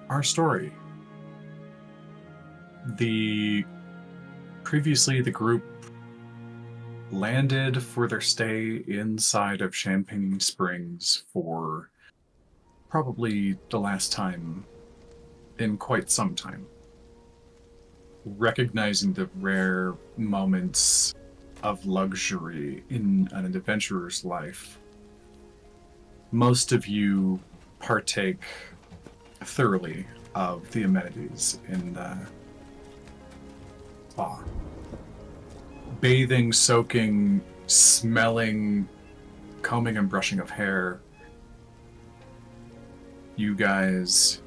our story. Previously the group landed for their stay inside of Champagne Springs for probably the last time in quite some time. Recognizing the rare moments of luxury in an adventurer's life, most of you partake thoroughly of the amenities in the spa. Bathing, soaking, smelling, combing and brushing of hair. You guys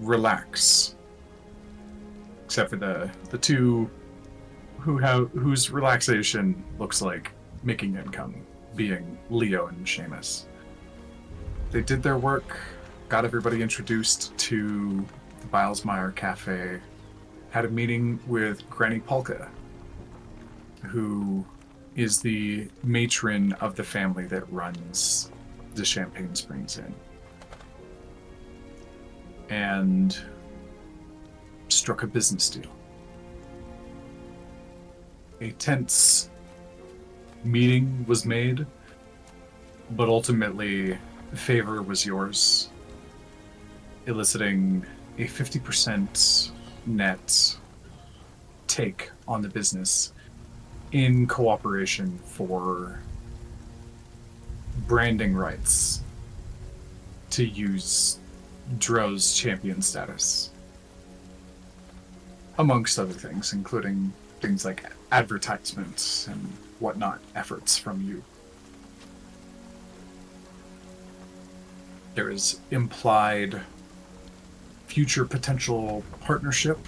relax. Except for the two whose relaxation looks like making income, being Leo and Seamus. They did their work, got everybody introduced to the Bilesmeyer Cafe, had a meeting with Granny Polka, who is the matron of the family that runs the Champagne Springs Inn, and struck a business deal. A tense meeting was made, but ultimately favor was yours, eliciting a 50% net take on the business in cooperation for branding rights to use Dro's champion status, amongst other things, including things like advertisements and whatnot efforts from you. There is implied future potential partnership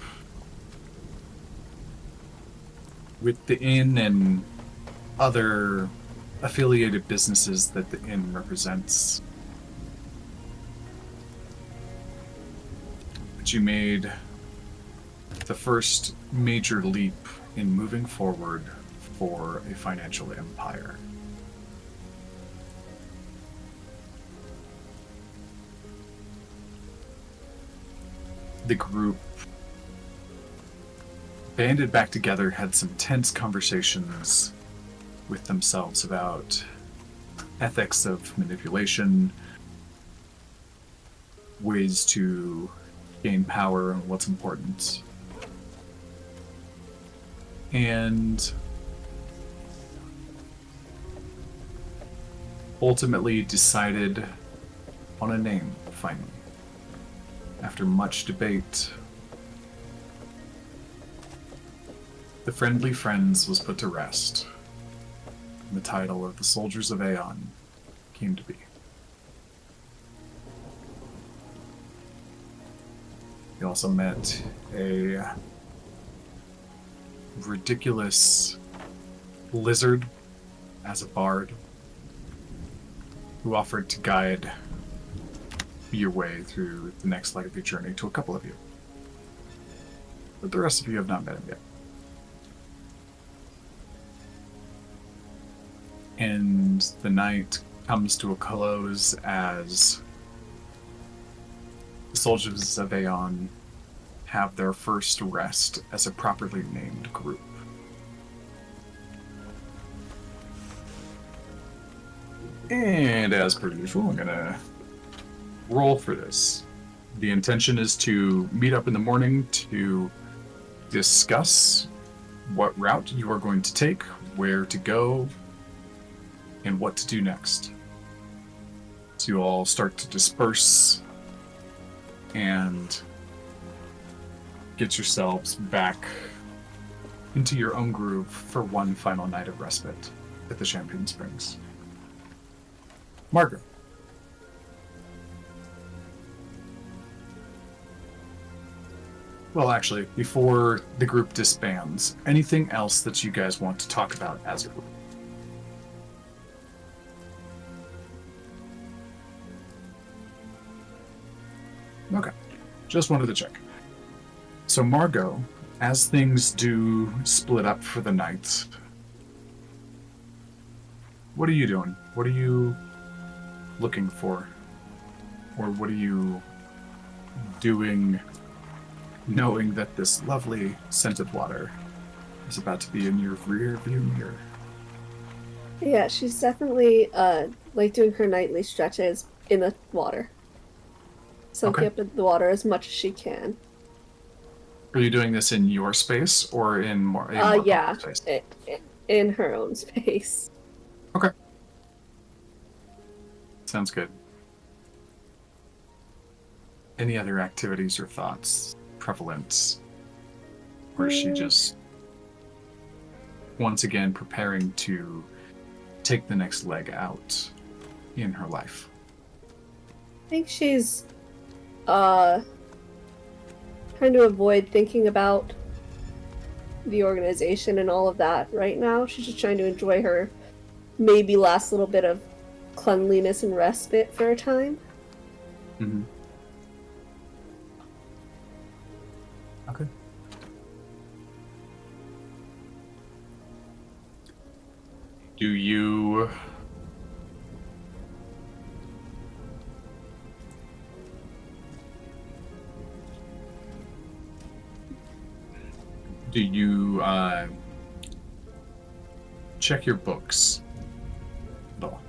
with the inn and other affiliated businesses that the inn represents. But you made the first major leap in moving forward for a financial empire. The group banded back together, had some tense conversations with themselves about ethics of manipulation, ways to gain power, and what's important. And ultimately decided on a name, finally. After much debate, the Friendly Friends was put to rest, and the title of the Soldiers of Eon came to be. You also met a ridiculous lizard as a bard who offered to guide your way through the next leg of your journey to a couple of you. But the rest of you have not met him yet. And the night comes to a close as the Soldiers of Eon have their first rest as a properly named group. And as per usual, I'm gonna roll for this. The intention is to meet up in the morning to discuss what route you are going to take, where to go, and what to do next. So you all start to disperse and get yourselves back into your own groove for one final night of respite at the Champagne Springs. Margaret. Well, actually, before the group disbands, anything else that you guys want to talk about as a group? Okay, just wanted to check. So Margot, as things do split up for the night, what are you doing? What are you looking for? Or what are you doing, knowing that this lovely scented water is about to be in your rear view mirror? Yeah, she's definitely like doing her nightly stretches in the water, soaking Okay. up in the water as much as she can. Are you doing this in your space or in a more public Yeah, space? in her own space. Okay. Sounds good. Any other activities or thoughts prevalent? Or is she Hmm, just once again preparing to take the next leg out in her life? I think she's uh trying to avoid thinking about the organization and all of that right now. She's just trying to enjoy her maybe last little bit of cleanliness and respite for a time. Mm-hmm. Okay. Do you do you check your books at all?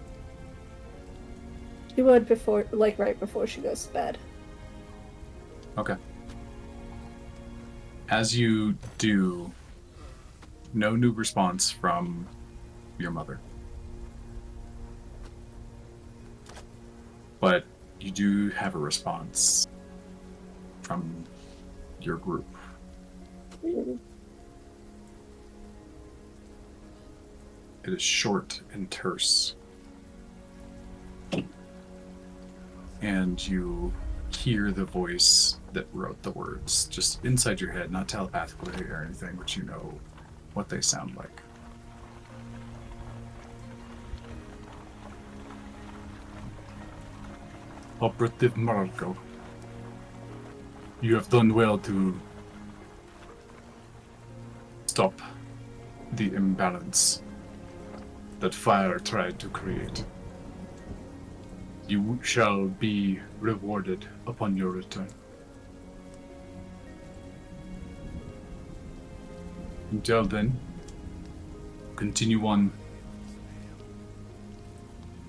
She would before, like right before she goes to bed. Okay. As you do, no new response from your mother. But you do have a response from your group. Mm. It is short and terse. And you hear the voice that wrote the words just inside your head, not telepathically or anything, but you know what they sound like. Operative Marco, you have done well to stop the imbalance that fire tried to create. You shall be rewarded upon your return. Until then, continue on.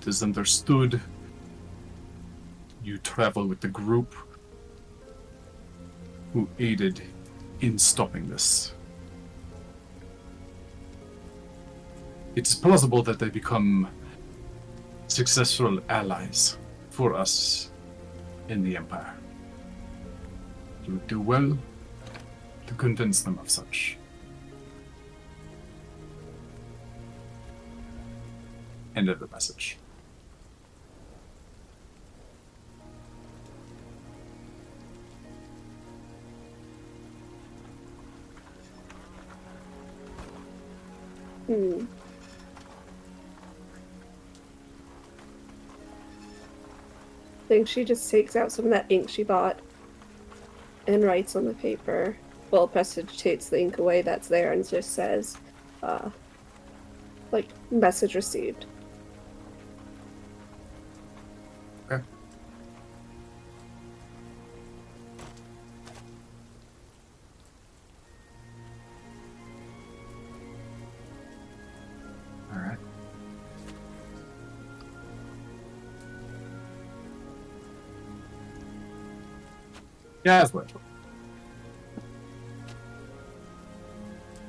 It is understood you travel with the group who aided in stopping this. It is plausible that they become successful allies for us in the Empire. You would do well to convince them of such. End of the message. Hmm. I think she just takes out some of that ink she bought and writes on the paper. Well, precipitates the ink away that's there and just says, uh, like, message received. Okay. All right. Jasmine,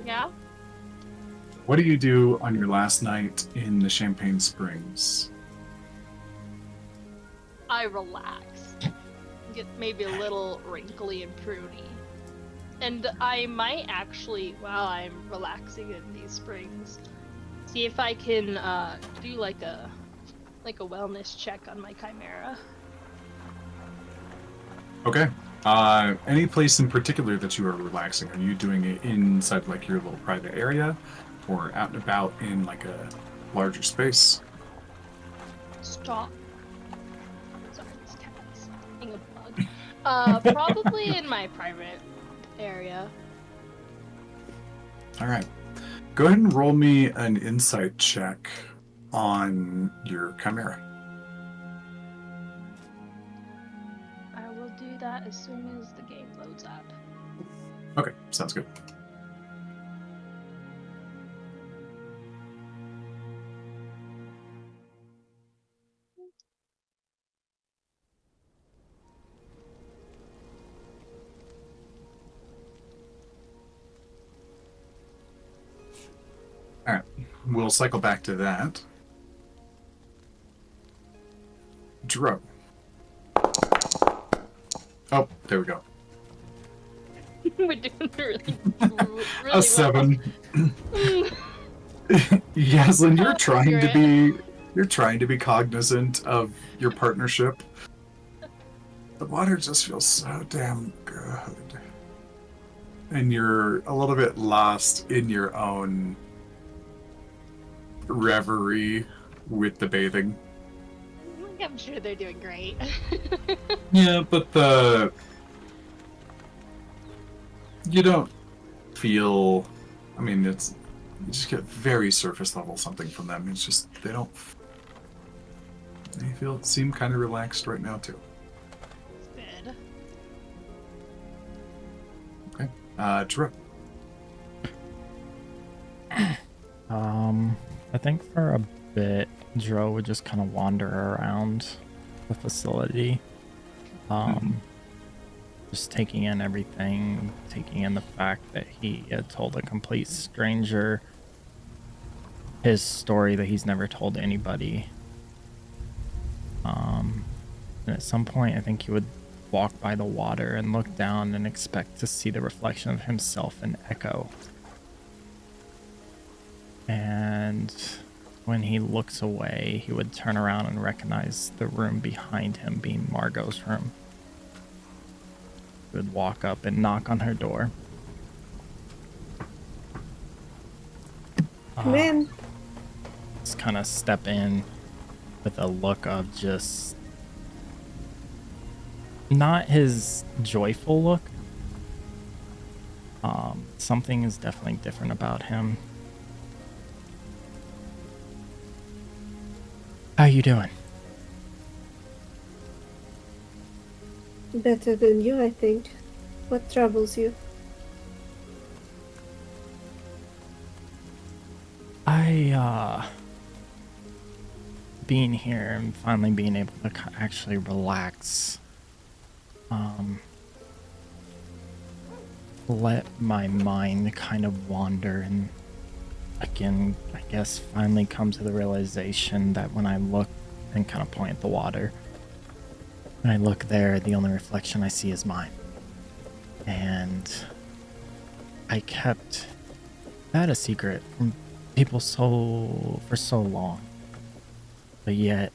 Yeah? what do you do on your last night in the Champagne Springs? I relax. Get maybe a little wrinkly and pruny. And I might actually, while I'm relaxing in these springs, see if I can do like a wellness check on my chimera. Okay. Any place in particular that you are relaxing? Are you doing it inside like your little private area, or out and about in like a larger space? Stop. Sorry, this cat is eating a bug. Probably in my private area. All right. Go ahead and roll me an insight check on your chimera. I will do that that as soon as the game loads up. Okay, sounds good. All right, we'll cycle back to that. Dro. Oh, there we go. We're doing really A 7. well. Yaslin, you're Oh, trying to great. be cognizant of your partnership. The water just feels so damn good. And you're a little bit lost in your own reverie with the bathing. I'm sure they're doing great. Yeah, but you don't feel, I mean, it's, you just get very surface level something from them. It's just, they seem kind of relaxed right now too. Good. Okay. Drew. I think for a bit, Dro would just kind of wander around the facility. Just taking in everything, taking in the fact that he had told a complete stranger his story that he's never told anybody. And at some point, I think he would walk by the water and look down and expect to see the reflection of himself in Echo. And when he looks away, he would turn around and recognize the room behind him being Margot's room. He would walk up and knock on her door. Come in. Just kind of step in with a look of just not his joyful look. Something is definitely different about him. How you doing? Better than you, I think. What troubles you? Being here and finally being able to actually relax. Let my mind kind of wander and again, I guess, finally come to the realization that when I look and kind of point at the water, when I look there, the only reflection I see is mine. And I kept that a secret from people for so long. But yet,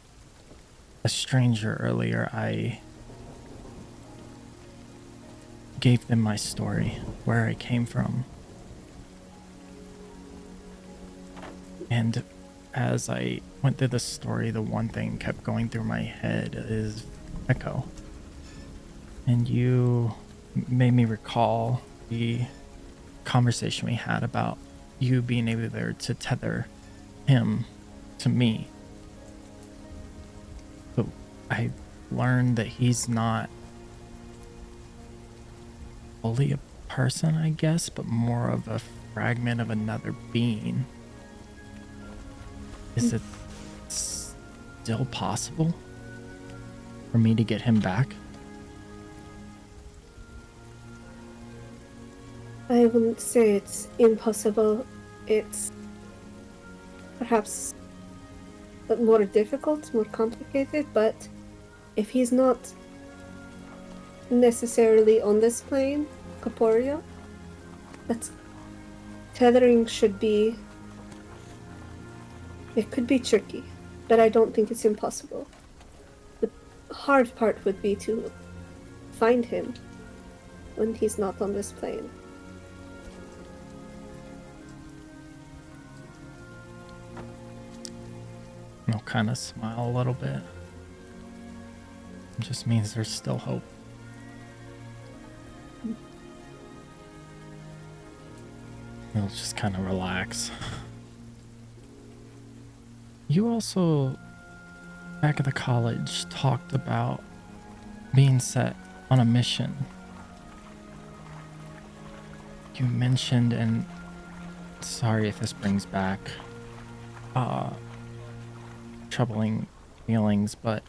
a stranger earlier, I gave them my story, where I came from. And as I went through the story, the one thing kept going through my head is Echo. And you made me recall the conversation we had about you being able there to tether him to me. But I learned that he's not fully a person, I guess, but more of a fragment of another being. Is it still possible for me to get him back? I wouldn't say it's impossible. It's perhaps more difficult, more complicated, but if he's not necessarily on this plane, corporeal, that's tethering should be. It could be tricky, but I don't think it's impossible. The hard part would be to find him when he's not on this plane. I'll kind of smile a little bit. It just means there's still hope. I'll just kind of relax. You also, back at the college, talked about being set on a mission. You mentioned, and sorry if this brings back troubling feelings, but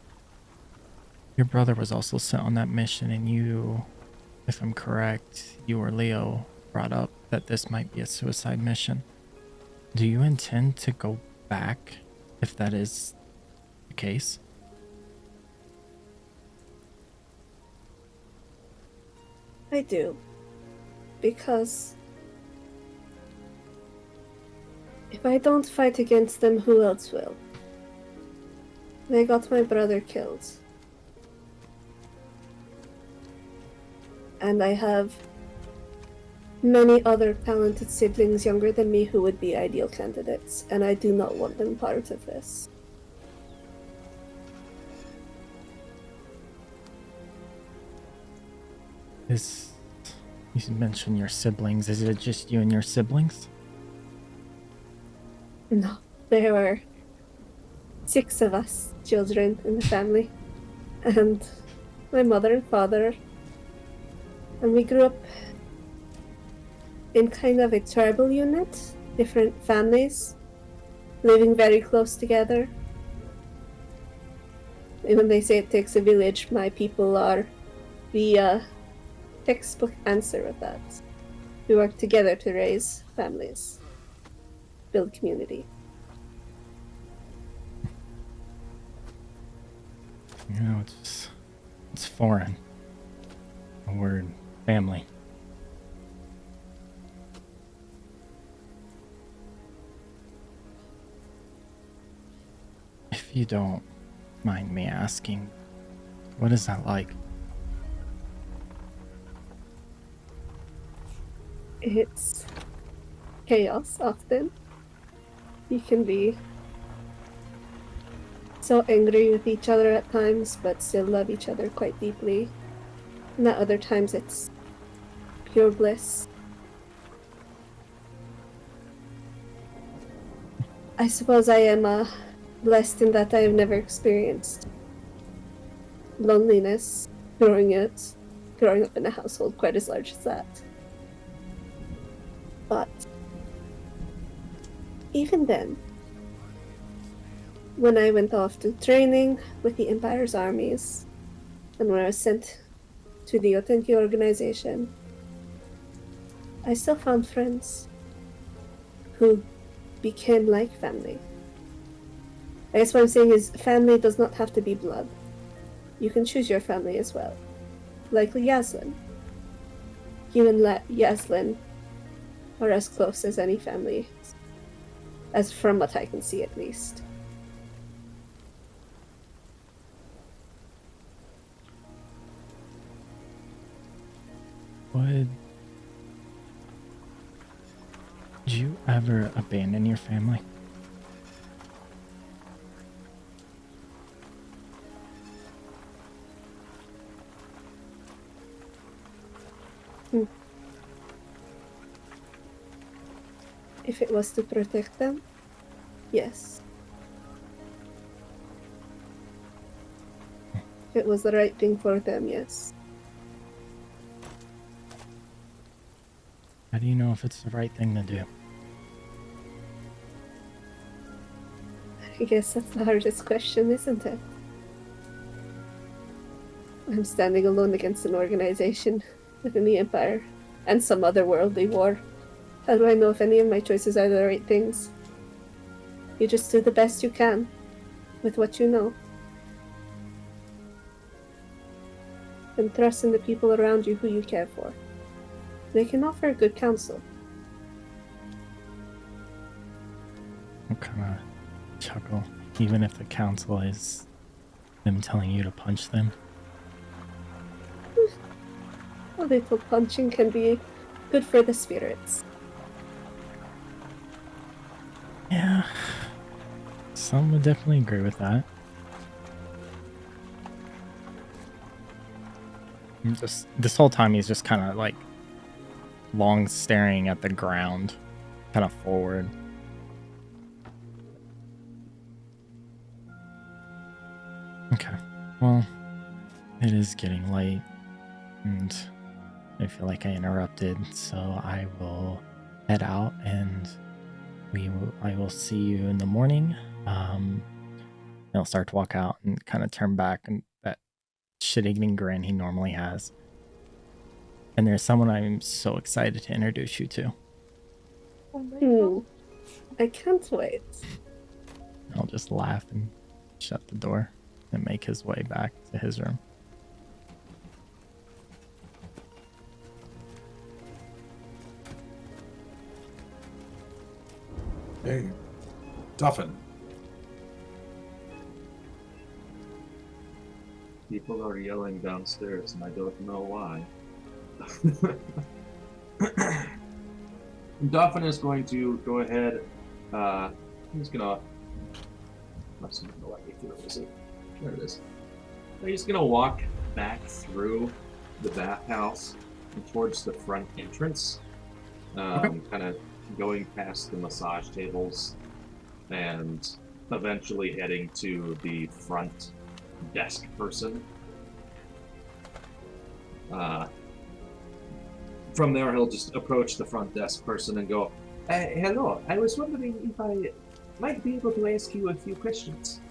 your brother was also sent on that mission, and you, if I'm correct, you or Leo brought up that this might be a suicide mission. Do you intend to go back if that is the case? I do. Because if I don't fight against them, who else will? They got my brother killed. And I have many other talented siblings younger than me who would be ideal candidates, and I do not want them part of this. You mentioned your siblings. Is it just you and your siblings? No, there were 6 of us children in the family, and my mother and father, and we grew up in kind of a tribal unit, different families, living very close together. And when they say it takes a village, my people are the textbook answer of that. We work together to raise families, build community. You know, it's foreign. The word family. If you don't mind me asking, what is that like? It's chaos often. You can be so angry with each other at times, but still love each other quite deeply. And at other times it's pure bliss. I suppose I am blessed in that I have never experienced loneliness growing up in a household quite as large as that. But even then, when I went off to training with the Empire's armies, and when I was sent to the Otenki organization, I still found friends who became like family. I guess what I'm saying is family does not have to be blood. You can choose your family as well. Like Yaslin. You and Yaslin are as close as any family, as from what I can see at least. Would you ever abandon your family? If it was to protect them, yes. If it was the right thing for them, yes. How do you know if it's the right thing to do? I guess that's the hardest question, isn't it? I'm standing alone against an organization within the Empire and some other worldly war. How do I know if any of my choices are the right things? You just do the best you can with what you know. And trust in the people around you who you care for. They can offer good counsel. I'll kind of chuckle, even if the counsel is them telling you to punch them. A little punching can be good for the spirits. Yeah, some would definitely agree with that. This whole time he's just kind of like long staring at the ground, kind of forward. Okay, well, it is getting late. and I feel like I interrupted, so I will head out, and I will see you in the morning. He'll start to walk out and kind of turn back, and that shit-eating grin he normally has. And there's someone I'm so excited to introduce you to. Oh my Hmm. god. I can't wait. I'll just laugh and shut the door and make his way back to his room. Hey, Duffin. People are yelling downstairs, and I don't know why. Dolphin is going to go ahead. He's gonna. That's not gonna let me through, is it? There it is. He's gonna walk back through the bathhouse and towards the front entrance, kind of going past the massage tables, and eventually heading to the front desk person. From there, he'll just approach the front desk person and go, hello, I was wondering if I might be able to ask you a few questions.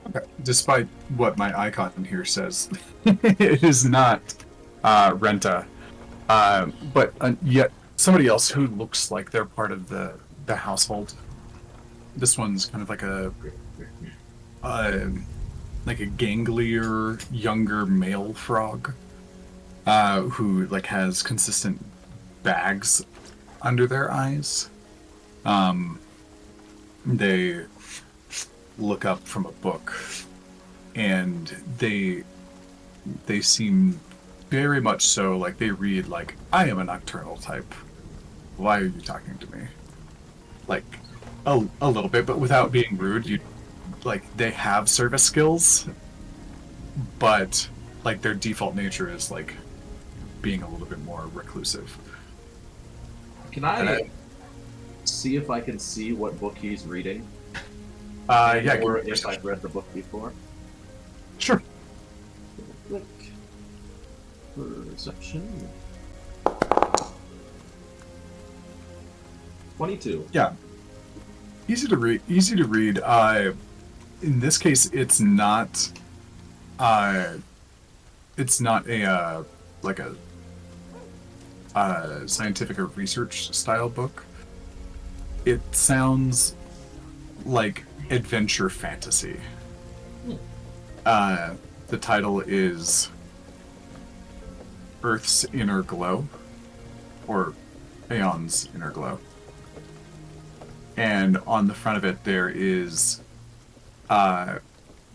Okay. Despite what my icon here says, it is not Renta, but yet somebody else who looks like they're part of the household. This one's kind of like a ganglier, younger male frog, who like has consistent bags under their eyes. They look up from a book, and they seem very much so like they read like, I am a nocturnal type. Why are you talking to me? Like a little bit, but without being rude. You like they have service skills, but like their default nature is like being a little bit more reclusive. Can I see if I can see what book he's reading? Yeah, or give me if I've read the book before? Sure. Click. Perception. 22. Yeah. Easy to read. In this case, it's not a scientific or research style book. It sounds like adventure fantasy. The title is Earth's Inner Glow, or Aeon's Inner Glow. And on the front of it, there is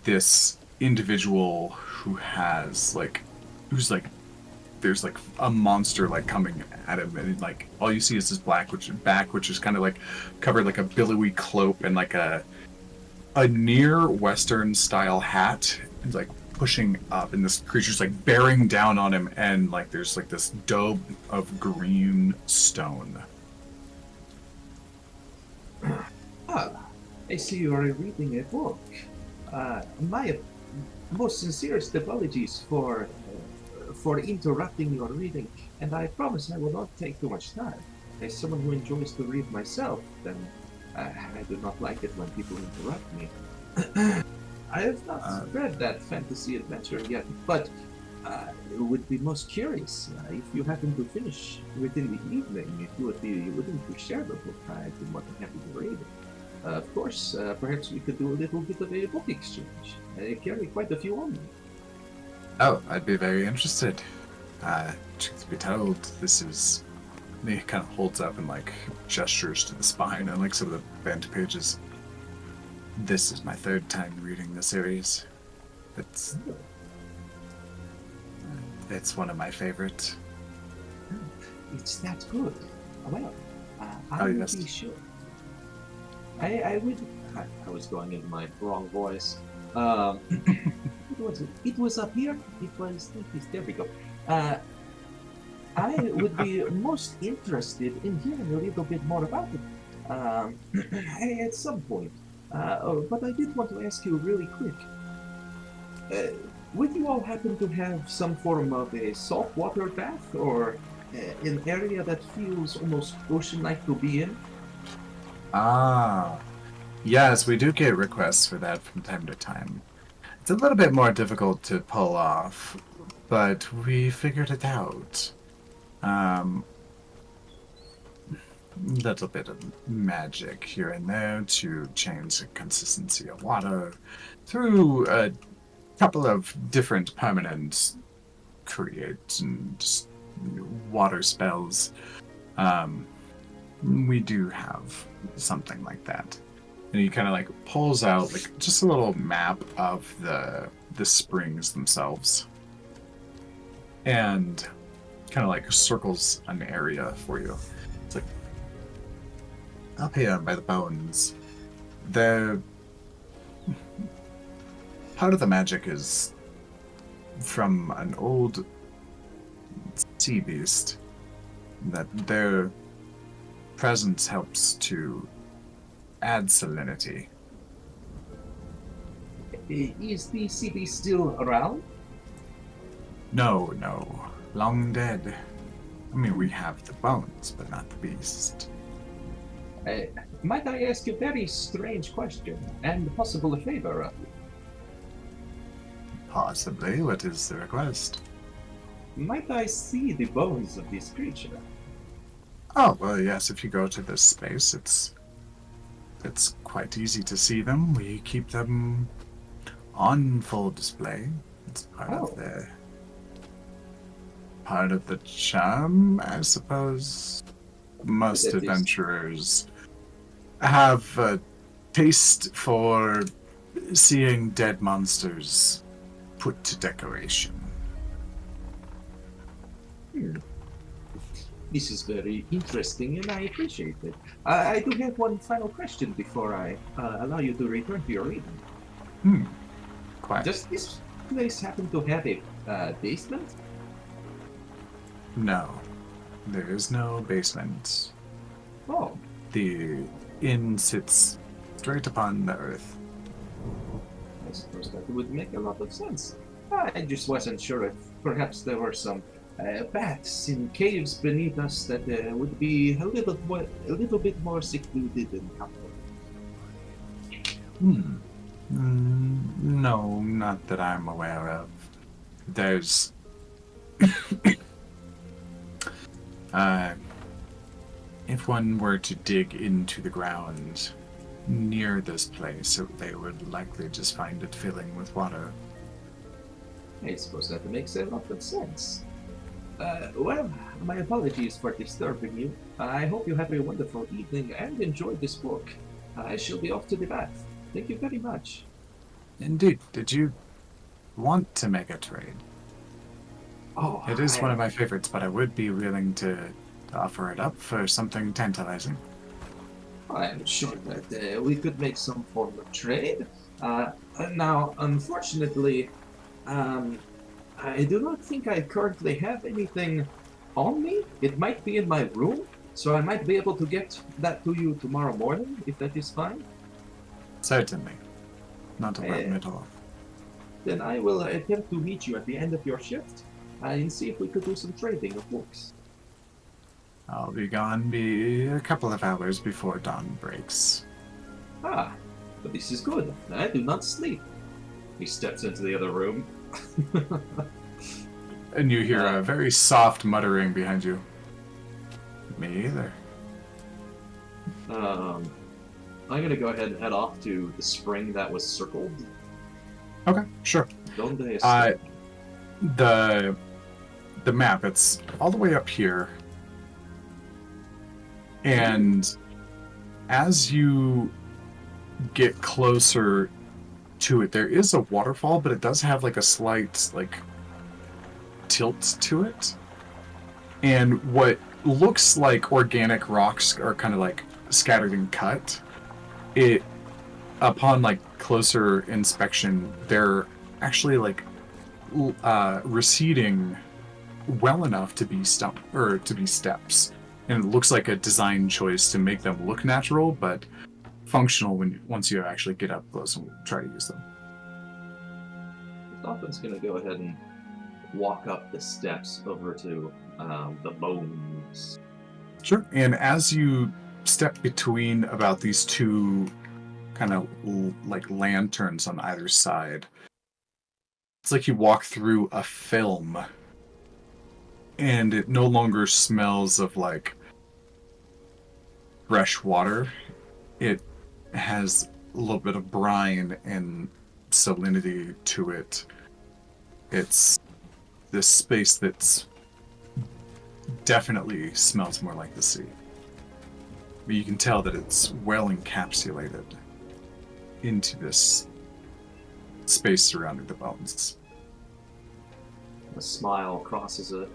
this individual who has there's like a monster like coming at him, and like all you see is his which is kind of like covered like a billowy cloak and like a near Western style hat, and like pushing up, and this creature's like bearing down on him, and like there's like this dome of green stone. I see you are reading a book. My most sincerest apologies for interrupting your reading, and I promise I will not take too much time. As someone who enjoys to read myself, then I do not like it when people interrupt me. I have not read that fantasy adventure yet, but would be most curious if you happen to finish within the evening. If you would be willing to share the book, I'd be more than happy to read it. Of course, perhaps we could do a little bit of a book exchange. I carry quite a few on me. Oh, I'd be very interested. Truth be told, this is... He kind of holds up and like gestures to the spine and like some of the bent pages. This is my third time reading the series. It's one of my favorites. It's that good. Well, I Oh, will yes. be sure. I would. I was going into my wrong voice. What was it? It was up here. It was. There we go. I would be most interested in hearing a little bit more about it at some point. But I did want to ask you really quick. would you all happen to have some form of a saltwater bath or an area that feels almost ocean-like to be in? Ah, yes, we do get requests for that from time to time. It's a little bit more difficult to pull off, but we figured it out. Little bit of magic here and there to change the consistency of water through a couple of different permanent create and just water spells. We do have something like that. And he kind of like pulls out like just a little map of the springs themselves and kind of like circles an area for you. It's like up here by the bones, the part of the magic is from an old sea beast that their presence helps to add salinity. Is the CB still around? No, long dead. I mean, we have the bones, but not the beast. Might I ask a very strange question and possible a favor of you? Possibly. What is the request? Might I see the bones of this creature? Oh, well, yes, if you go to this space, it's quite easy to see them. We keep them on full display. It's part of the charm, I suppose. Most That is- adventurers have a taste for seeing dead monsters put to decoration. This is very interesting and I appreciate it. I do have one final question before I allow you to return to your reading. Quite. Does this place happen to have a basement? No. There is no basement. Oh, The inn sits straight upon the earth. I suppose that would make a lot of sense. I just wasn't sure if perhaps there were some paths in caves beneath us that would be a little bit more secluded and comfortable. No, not that I'm aware of. There's if one were to dig into the ground near this place, they would likely just find it filling with water. I suppose that makes a lot of sense. Well, my apologies for disturbing you. I hope you have a wonderful evening and enjoy this book. I shall be off to the bath. Thank you very much. Indeed. Did you want to make a trade? Oh, It is one of my favorites, but I would be willing to offer it up for something tantalizing. I'm sure that we could make some form of trade. Now, unfortunately, I do not think I currently have anything on me. It might be in my room, so I might be able to get that to you tomorrow morning, if that is fine. Certainly. Not a problem Eh. at all. Then I will attempt to meet you at the end of your shift and see if we could do some trading of books. I'll be gone a couple of hours before dawn breaks. Ah, but this is good. I do not sleep. He steps into the other room. And you hear a very soft muttering behind you. Me either. I'm gonna go ahead and head off to the spring that was circled. Okay, sure. Donde está? The map, it's all the way up here. And as you get closer to it, there is a waterfall, but it does have like a slight like tilt to it. And what looks like organic rocks are kind of like scattered and cut. It upon like closer inspection, they're actually like receding well enough to be steps. And it looks like a design choice to make them look natural, but functional once you actually get up close and try to use them. It's not Dolphin's going to go ahead and walk up the steps over to the bones. Sure. And as you step between about these two kind of like lanterns on either side, it's like you walk through a film, and it no longer smells of like fresh water. It has a little bit of brine and salinity to it. It's this space that's definitely smells more like the sea. But you can tell that it's well encapsulated into this space surrounding the bones. A smile crosses it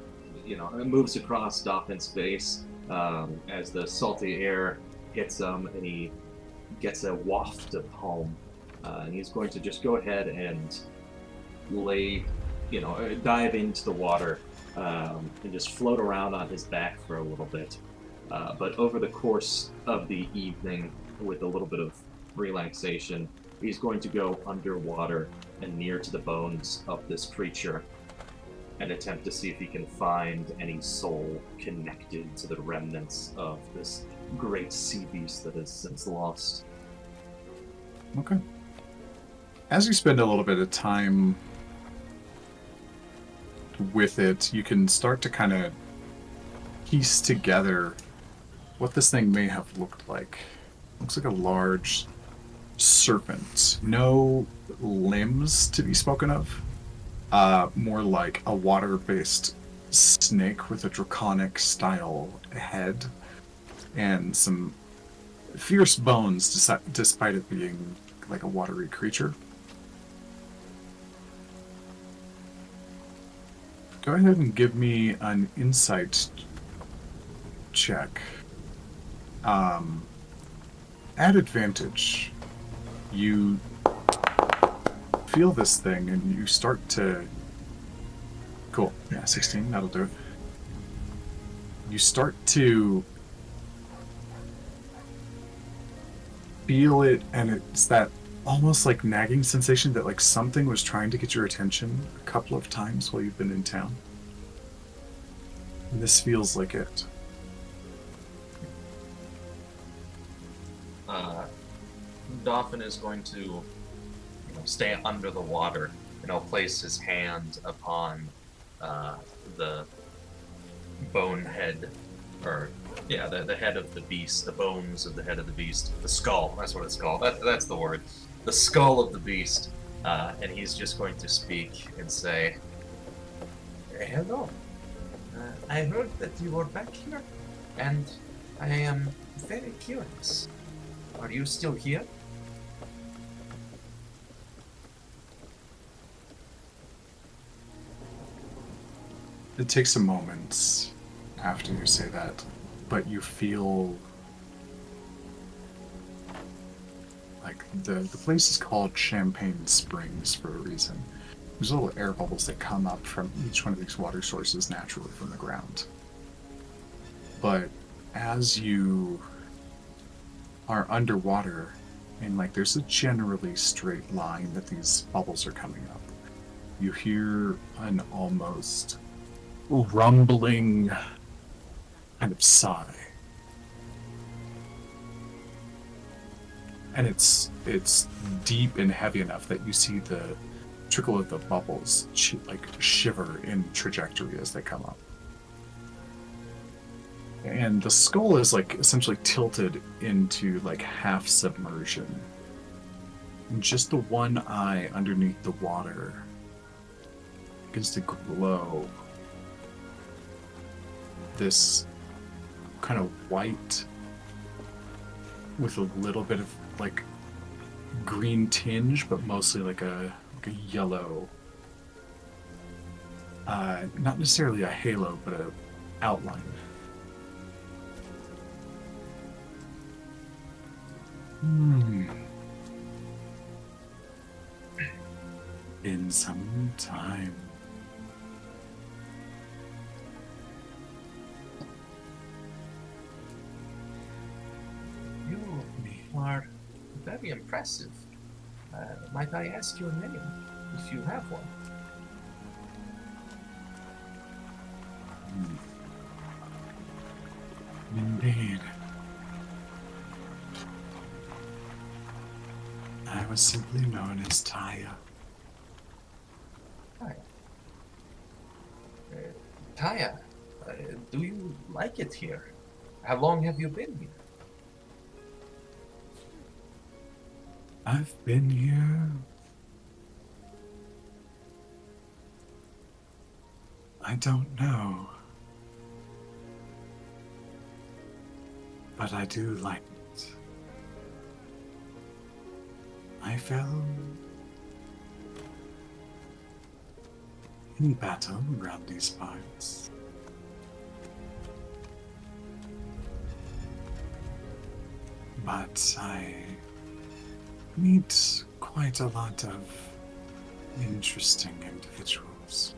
moves across Dolphin's face as the salty air hits him, and he gets a waft of home. And he's going to just go ahead and dive into the water and just float around on his back for a little bit. But over the course of the evening, with a little bit of relaxation, he's going to go underwater and near to the bones of this creature and attempt to see if he can find any soul connected to the remnants of this great sea beast that has since lost. Okay. As you spend a little bit of time with it, you can start to kind of piece together what this thing may have looked like. Looks like a large serpent. No limbs to be spoken of. More like a water-based snake with a draconic-style head and some fierce bones, despite it being like a watery creature. Go ahead and give me an insight check. At advantage, you feel this thing and you start to... Cool. Yeah, 16. That'll do it. You start to feel it, and it's that almost like nagging sensation that like something was trying to get your attention a couple of times while you've been in town. And this feels like it. Dolphin is going to stay under the water, place his hand upon the bone head, the head of the beast, the bones of the head of the beast, the skull, that's what it's called, that's the word, the skull of the beast, and he's just going to speak and say, "Hello, I heard that you were back here, and I am very curious. Are you still here?" It takes a moment after you say that, but you feel like the place is called Champagne Springs for a reason. There's little air bubbles that come up from each one of these water sources naturally from the ground. But as you are underwater, and like there's a generally straight line that these bubbles are coming up, you hear an almost rumbling kind of sigh. And it's deep and heavy enough that you see the trickle of the bubbles shiver in trajectory as they come up. And the skull is like essentially tilted into like half submersion. And just the one eye underneath the water begins to glow. This kind of white with a little bit of like green tinge, but mostly like a yellow, not necessarily a halo, but a outline. In some time. You are very impressive. Might I ask your name, if you have one? Indeed. I was simply known as Taya. Hi. Taya, do you like it here? How long have you been here? I've been here. I don't know. But I do like it. I fell in battle around these parts. But I meet quite a lot of interesting individuals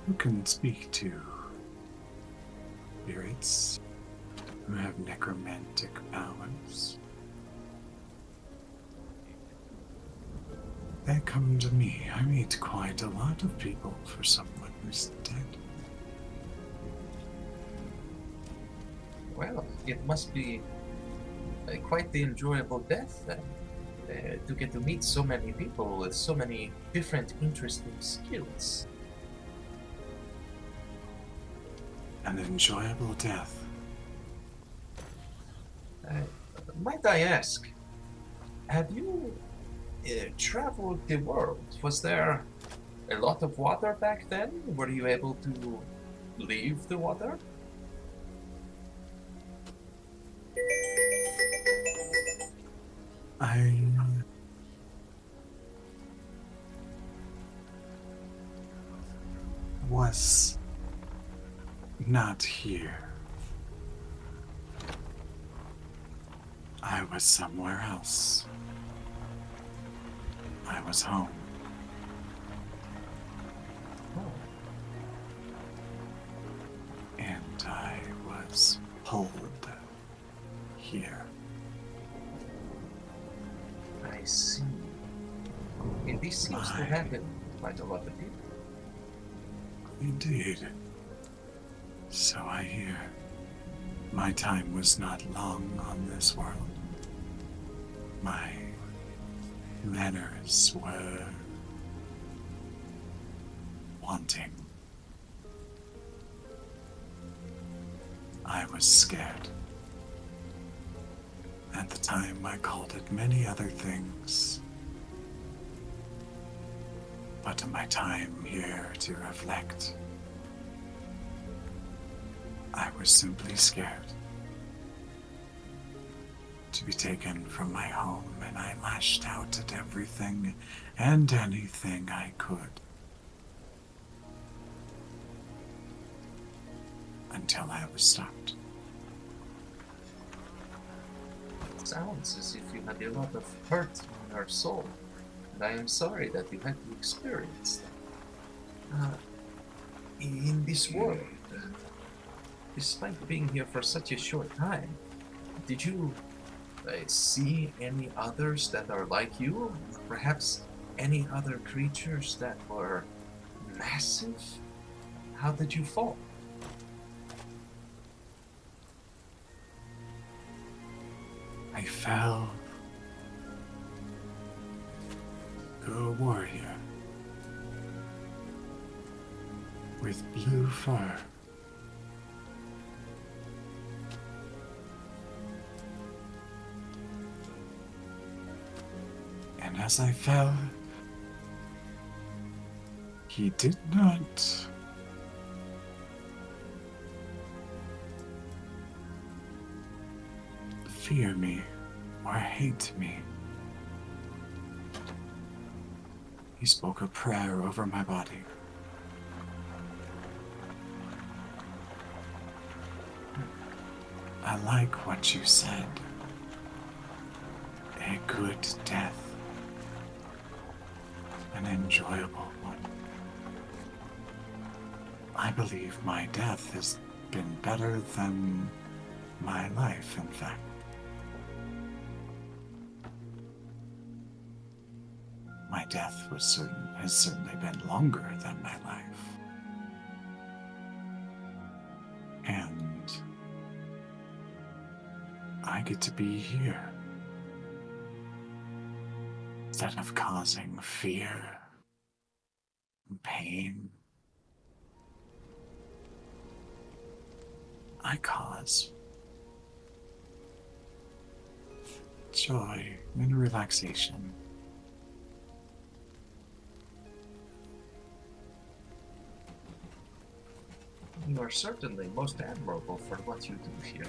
who can speak to spirits, who have necromantic powers. They come to me. I meet quite a lot of people for someone who's dead. Well, it must be quite the enjoyable death then. To get to meet so many people with so many different interesting skills. An enjoyable death. Might I ask, have you traveled the world? Was there a lot of water back then? Were you able to leave the water? I was not here. I was somewhere else. I was home. Oh, And I was pulled here. I see. And this seems to My- happen quite a lot of people. Indeed. So I hear. My time was not long on this world. My manners were wanting. I was scared. At the time, I called it many other things. But in my time here to reflect, I was simply scared to be taken from my home, and I lashed out at everything and anything I could. Until I was stopped. It sounds as if you had a lot of hurt in your soul, and I am sorry that you had to experience that. In this world, despite being here for such a short time, did you see any others that are like you? Perhaps any other creatures that were massive? How did you fall? I fell to a warrior with blue fur. And as I fell, he did not fear me or hate me. He spoke a prayer over my body. I like what you said. A good death. An enjoyable one. I believe my death has been better than my life, in fact. My death has certainly been longer than my life. And I get to be here. Instead of causing fear and pain, I cause joy and relaxation. You are certainly most admirable for what you do here.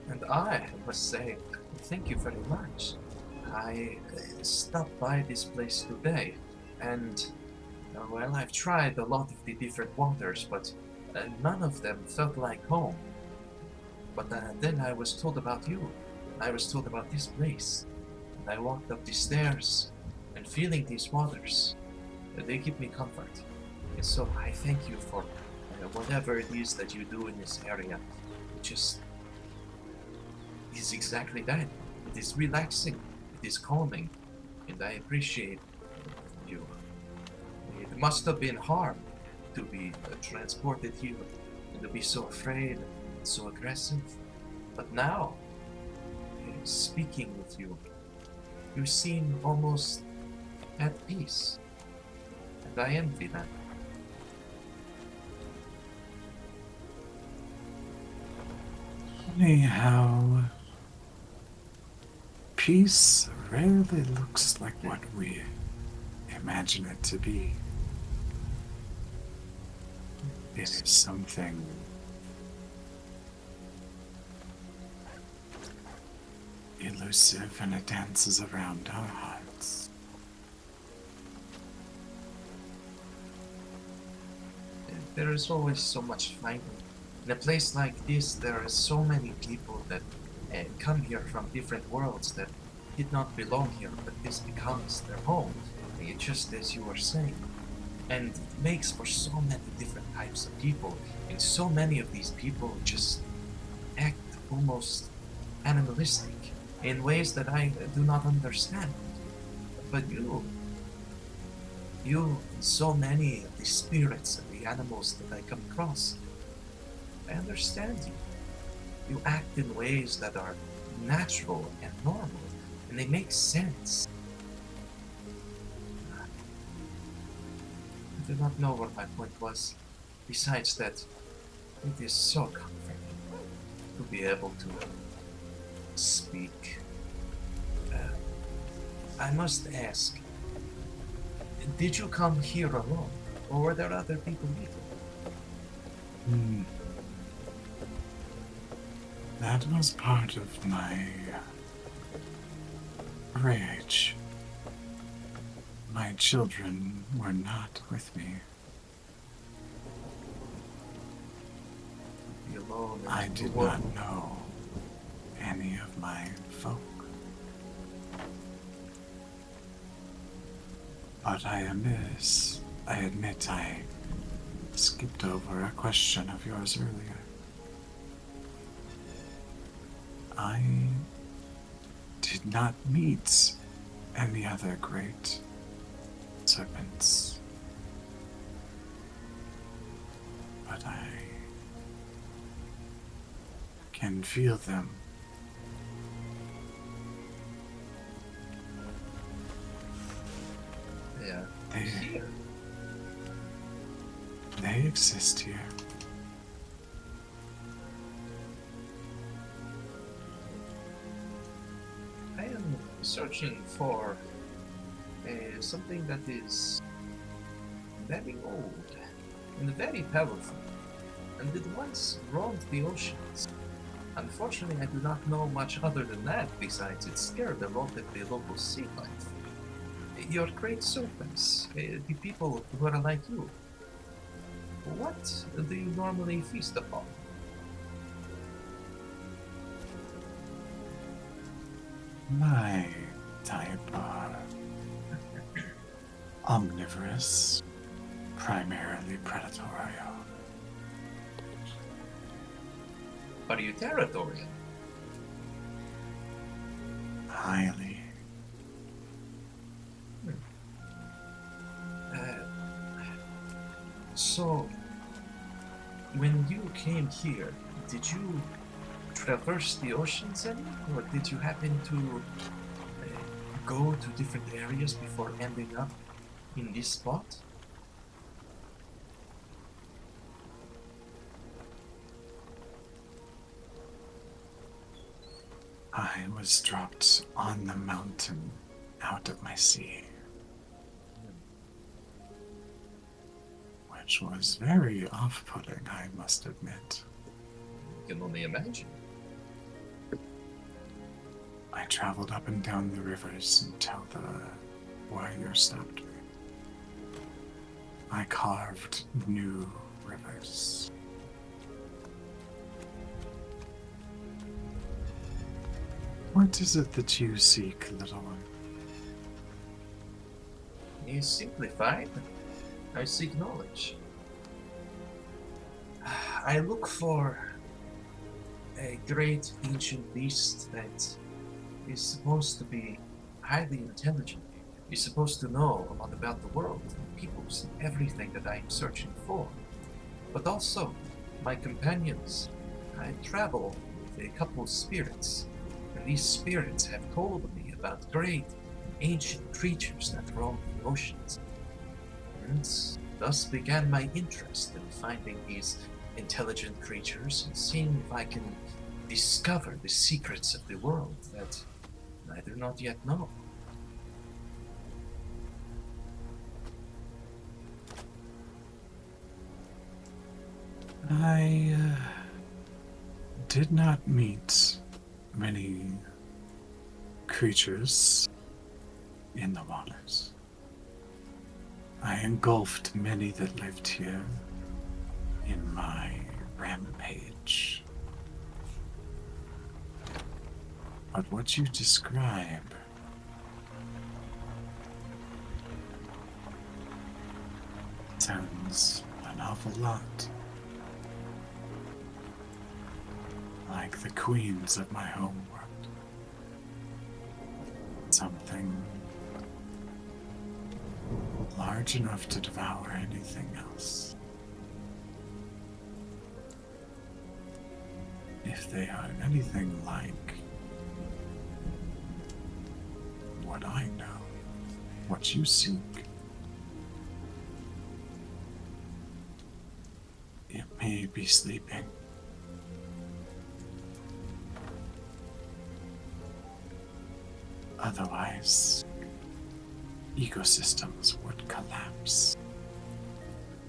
And I must say, thank you very much. I stopped by this place today, and, well, I've tried a lot of the different waters, but none of them felt like home. But then I was told about you. I was told about this place. And I walked up the stairs, and feeling these waters, they give me comfort. And so I thank you for whatever it is that you do in this area. It just is exactly that. It is relaxing. It is calming. And I appreciate you. It must have been hard to be transported here and to be so afraid and so aggressive. But now, speaking with you, you seem almost at peace. And I envy that. Anyhow, peace rarely looks like what we imagine it to be. It is something elusive, and it dances around our hearts. There is always so much fighting. In a place like this, there are so many people that come here from different worlds that did not belong here, but this becomes their home, just as you were saying. And it makes for so many different types of people, and so many of these people just act almost animalistic in ways that I do not understand. But you, and so many of the spirits and the animals that I come across, I understand you. You act in ways that are natural and normal, and they make sense. I do not know what my point was, besides that it is so comforting to be able to speak. I must ask, did you come here alone, or were there other people with you? That was part of my rage. My children were not with me. Be alone. I did not know any of my folk. But I admit I skipped over a question of yours earlier. I did not meet any other great serpents, but I can feel them. Yeah. They exist here. I am searching for something that is very old and very powerful, and it once roamed the oceans. Unfortunately, I do not know much other than that, besides it scared a lot of the local sea life. Your great serpents, the people who are like you, what do you normally feast upon? My type are omnivorous, primarily predatorial. Are you territorial? Highly. So, when you came here, did you traverse the oceans any? Or did you happen to go to different areas before ending up in this spot? I was dropped on the mountain out of my sea, which was very off-putting, I must admit. I can only imagine. I traveled up and down the rivers until the warrior stopped me. I carved new rivers. What is it that you seek, little one? Is simplified. I seek knowledge. I look for a great ancient beast that is supposed to be highly intelligent. Is supposed to know a lot about the world, peoples, and everything that I am searching for. But also, my companions. I travel with a couple of spirits, and these spirits have told me about great ancient creatures that roam the oceans. And thus began my interest in finding these intelligent creatures and seeing if I can discover the secrets of the world that I do not yet know. I did not meet many creatures in the waters. I engulfed many that lived here in my rampage. But what you describe sounds an awful lot like the queens of my homeworld. Something large enough to devour anything else. If they are anything like what I know, what you seek, it may be sleeping. Otherwise, ecosystems would collapse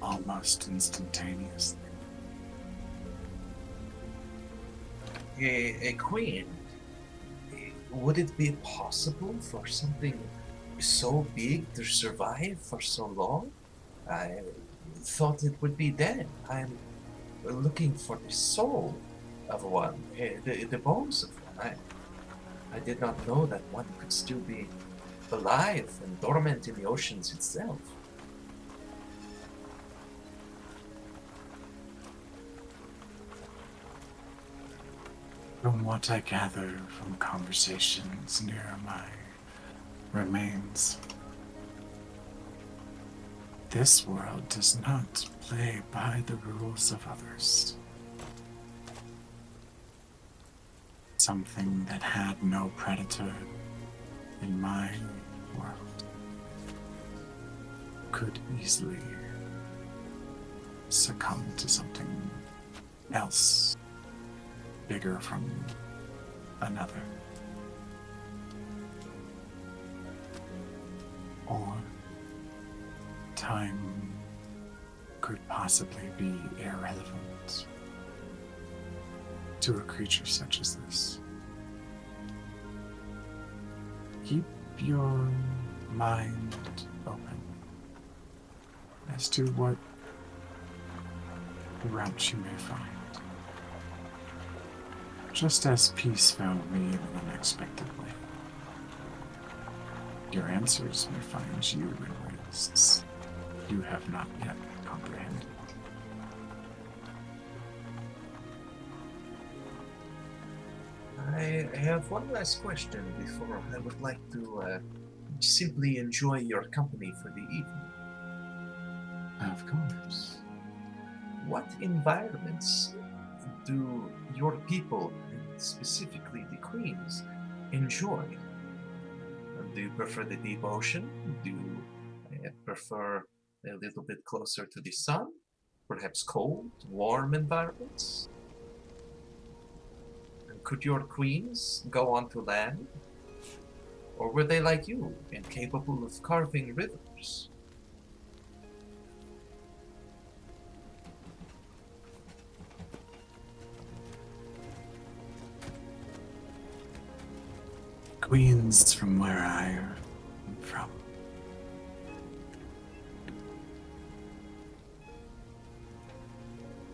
almost instantaneously. A queen? Would it be possible for something so big to survive for so long? I thought it would be dead. I'm looking for the soul of one, the bones of one. I did not know that one could still be alive and dormant in the oceans itself. From what I gather from conversations near my remains, this world does not play by the rules of others. Something that had no predator in my world could easily succumb to something else bigger from another. Or time could possibly be irrelevant to a creature such as this. Keep your mind open as to what route you may find. Just as peace found me in an unexpected way, your answers may find you in ways you have not yet comprehended. I have one last question before I would like to simply enjoy your company for the evening. Of course. What environments do your people and specifically the queens, enjoy? Do you prefer the deep ocean? Do you prefer a little bit closer to the sun? Perhaps cold, warm environments? And could your queens go onto land? Or were they like you, incapable of carving rivers? Queens from where I am from.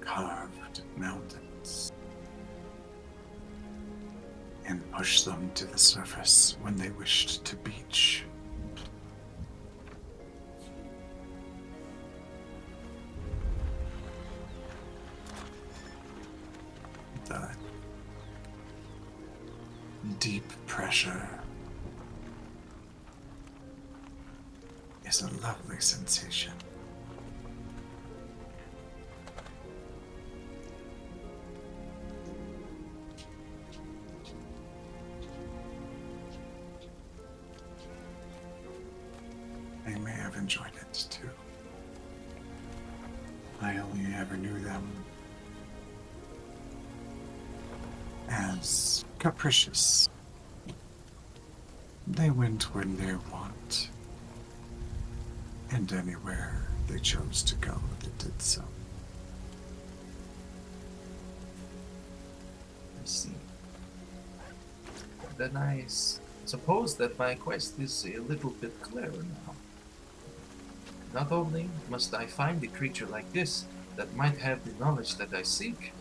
Carved mountains and pushed them to the surface when they wished to beach. The deep pressure is a lovely sensation. They may have enjoyed it too. I only ever knew them as capricious. They went when they want, and anywhere they chose to go, they did so. I see. Then I suppose that my quest is a little bit clearer now. Not only must I find a creature like this that might have the knowledge that I seek,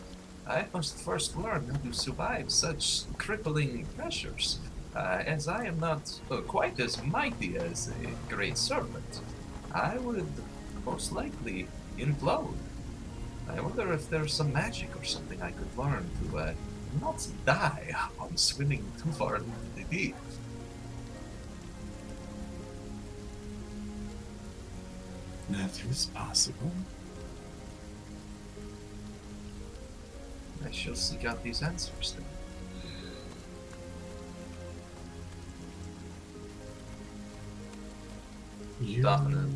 I must first learn how to survive such crippling pressures, as I am not quite as mighty as a great serpent. I would most likely implode. I wonder if there's some magic or something I could learn to not die on swimming too far into the deep. That is possible. I shall seek out these answers then. You Dominant.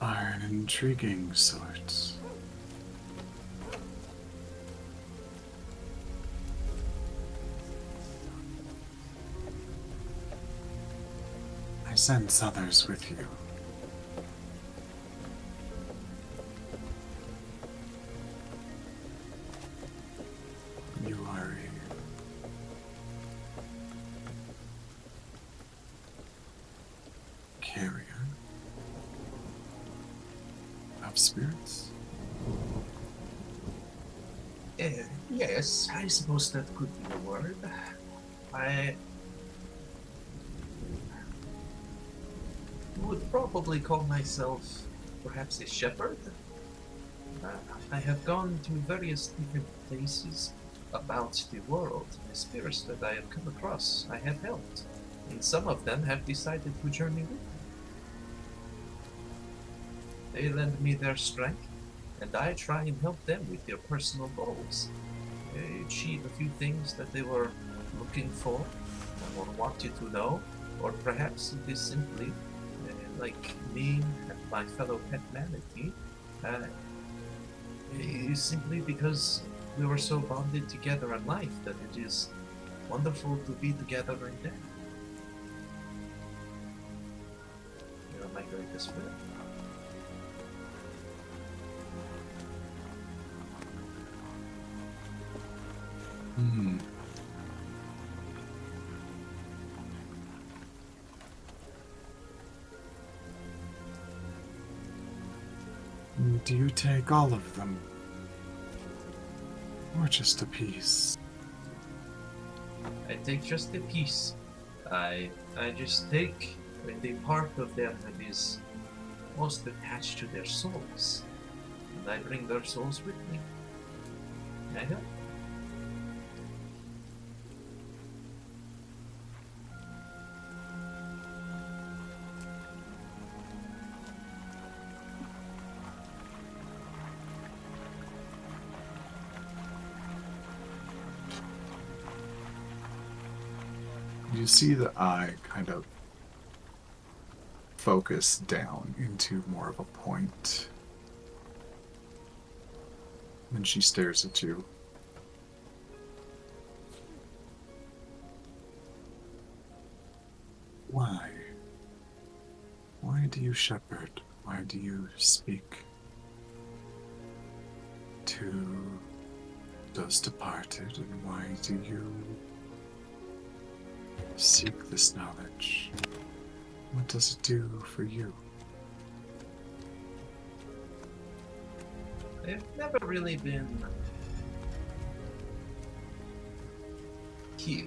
are an intriguing sort. I sense others with you. You are a carrier of spirits. Yes, I suppose that could be a word. I would probably call myself perhaps a shepherd. I have gone to various different places about the world. The spirits that I have come across, I have helped, and some of them have decided to journey with me. They lend me their strength, and I try and help them with their personal goals. They achieve a few things that they were looking for, or wanted to know, or perhaps it is simply like me and my fellow pet manatee, is simply because we were so bonded together in life that it is wonderful to be together in death. You are my greatest friend. Hmm. Do you take all of them? Or just a piece? I take just a piece. I just take the part of them that is most attached to their souls. And I bring their souls with me. I help. You see the eye kind of focus down into more of a point. And she stares at you. Why? Why do you shepherd? Why do you speak to those departed? And why do you seek this knowledge? What does it do for you? I've never really been here.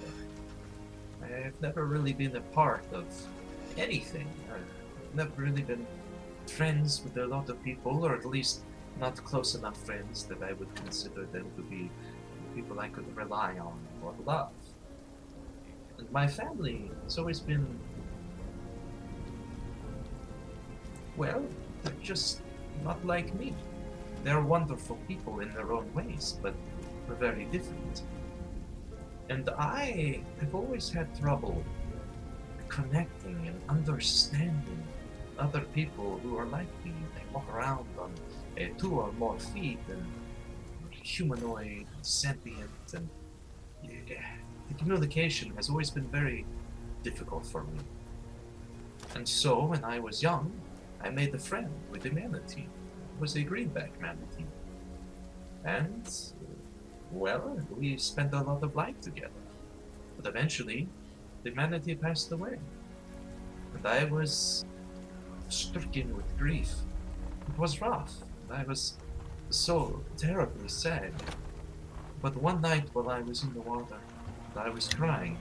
I've never really been a part of anything. I've never really been friends with a lot of people, or at least not close enough friends that I would consider them to be people I could rely on or love. And my family has always been, well, they're just not like me. They're wonderful people in their own ways, but we're very different. And I have always had trouble connecting and understanding other people who are like me. They walk around on 2 or more feet and humanoid, sentient, and the communication has always been very difficult for me. And so, when I was young, I made a friend with a manatee. It was a greenback manatee. And, well, we spent a lot of life together. But eventually, the manatee passed away. And I was stricken with grief. It was rough. I was so terribly sad. But one night while I was in the water, and I was crying,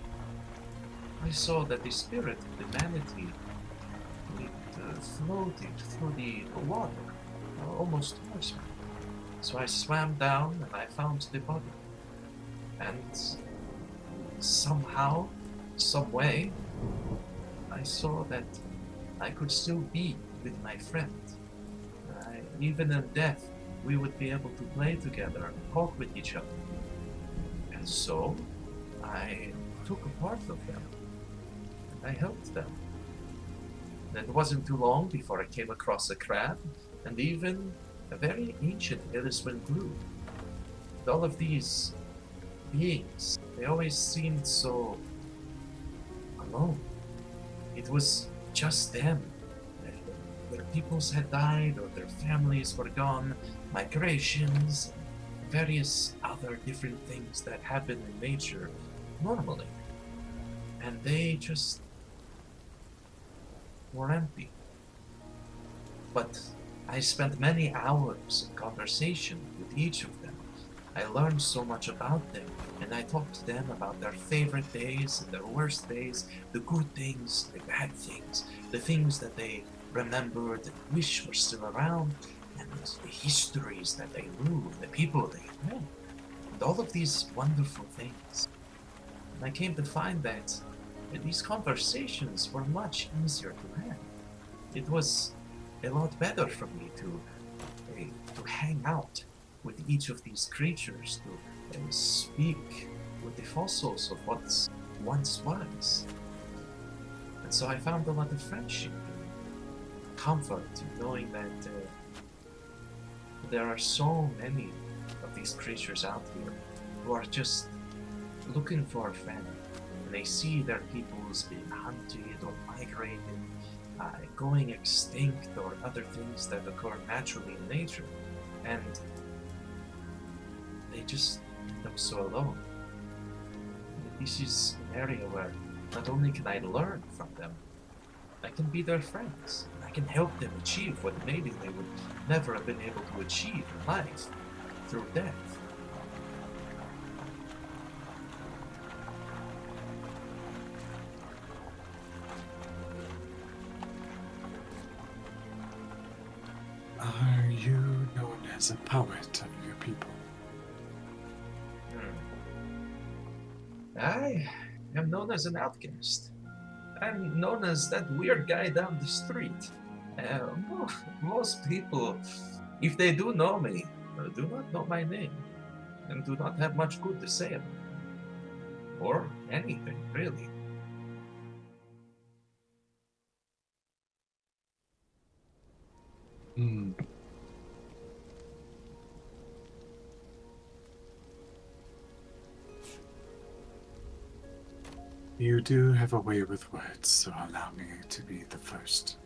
I saw that the spirit of the manatee floated through the water, almost towards me. So I swam down and I found the body. And somehow, some way, I saw that I could still be with my friend. Even in death, we would be able to play together and talk with each other. And so, I took a part of them, and I helped them. And it wasn't too long before I came across a crab, and even a very ancient Illiswind glue. And all of these beings, they always seemed so alone. It was just them. Their peoples had died, or their families were gone, migrations, and various other different things that happen in nature normally. And they just were empty. But I spent many hours in conversation with each of them. I learned so much about them, and I talked to them about their favorite days and their worst days, the good things, the bad things, the things that they remembered and wish were still around, and the histories that they knew, the people they met, and all of these wonderful things. And I came to find that these conversations were much easier to have. It was a lot better for me to hang out with each of these creatures, to speak with the fossils of what once was. And so I found a lot of friendship and comfort in knowing that there are so many of these creatures out here who are just looking for a friend. And they see their peoples being hunted or migrated, going extinct, or other things that occur naturally in nature. And they just look so alone. This is an area where not only can I learn from them, I can be their friends. I can help them achieve what maybe they would never have been able to achieve in life through death. Are you known as a poet of your people? I am known as an outcast. I'm known as that weird guy down the street. Most people, if they do know me, do not know my name, and do not have much good to say about me. Or anything, really. Hmm. You do have a way with words, so allow me to be the first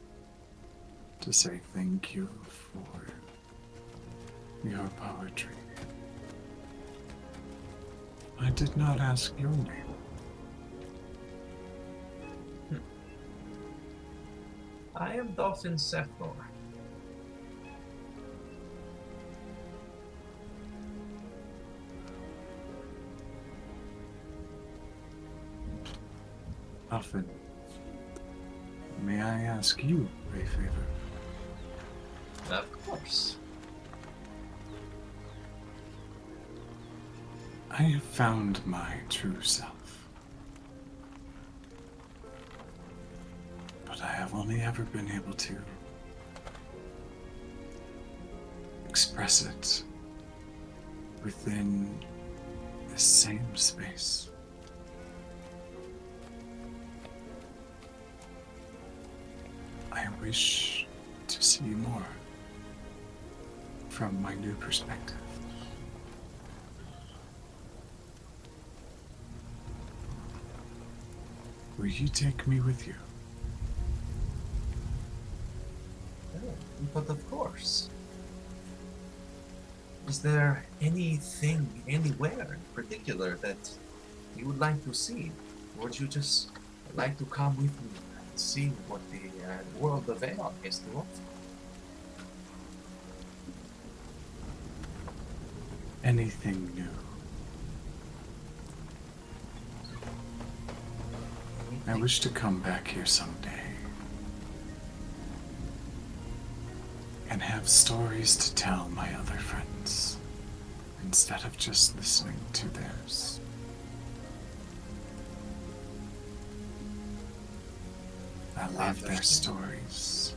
to say thank you for your poetry. I did not ask your name. I am Dolphin Sephor. Often, may I ask you a favor? Of course. I have found my true self, but I have only ever been able to express it within the same space. I wish to see more from my new perspective. Will you take me with you? Oh, but of course. Is there anything, anywhere in particular that you would like to see? Or would you just like to come with me and see what the world of Eon has to offer? Anything new? I wish to come back here someday and have stories to tell my other friends instead of just listening to theirs. I love their stories,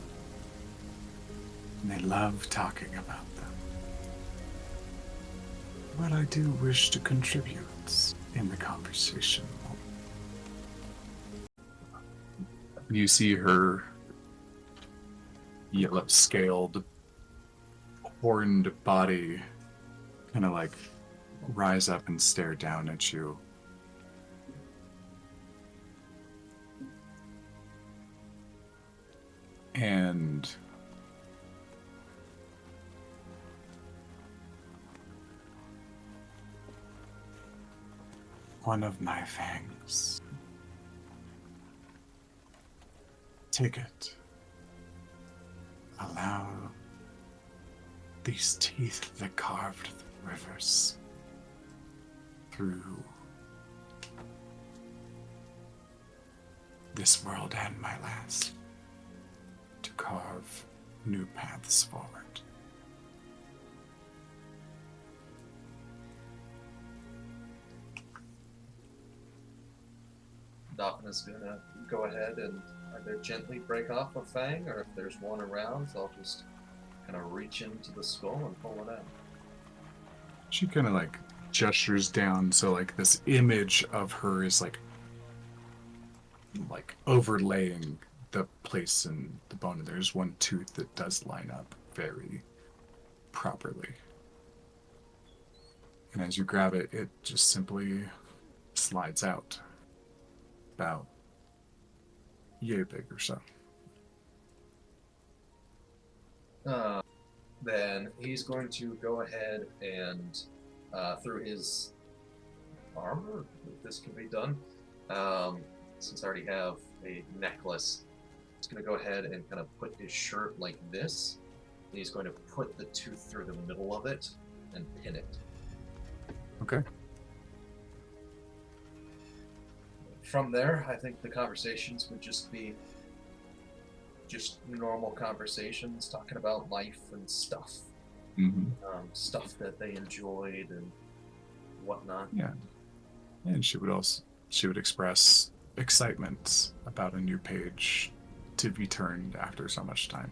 and they love talking about them. But I do wish to contribute in the conversation. You see her yellow-scaled, horned body kind of like rise up and stare down at you. And one of my fangs. Take it. Allow these teeth that carved the rivers through this world and my last to carve new paths forward. Dolphin is gonna go ahead and either gently break off a fang, or if there's one around, they'll just kind of reach into the skull and pull it out. She kind of like gestures down, so like this image of her is like overlaying the place in the bone. There's one tooth that does line up very properly. And as you grab it, it just simply slides out. About yay big or so. Then he's going to go ahead and, through his armor, if this can be done, since I already have a necklace, he's going to go ahead and kind of put his shirt like this. And he's going to put the tooth through the middle of it and pin it. Okay. From there, I think the conversations would just be just normal conversations, talking about life and stuff. Mm-hmm. Stuff that they enjoyed and whatnot. Yeah. And she would express excitement about a new page to be turned after so much time.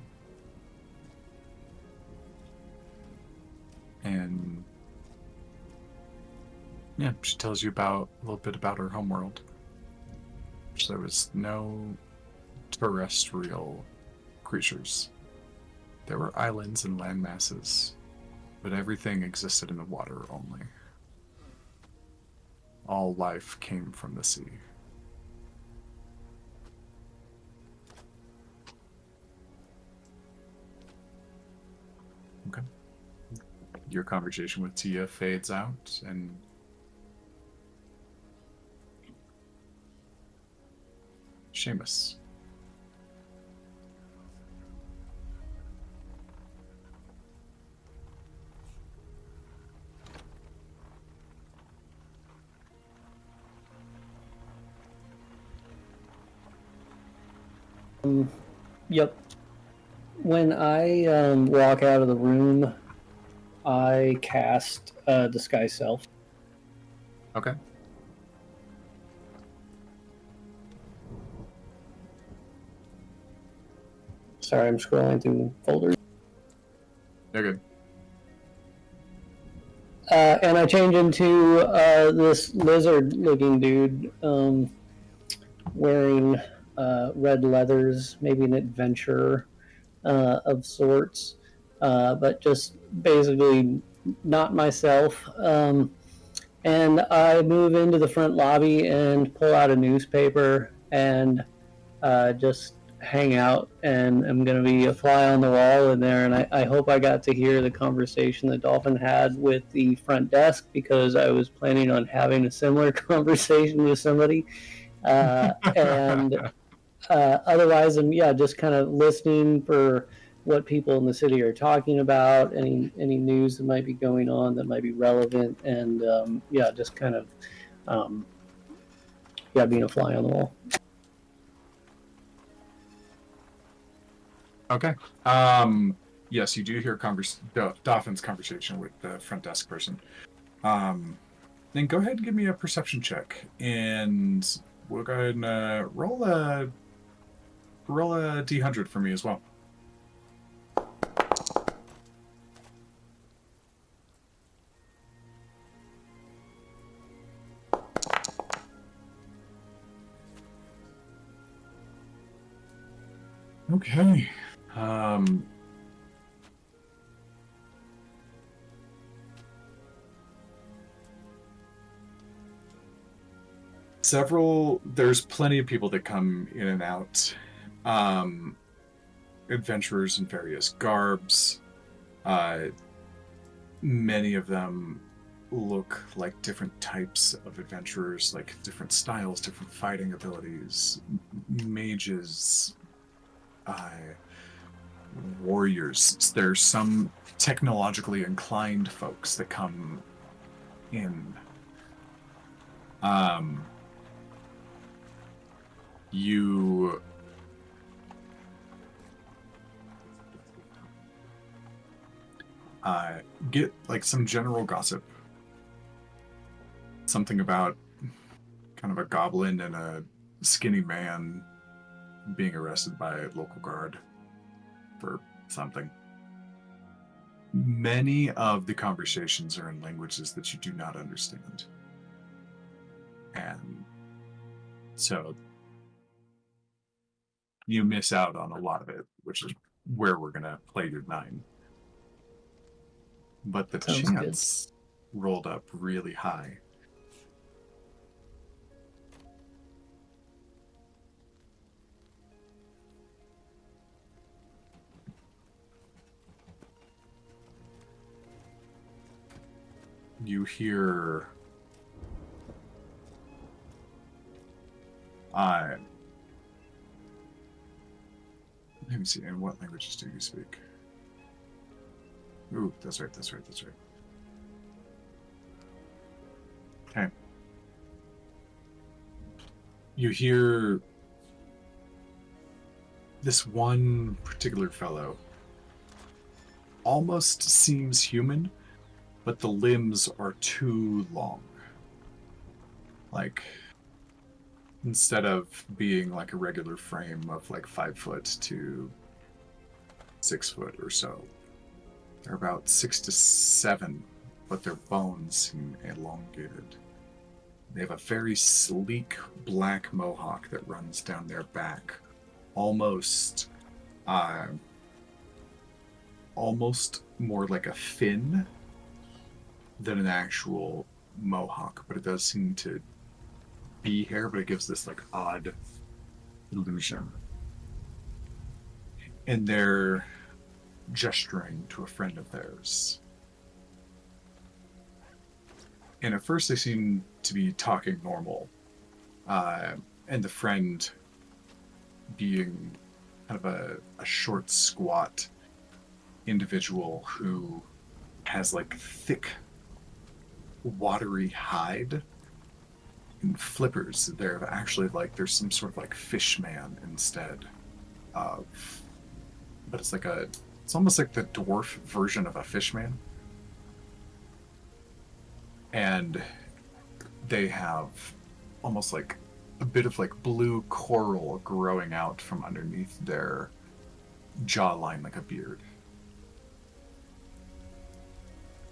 And yeah, she tells you about a little bit about her homeworld. There was no terrestrial creatures There were islands and land masses, but everything existed in the water only. All life came from the sea. Okay. Your conversation with Tia fades out, and Seamus. Yep. When I walk out of the room, I cast Disguise Self. Okay. Sorry, I'm scrolling through folders. They're good. And I change into this lizard-looking dude wearing red leathers, maybe an adventurer of sorts, but just basically not myself. And I move into the front lobby and pull out a newspaper and just hang out, and I'm going to be a fly on the wall in there. And I hope I got to hear the conversation that Dolphin had with the front desk, because I was planning on having a similar conversation with somebody. And otherwise, I'm just kind of listening for what people in the city are talking about, any news that might be going on that might be relevant, and just kind of being a fly on the wall. Okay. Yes, you do hear Dolphin's conversation with the front desk person. Then go ahead and give me a perception check, and we'll go ahead and roll a d100 for me as well. Okay. There's plenty of people that come in and out. Adventurers in various garbs. Many of them look like different types of adventurers, like different styles, different fighting abilities, mages, warriors. There's some technologically inclined folks that come in. You get like some general gossip. Something about kind of a goblin and a skinny man being arrested by a local guard for something. Many of the conversations are in languages that you do not understand. And so you miss out on a lot of it, which is where we're going to play your 9. But the Sounds chance rolled up really high. You hear let me see, in what languages do you speak? Ooh, that's right. Okay. You hear this one particular fellow almost seems human, but the limbs are too long. Like, instead of being like a regular frame of like 5 foot to 6 foot or so, they're about 6 to 7, but their bones seem elongated. They have a very sleek black mohawk that runs down their back, almost almost more like a fin than an actual mohawk, but it does seem to be hair, but it gives this like odd illusion. And they're gesturing to a friend of theirs. And at first they seem to be talking normal. And the friend being kind of a short, squat individual who has like thick, watery hide and flippers. They're actually like there's some sort of like fish man instead of, but it's almost like the dwarf version of a fish man. And they have almost like a bit of like blue coral growing out from underneath their jawline like a beard.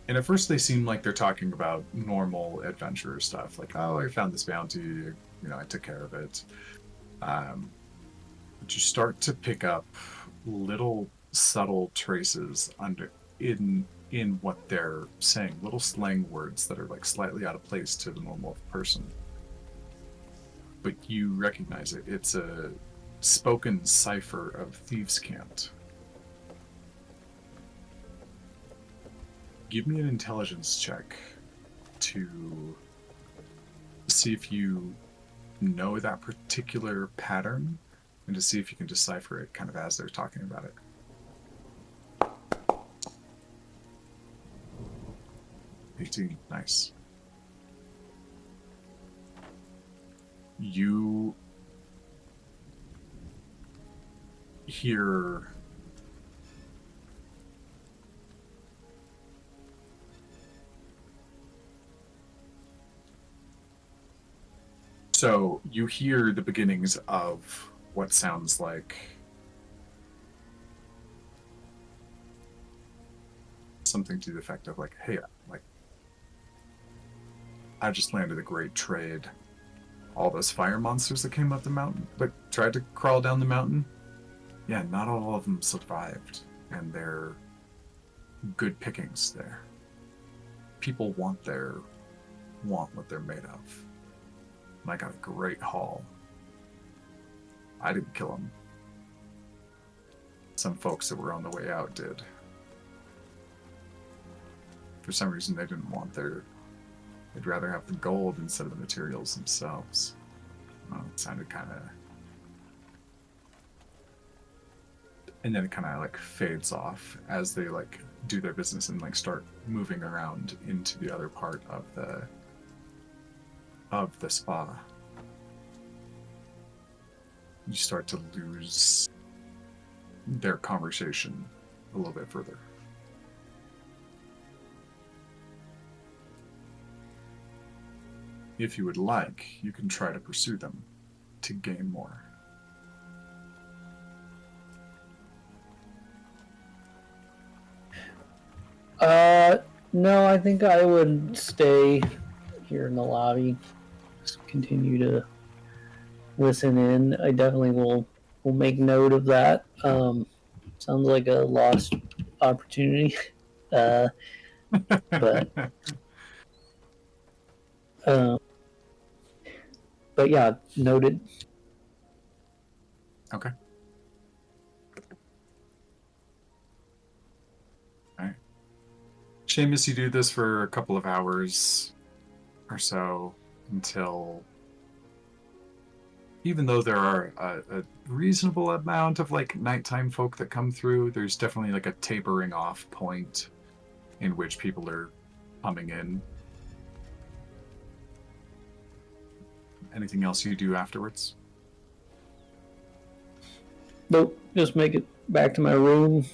And at first they seem like they're talking about normal adventure stuff, like, oh, I found this bounty, I took care of it. But you start to pick up little subtle traces in what they're saying, little slang words that are like slightly out of place to the normal person. But you recognize it. It's a spoken cipher of thieves' cant. Give me an intelligence check to see if you know that particular pattern and to see if you can decipher it kind of as they're talking about it. Nice. You hear the beginnings of what sounds like something to the effect of like, hey, like, I just landed a great trade. All those fire monsters that came up the mountain, but tried to crawl down the mountain, yeah, not all of them survived, and they're good pickings there. People want what they're made of. And I got a great haul. I didn't kill them. Some folks that were on the way out did. For some reason, they didn't want they'd rather have the gold instead of the materials themselves. Well, it sounded kind of... And then it kind of like fades off as they like do their business and like start moving around into the other part of the spa. You start to lose their conversation a little bit further. If you would like, you can try to pursue them to gain more. No, I think I would stay here in the lobby. Just continue to listen in. I definitely will make note of that. Sounds like a lost opportunity. But yeah, noted. Okay. Alright. Seamus, you do this for a couple of hours or so until, even though there are a reasonable amount of like nighttime folk that come through, there's definitely like a tapering off point in which people are coming in. Anything else you do afterwards? Nope, just make it back to my room,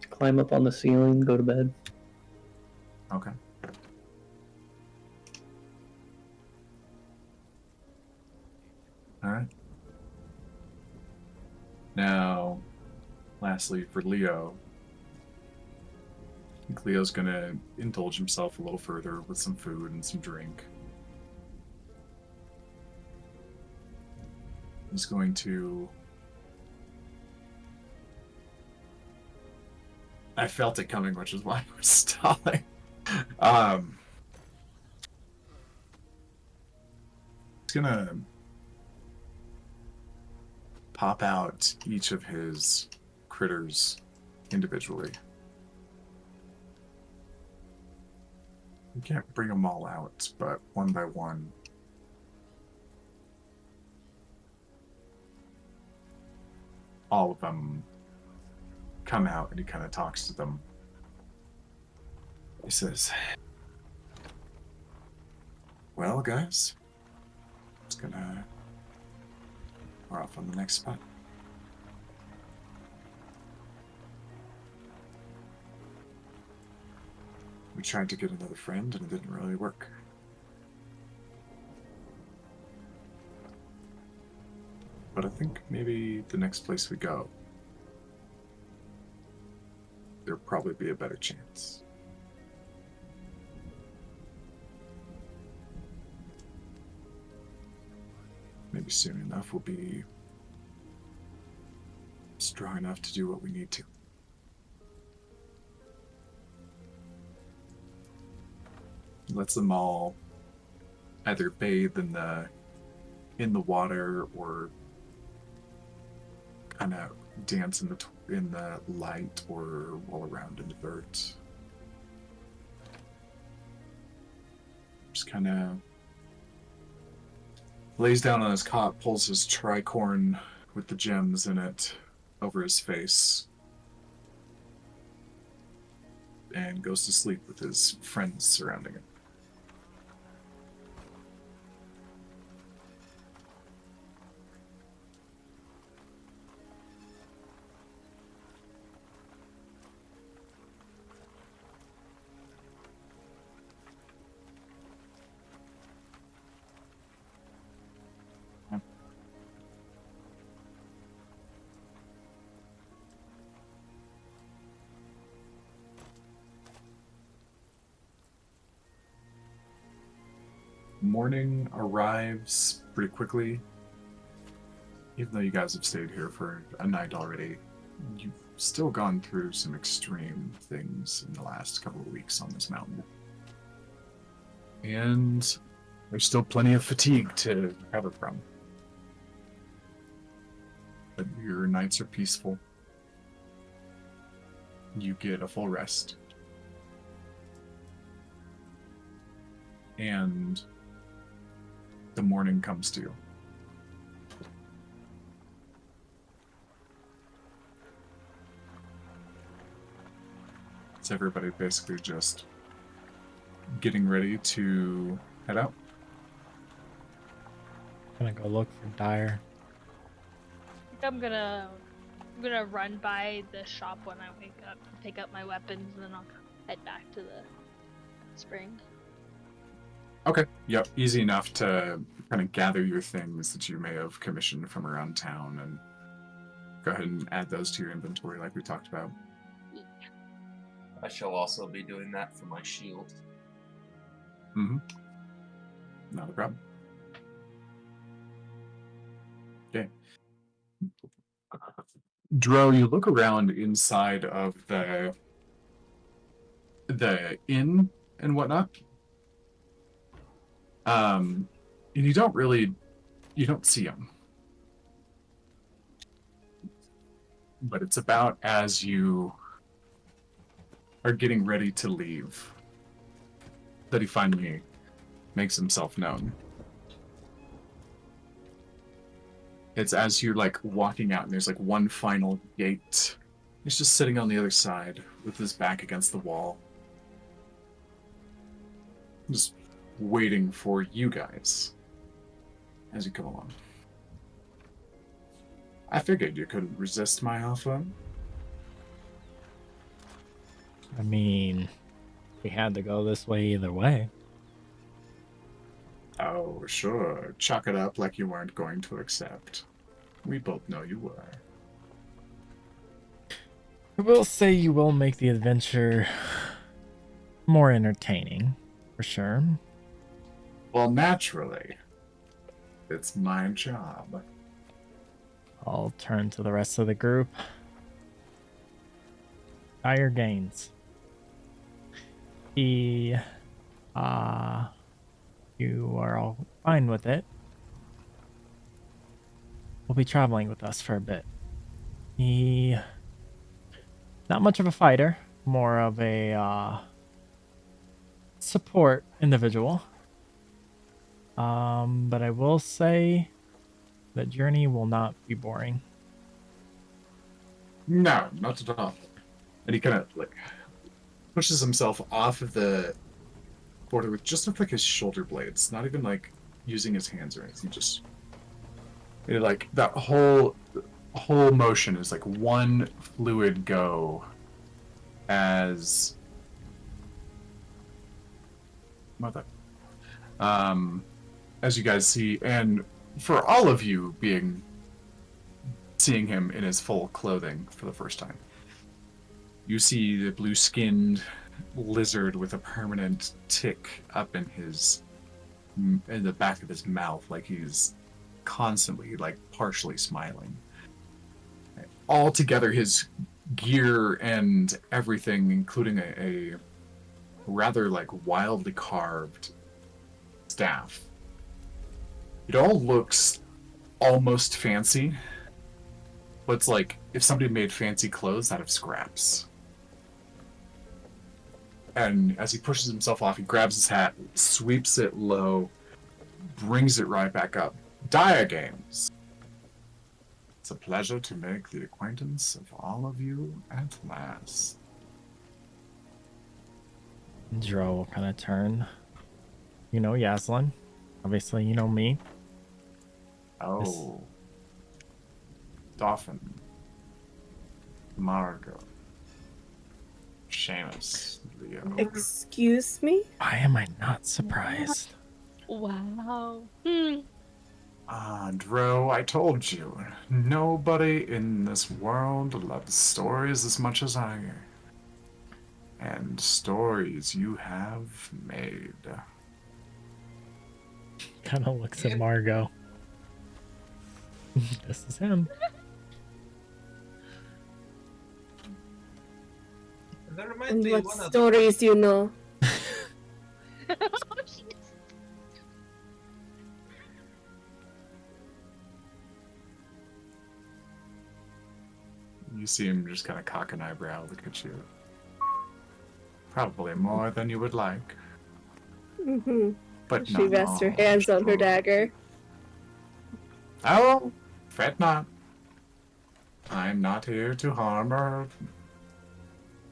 climb up on the ceiling, go to bed. Okay. All right. Now, lastly, for Leo, I think Leo's going to indulge himself a little further with some food and some drink. He's going to I felt it coming, which is why I was stalling. He's gonna pop out each of his critters individually. You can't bring them all out, but one by one. All of them come out, and he kind of talks to them. He says, well, guys, we're off on the next spot. We tried to get another friend, and it didn't really work. But I think maybe the next place we go, there'll probably be a better chance. Maybe soon enough we'll be strong enough to do what we need to. Lets them all either bathe in the water or kind of dance in the light or roll around in the dirt. Just kind of lays down on his cot, pulls his tricorn with the gems in it over his face, and goes to sleep with his friends surrounding him. Morning arrives pretty quickly. Even though you guys have stayed here for a night already, you've still gone through some extreme things in the last couple of weeks on this mountain. And there's still plenty of fatigue to recover from. But your nights are peaceful. You get a full rest. And the morning comes to you. It's everybody basically just getting ready to head out. Gonna go look for Dyer. I think I'm gonna run by the shop when I wake up, pick up my weapons, and then I'll head back to the spring. Okay. Yep. Easy enough to kind of gather your things that you may have commissioned from around town and go ahead and add those to your inventory like we talked about. I shall also be doing that for my shield. Mm-hmm. Not a problem. Okay. Dro, you look around inside of the inn and whatnot. And you don't see him. But it's about as you are getting ready to leave that he finally makes himself known. It's as you're like walking out and there's like one final gate. He's just sitting on the other side with his back against the wall. Just waiting for you guys as you come along. I figured you couldn't resist my offer. I mean, we had to go this way either way. Oh, sure. Chalk it up like you weren't going to accept. We both know you were. I will say you will make the adventure more entertaining, for sure. Well, naturally. It's my job. I'll turn to the rest of the group. Dire gains. You are all fine with it. Will be traveling with us for a bit. He, not much of a fighter, more of a support individual. But I will say that journey will not be boring. No, not at all. And he kind of like pushes himself off of the border with just with like his shoulder blades, not even like using his hands or anything. Just like that whole motion is like one fluid go as mother. As you guys see, and for all of you seeing him in his full clothing for the first time, you see the blue-skinned lizard with a permanent tick up in the back of his mouth, like he's constantly, like, partially smiling. Altogether, his gear and everything, including a rather, like, wildly carved staff. It all looks almost fancy, but it's like if somebody made fancy clothes out of scraps. And as he pushes himself off, he grabs his hat, sweeps it low, brings it right back up. Dia Games. It's a pleasure to make the acquaintance of all of you at last. Dro will kind of turn. You know Yaslin. Obviously, you know me. Oh. Dolphin. Margot. Seamus. Leo. Excuse me? Why am I not surprised? Wow. Dro, I told you, nobody in this world loves stories as much as I. And stories you have made. Kind of looks at Margot. This is him. There might And be what one other. stories you know? You see him just kind of cock an eyebrow, look at you. Probably more than you would like. Mm-hmm. But She not rests her all, hands on her sure. dagger. Oh, fret not. I'm not here to harm or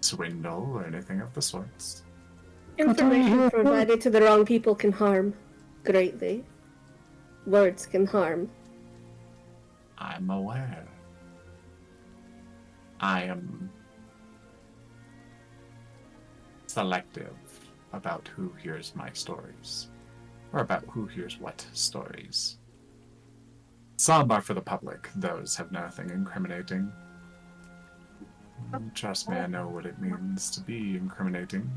swindle or anything of the sorts. Information provided to the wrong people can harm greatly. Words can harm. I'm aware. I am selective about who hears my stories, or about who hears what stories. Some are for the public, those have nothing incriminating. Trust me, I know what it means to be incriminating.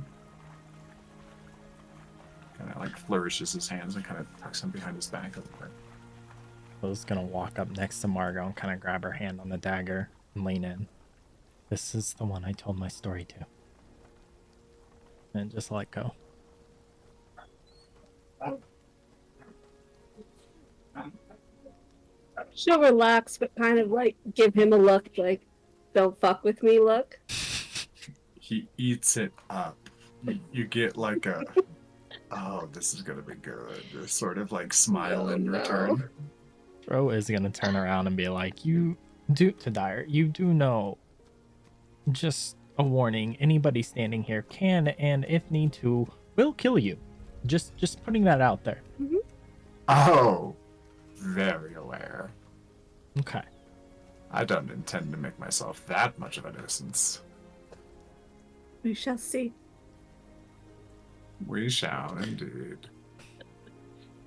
Kind of like flourishes his hands and kind of tucks them behind his back a little bit. I was gonna walk up next to Margot and kind of grab her hand on the dagger and lean in. This is the one I told my story to. And just let go. She'll relax, but kind of like give him a look, like, don't fuck with me look. He eats it up. You get like a, oh, this is gonna be good. This sort of like smile in No. return. Dro is gonna turn around and be like, you do to Dire, you do know. Just a warning, anybody standing here can and if need to will kill you. Just putting that out there. Oh, very aware. Okay. I don't intend to make myself that much of a nuisance. We shall see. We shall indeed.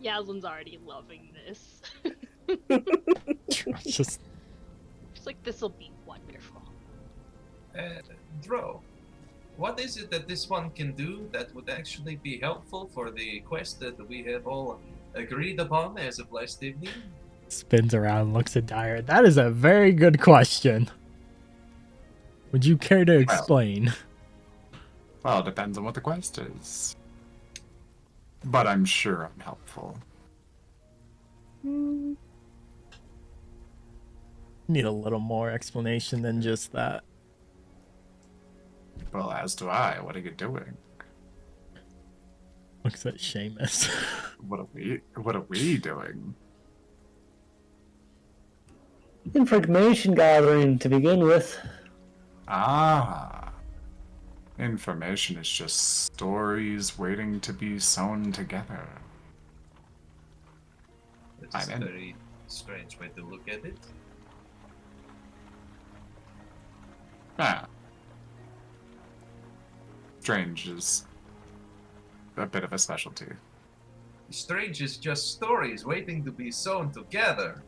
Yaslin's already loving this. Just She's like, this'll be wonderful. Dro, what is it that this one can do that would actually be helpful for the quest that we have all agreed upon as of last evening? spins around and looks at Dire. That is a very good question. Would you care to explain? Well, it depends on what the quest is. But I'm sure I'm helpful. Hmm. Need a little more explanation than just that. Well, as do I. What are you doing? Looks at Seamus. What are we doing? Information gathering to begin with. Ah. Information is just stories waiting to be sewn together. It's I'm a in. very strange way to look at it. Ah. Strange is a bit of a specialty. Strange is just stories waiting to be sewn together.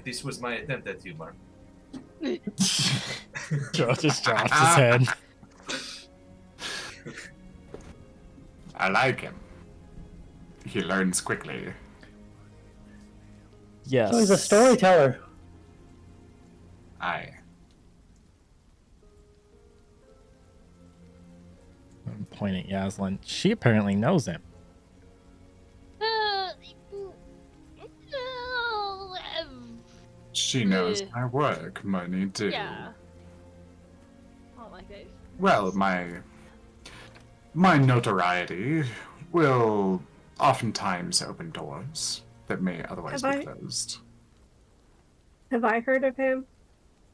This was my attempt at humor. Joe just drops his head. I like him. He learns quickly. Yes. So he's a storyteller. Aye. I'm pointing at Yaslin. She apparently knows him. She knows my work, money too. Yeah. Not like I. Well, my notoriety will oftentimes open doors that may otherwise Have be I- closed. Have I heard of him?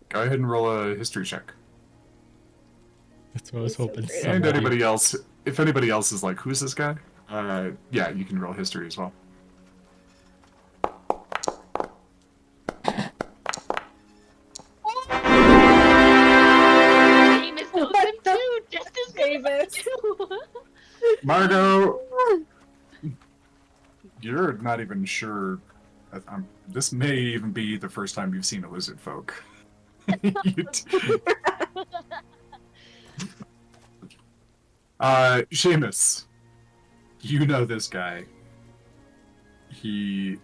Go ahead and roll a history check. That's what I was He's so hoping. great. And somebody- anybody else, if anybody else is like, who's this guy? Yeah, you can roll history as well. Seamus knows him too, just as good as you. Margot, you're not even sure. This may even be the first time you've seen a lizard folk. Seamus, you know this guy. You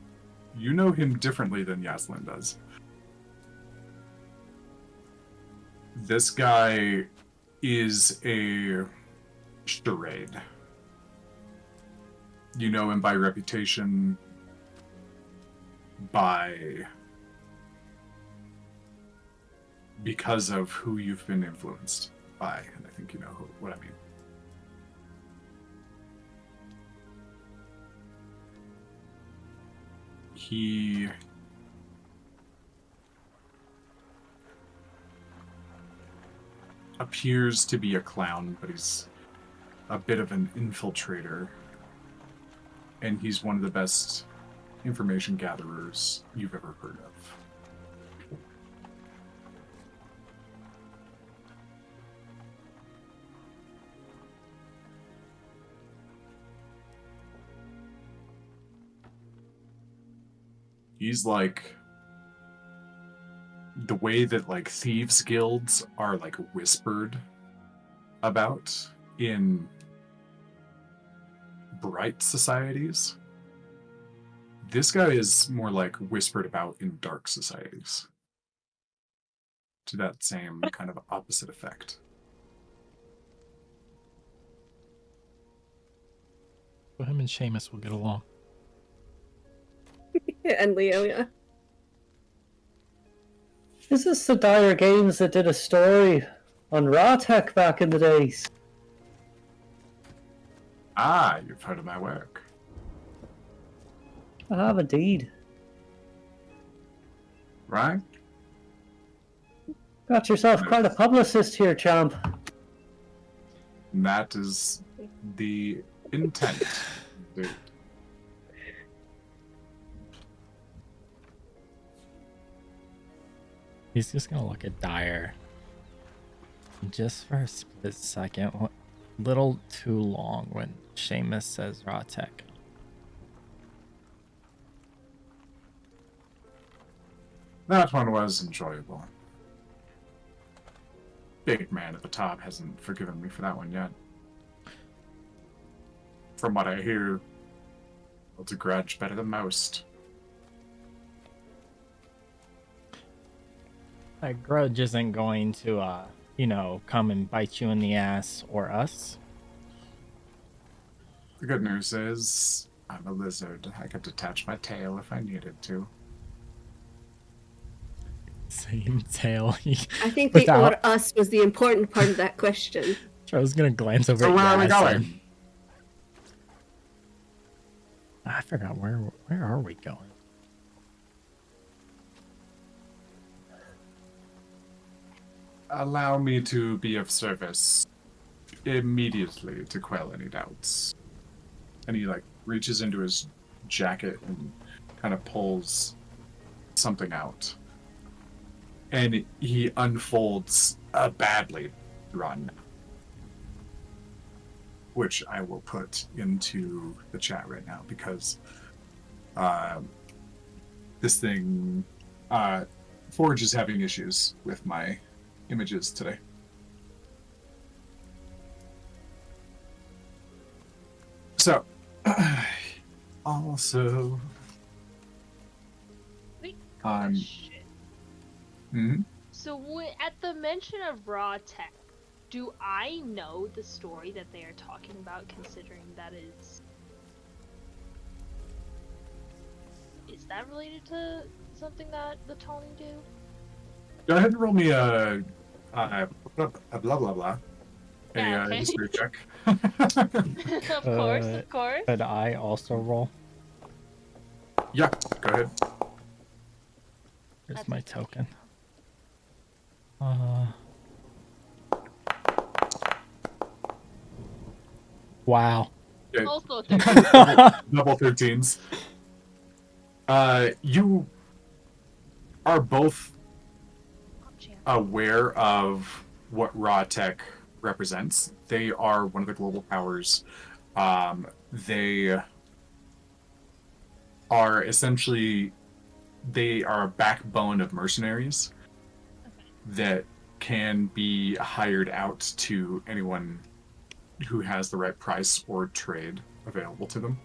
know him differently than Yaslin does. This guy is a charade. You know him by reputation, because of who you've been influenced by, and I think you know what I mean. He appears to be a clown, but he's a bit of an infiltrator, and he's one of the best information gatherers you've ever heard of. He's like the way that like thieves guilds are like whispered about in bright societies. This guy is more like whispered about in dark societies. To that same kind of opposite effect. So him and Seamus will get along. And Leo, yeah. Is this the Dire Games that did a story on Rawtech back in the days? Ah, you've heard of my work. I have indeed. Right? Got yourself quite a publicist here, champ. And that is the intent. He's just gonna look at Dyer. Just for a split second. A little too long when Seamus says Rawtech. That one was enjoyable. Big man at the top hasn't forgiven me for that one yet. From what I hear, holds a grudge better than most. A grudge isn't going to, come and bite you in the ass or us. The good news is, I'm a lizard. I could detach my tail if I needed to. Same tail. I think Without- the or us was the important part of that question. I was gonna glance over So at where are we Yas and- going? I forgot where are we going? Allow me to be of service immediately to quell any doubts. And he reaches into his jacket and kind of pulls something out. And he unfolds a badly drawn map, which I will put into the chat right now because this thing, Forge is having issues with my images today. So, also, Wait, Um, question. mhm. So at the mention of raw tech, do I know the story that they are talking about, considering that is that related to something that the Tawny do? Go ahead and roll me a blah blah blah. Yeah, A okay. history check. Of course, of course. Could I also roll? Yeah, go ahead. Here's That's my okay. token. Wow. Yeah, Also, double 13s. You are both aware of what raw tech represents. They are one of the global powers. They are essentially a backbone of mercenaries that can be hired out to anyone who has the right price or trade available to them.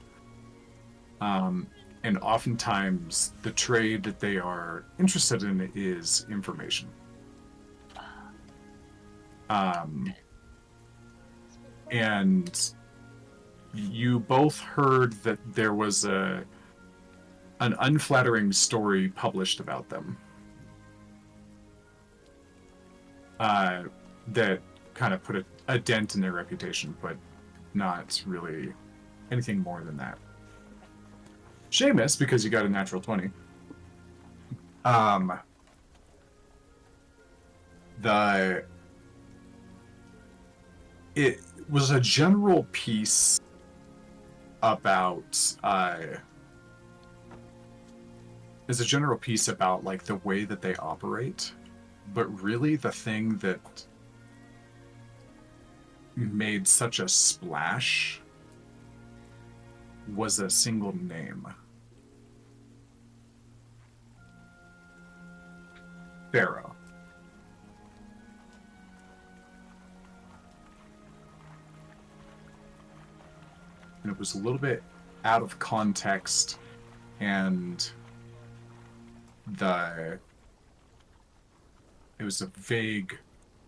And oftentimes the trade that they are interested in is information. And you both heard that there was an unflattering story published about them. That kind of put a dent in their reputation, but not really anything more than that. Seamus, because you got a natural 20. It was a general piece about like the way that they operate, but really the thing that made such a splash was a single name. Pharaoh. And it was a little bit out of context, and it was a vague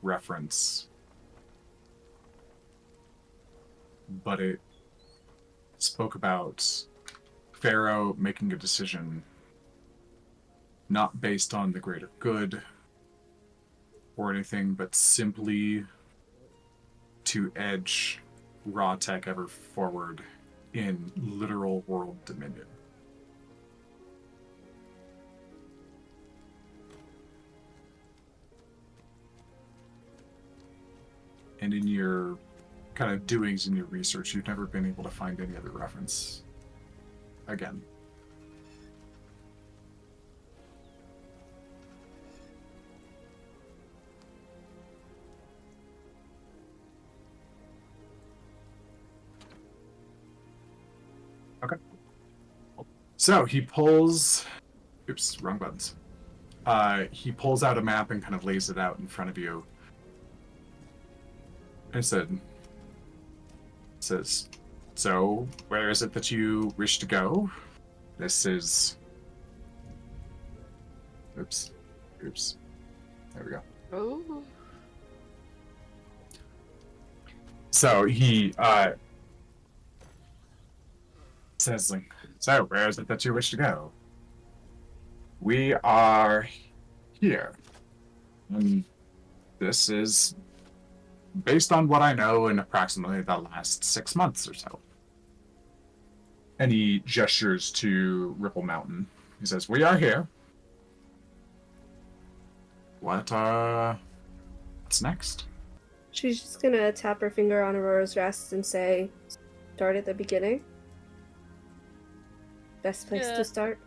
reference, but it spoke about Pharaoh making a decision not based on the greater good or anything, but simply to edge raw tech ever forward in literal world dominion. And in your kind of doings in your research, you've never been able to find any other reference again. Okay. So he pulls... Oops, wrong buttons. He pulls out a map and kind of lays it out in front of you. And says, so where is it that you wish to go? This is... Oops. There we go. Oh. So he says, like, so where is it that you wish to go? We are here. And this is based on what I know in approximately the last 6 months or so. And he gestures to Ripple Mountain. He says, we are here. What's next? She's just gonna tap her finger on Aurora's wrist and say, start at the beginning. Best place Yeah. to start.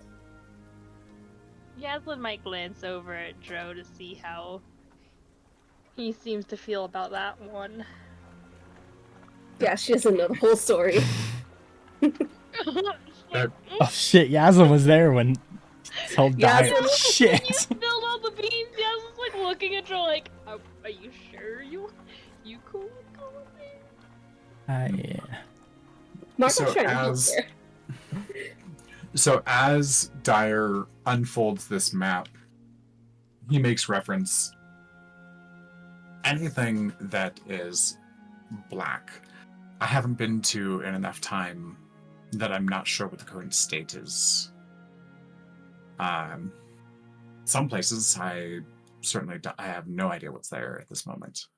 Yaslin might glance over at Dro to see how he seems to feel about that one. Yeah, she doesn't know the whole story. Oh shit, Yazla was there when told Yazla- Dyer. When you Shit. spilled all the beans, Yaslin's like looking at Dro like, are you sure you cool with going there? Yeah. Marco's So trying to help as- her. So as Dyer unfolds this map, he makes reference anything that is black. I haven't been to in enough time that I'm not sure what the current state is. Some places I have no idea what's there at this moment.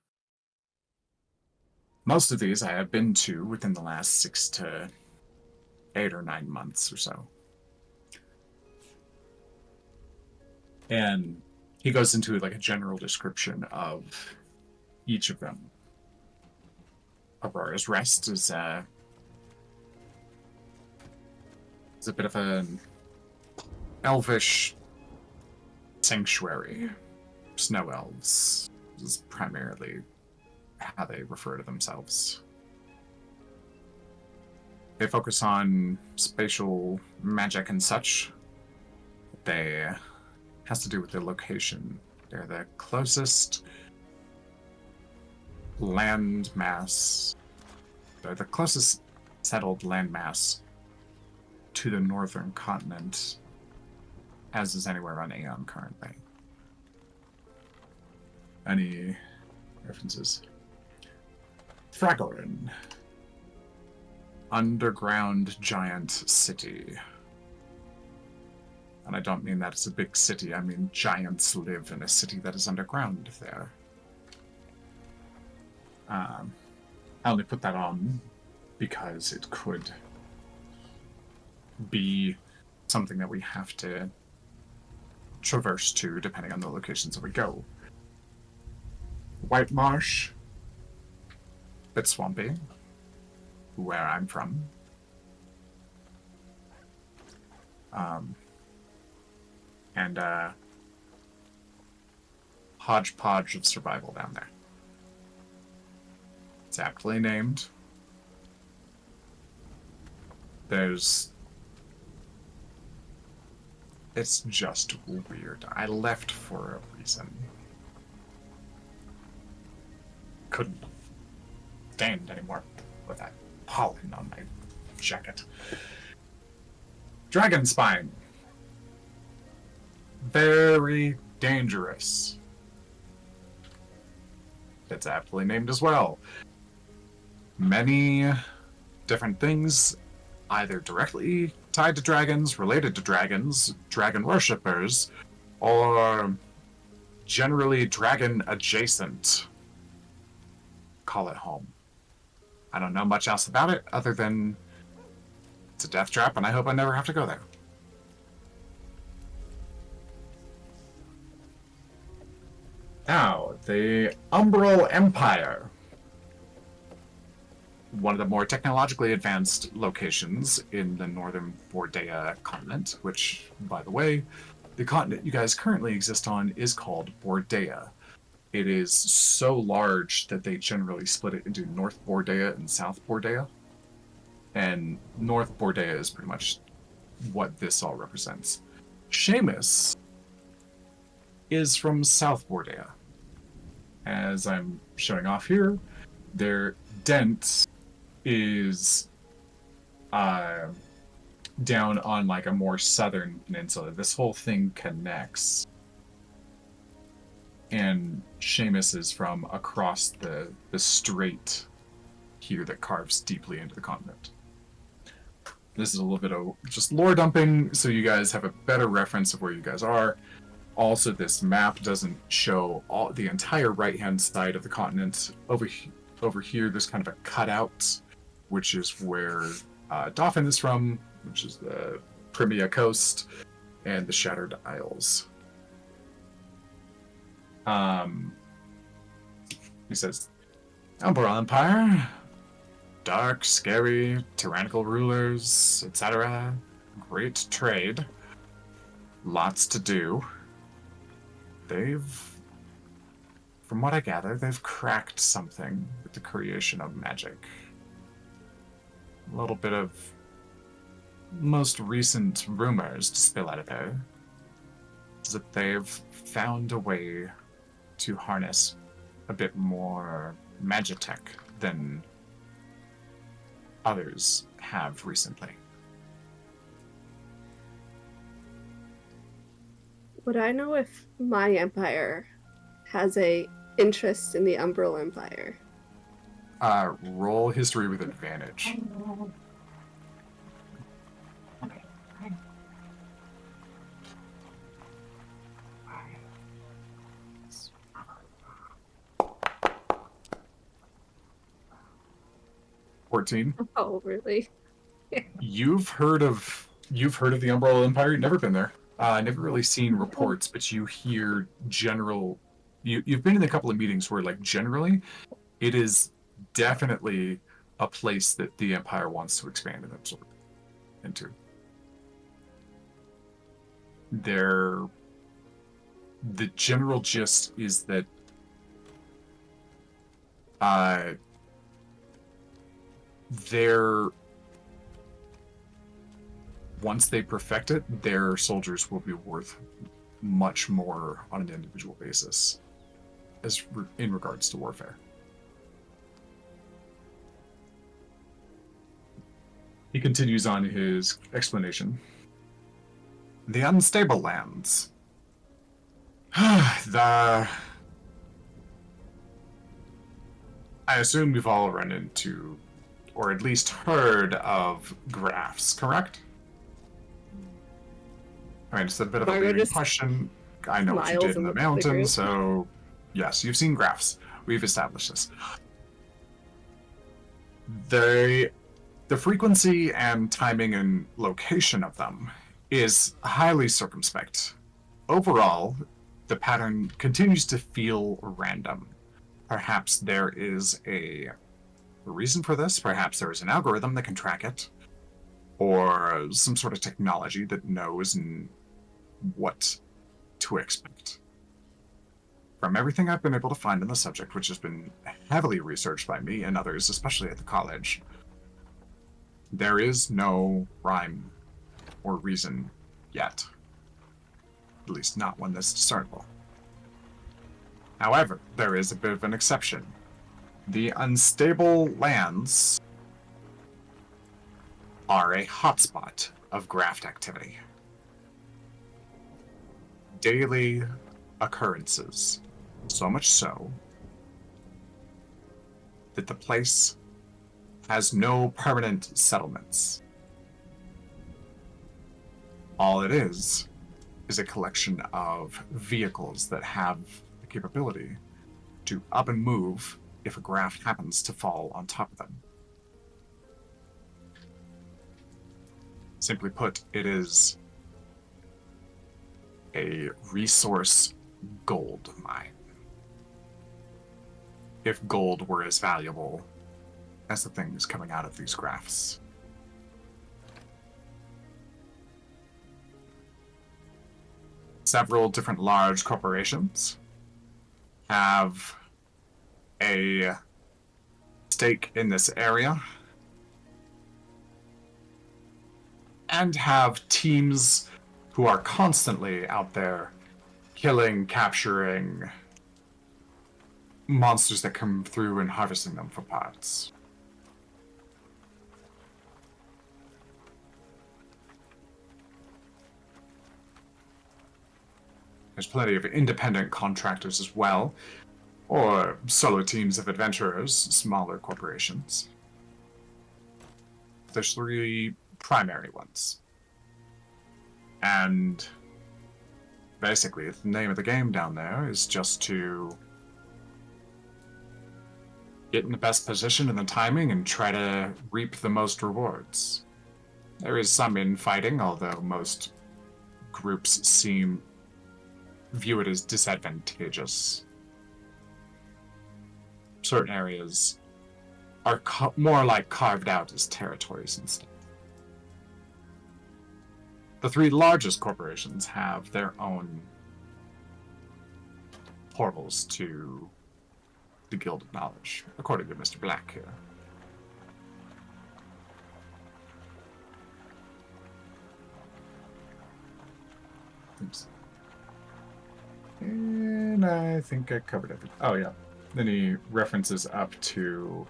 Most of these I have been to within the last 6 to 8 or 9 months or so. And he goes into like a general description of each of them. Aurora's Rest is a bit of an elvish sanctuary. Snow elves is primarily how they refer to themselves. They focus on spatial magic and such. They has to do with their location. They're the closest landmass. They're the closest settled landmass to the northern continent, as is anywhere on Aeon currently. Any references? Thragorin. Underground giant city. And I don't mean that it's a big city, I mean giants live in a city that is underground there. I only put that on because it could be something that we have to traverse to depending on the locations that we go. White Marsh, bit swampy, where I'm from. And hodgepodge of survival down there. It's aptly named. It's just weird. I left for a reason. Couldn't stand anymore with that pollen on my jacket. Dragon spine. Very dangerous. It's aptly named as well. Many different things, either directly tied to dragons, related to dragons, dragon worshippers, or generally dragon adjacent, call it home. I don't know much else about it other than it's a death trap and I hope I never have to go there. Now, the Umbral Empire. One of the more technologically advanced locations in the northern Bordea continent, which, by the way, the continent you guys currently exist on is called Bordea. It is so large that they generally split it into North Bordea and South Bordea. And North Bordea is pretty much what this all represents. Seamus is from South Bordea. As I'm showing off here, their dent is down on like a more southern peninsula. This whole thing connects and Seamus is from across the strait here that carves deeply into the continent. This is a little bit of just lore dumping, so you guys have a better reference of where you guys are. Also, this map doesn't show the entire right-hand side of the continent. Over here, there's kind of a cutout, which is where Dauphin is from, which is the Crimea coast, and the Shattered Isles. He says, Umbral Empire, dark, scary, tyrannical rulers, etc. Great trade. Lots to do. From what I gather, they've cracked something with the creation of magic. A little bit of most recent rumors to spill out of there is that they've found a way to harness a bit more magitech than others have recently. Would I know if my empire has a interest in the Umbral Empire? Roll history with advantage. Oh, really? You've heard of the Umbral Empire. You've never been there. Never really seen reports, but you hear general. You've been in a couple of meetings where, like, generally, it is definitely a place that the Empire wants to expand and absorb into. The general gist is that once they perfect it, their soldiers will be worth much more on an individual basis in regards to warfare. He continues on his explanation. The unstable lands. I assume you've all run into, or at least heard of, graphs, correct? I mean, it's a bit of a leading question. I know what you did in the mountains, so yes, you've seen graphs. We've established this. The frequency and timing and location of them is highly circumspect. Overall, the pattern continues to feel random. Perhaps there is a reason for this. Perhaps there is an algorithm that can track it, or some sort of technology that knows what to expect. From everything I've been able to find in the subject, which has been heavily researched by me and others, especially at the college, there is no rhyme or reason yet. At least not one that's discernible. However, there is a bit of an exception. The unstable lands are a hotspot of graft activity. Daily occurrences, so much so that the place has no permanent settlements. All it is a collection of vehicles that have the capability to up and move if a graft happens to fall on top of them. Simply put, it is a resource gold mine. If gold were as valuable as the things coming out of these grafts. Several different large corporations have a stake in this area and have teams who are constantly out there killing, capturing monsters that come through and harvesting them for parts. There's plenty of independent contractors as well, or solo teams of adventurers, smaller corporations. There's 3 primary ones. And basically, the name of the game down there is just to get in the best position and the timing and try to reap the most rewards. There is some infighting, although most groups view it as disadvantageous. Certain areas are more like carved out as territories instead. The 3 largest corporations have their own portals to the Guild of Knowledge, according to Mr. Black here. Oops. And I think I covered everything. Oh, yeah. Then he references up to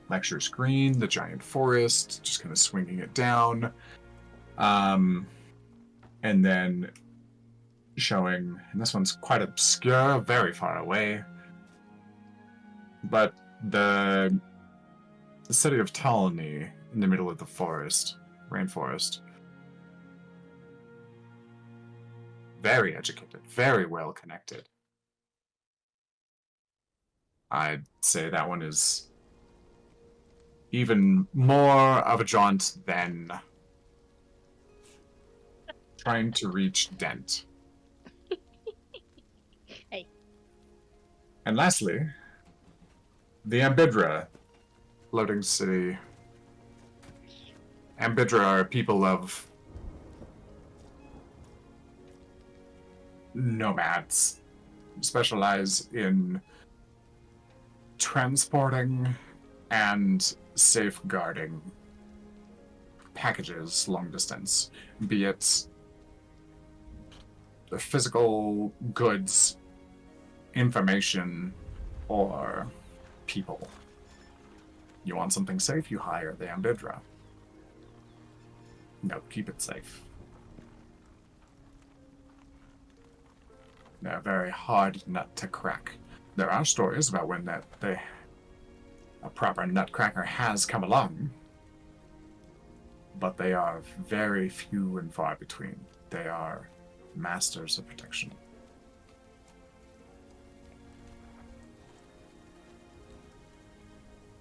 lecture screen, the giant forest, just kind of swinging it down. And then showing, and this one's quite obscure, very far away, but the city of Ptolemy in the middle of the forest, rainforest. Very educated, very well connected. I'd say that one is even more of a jaunt than trying to reach Dent. Hey. And lastly, the Ambidra, floating city. Ambidra are a people of nomads, specialize in transporting and safeguarding packages long distance, be it the physical goods, information, or people. You want something safe, you hire the Ambidra. No, keep it safe. They're a very hard nut to crack. There are stories about when a proper nutcracker has come along, but they are very few and far between. They are masters of protection.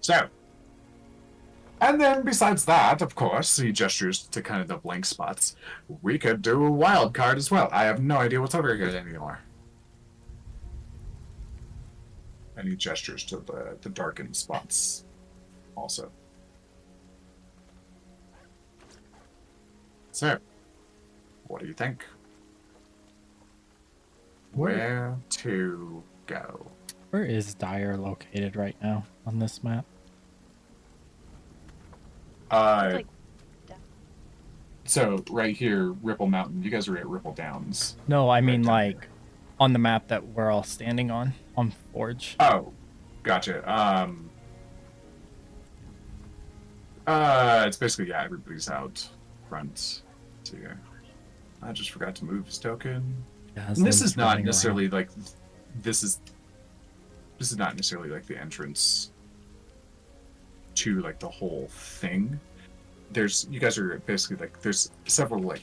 So, and then besides that, of course, he gestures to kind of the blank spots. We could do a wild card as well. I have no idea what's over here anymore. And he gestures to the darkened spots also. So, what do you think? Where to go? Where is Dyer located right now on this map? It's like down. So right here, Ripple Mountain. You guys are at Ripple Downs. No, I mean down like on the map that we're all standing on Forge. Oh, gotcha. It's basically, yeah, everybody's out front. So yeah. I just forgot to move his token. Yeah, And this is not running necessarily around. like this is not necessarily like the entrance to like the whole thing. You guys are basically like there's several like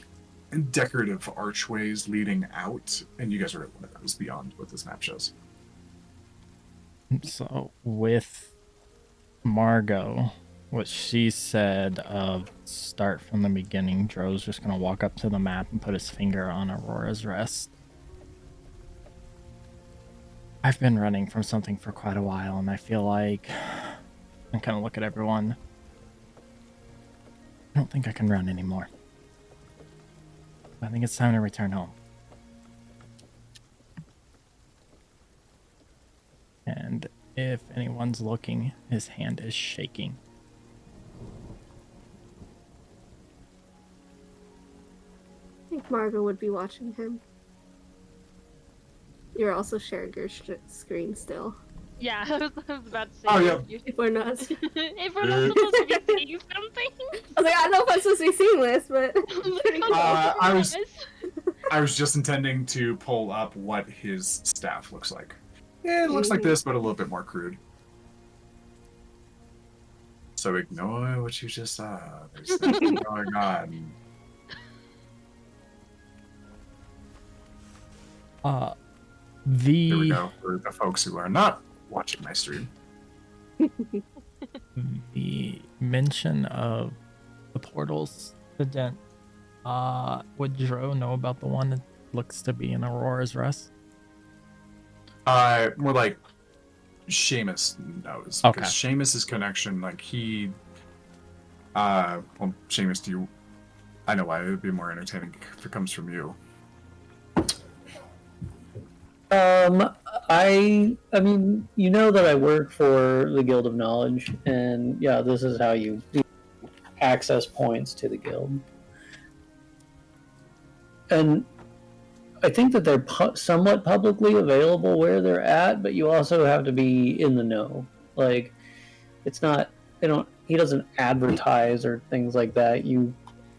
decorative archways leading out, and you guys are at one of those beyond what this map shows. So with Margot, what she said of start from the beginning, Dro's just gonna walk up to the map and put his finger on Aurora's Rest. I've been running from something for quite a while, and I feel like I kind of look at everyone. I don't think I can run anymore. I think it's time to return home. And if anyone's looking, his hand is shaking. I think Margot would be watching him. You're also sharing your screen still. Yeah, I was about to say. Oh, yeah. If we're not. If we're not supposed to be seeing something. I was like, I don't know if I'm supposed to be seeing this, but. Like, I was- I was just intending to pull up what his staff looks like. Yeah, it looks like this, but a little bit more crude. So ignore what you just saw. There's something going on. Here we The go for the folks who are not watching my stream. the mention of the portals, the dent. Would Dro know about the one that looks to be in Aurora's Rest? More like Seamus knows. Okay. Because Seamus's connection, like he well, Seamus, do you I know why it would be more entertaining if it comes from you. I mean, you know that I work for the Guild of Knowledge, and yeah, this is how you access points to the guild. And I think that they're somewhat publicly available where they're at, but you also have to be in the know. Like, it's not, he doesn't advertise or things like that. You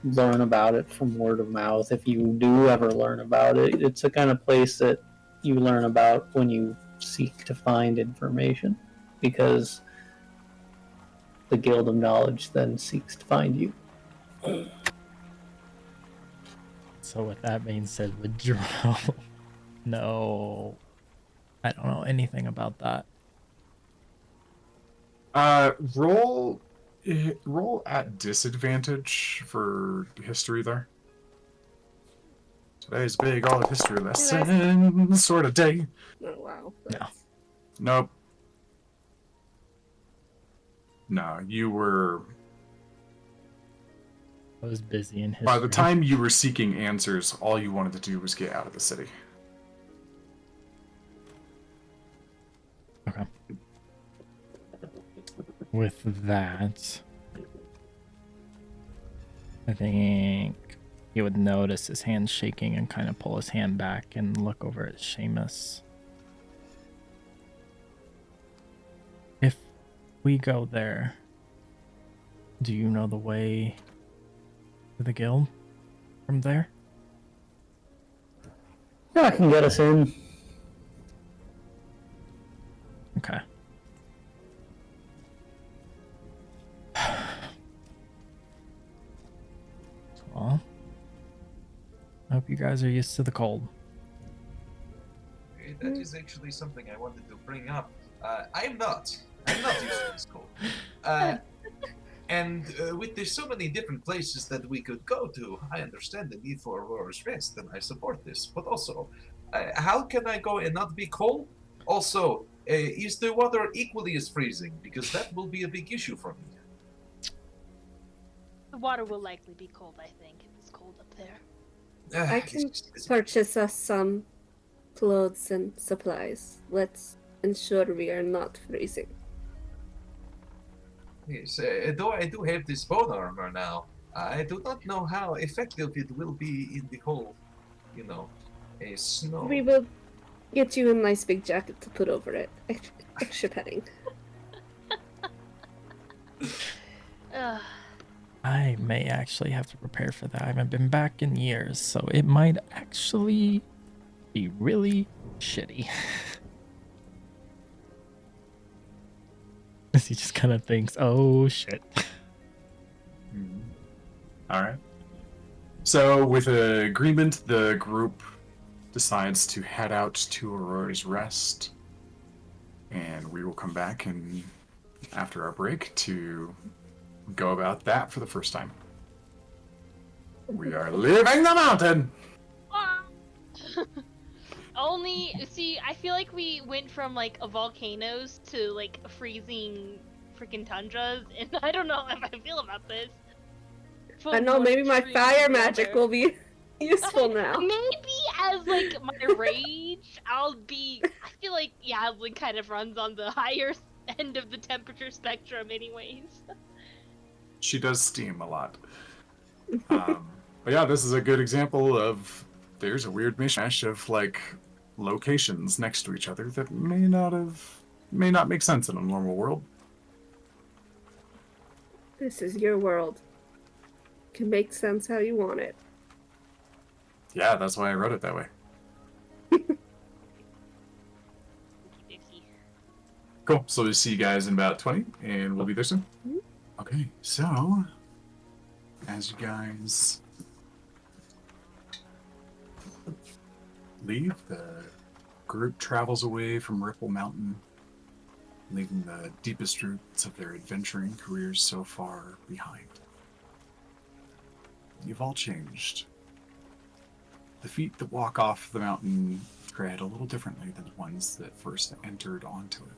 learn about it from word of mouth if you do ever learn about it. It's the kind of place that you learn about when you seek to find information, because the Guild of Knowledge then seeks to find you. So with that being said, would Dro no, I don't know anything about that. Roll at disadvantage for history there. Today's big all history lesson sort of day. Oh wow. No. Nope. No, you were I was busy in history. by the time you were seeking answers, all you wanted to do was get out of the city. Okay. With that, I think he would notice his hand shaking and kind of pull his hand back and look over at Seamus. If we go there, do you know the way to the guild from there? Yeah, I can get us in. Okay. Well, I hope you guys are used to the cold. That is actually something I wanted to bring up. I'm not. I'm not used to this cold. And with there's so many different places that we could go to, I understand the need for Aurora's Rest, and I support this. But also, how can I go and not be cold? Also, is the water equally as freezing? Because that will be a big issue for me. The water will likely be cold, I think, if it's cold up there. I can purchase us some clothes and supplies. Let's ensure we are not freezing. Yes, though I do have this bone armor now, I do not know how effective it will be in the cold, snow. We will get you a nice big jacket to put over it. Extra petting. I may actually have to prepare for that. I haven't been back in years, so it might actually be really shitty. As he just kind of thinks, oh shit. All right. So, with agreement, the group decides to head out to Aurora's Rest, and we will come back and after our break to go about that for the first time. We are leaving the mountain. See, I feel like we went from like a volcanoes to like freezing freaking tundras, and I don't know how I feel about this. I know, maybe my fire magic will be useful now. Maybe as like my rage, I feel like Yaslin kind of runs on the higher end of the temperature spectrum anyways. She does steam a lot. But yeah, this is a good example of there's a weird mishmash of like locations next to each other that may not make sense in a normal world. This is your world. Can make sense how you want it. Yeah, that's why I wrote it that way. Okey-dokey. Cool. So we'll see you guys in about 20, and we'll be there soon. Mhm. Okay, so as you guys leave, the group travels away from Ripple Mountain, leaving the deepest roots of their adventuring careers so far behind. You've all changed. The feet that walk off the mountain tread a little differently than the ones that first entered onto it.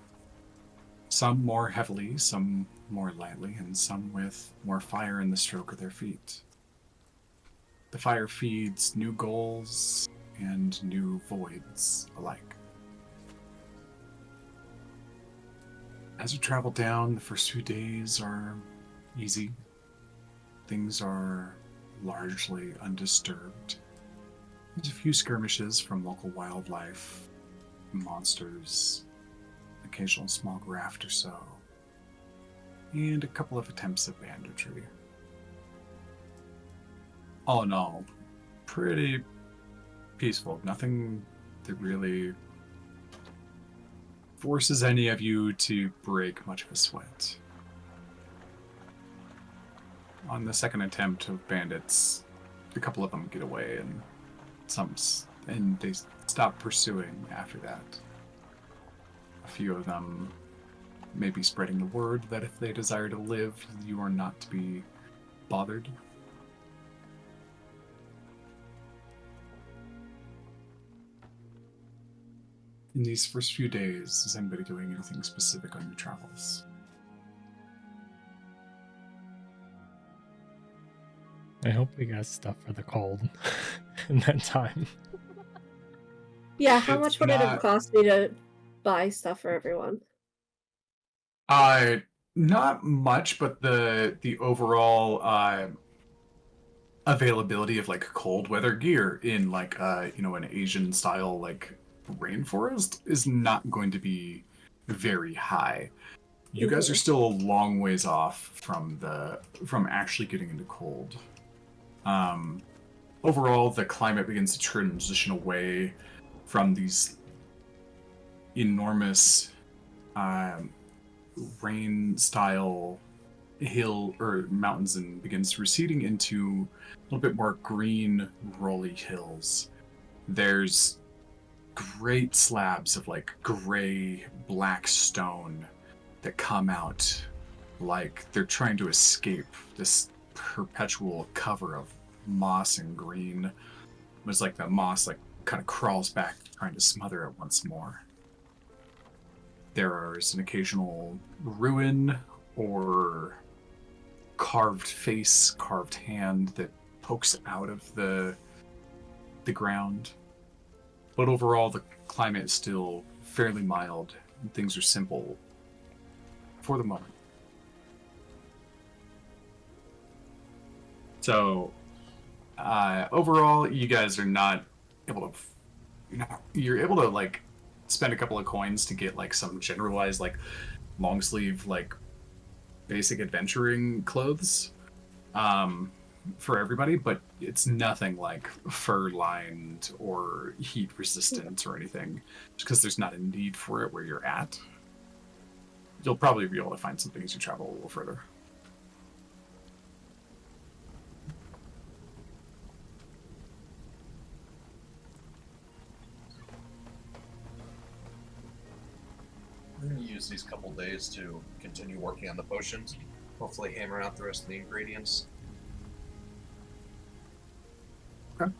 Some more heavily, some more lightly, and some with more fire in the stroke of their feet. The fire feeds new goals and new voids alike. As you travel down, the first few days are easy. Things are largely undisturbed. There's a few skirmishes from local wildlife, monsters, occasional small graft or so, and a couple of attempts at banditry. All in all, pretty peaceful. Nothing that really forces any of you to break much of a sweat. On the second attempt of bandits, a couple of them get away, and they stop pursuing after that. A few of them may be spreading the word that if they desire to live, you are not to be bothered. In these first few days, is anybody doing anything specific on your travels? I hope we got stuff for the cold in that time. Yeah, how It's much would it have not- cost me to buy stuff for everyone? Not much, but the overall availability of like cold weather gear in like an Asian style like rainforest is not going to be very high. You guys are still a long ways off from actually getting into cold. Overall, the climate begins to transition away from these enormous rain-style hill or mountains and begins receding into a little bit more green, rolly hills. There's great slabs of like gray, black stone that come out like they're trying to escape this perpetual cover of moss and green. It's like the moss like kind of crawls back, trying to smother it once more. There is an occasional ruin or carved face, carved hand that pokes out of the ground. But overall, the climate is still fairly mild, and things are simple for the moment. So, overall, you guys are not able to, you're able to like spend a couple of coins to get like some generalized like long sleeve like basic adventuring clothes for everybody, but it's nothing like fur lined or heat resistant or anything, just because there's not a need for it where you're at. You'll probably be able to find something as you travel a little further. I'm going to use these couple days to continue working on the potions. Hopefully hammer out the rest of the ingredients. Okay.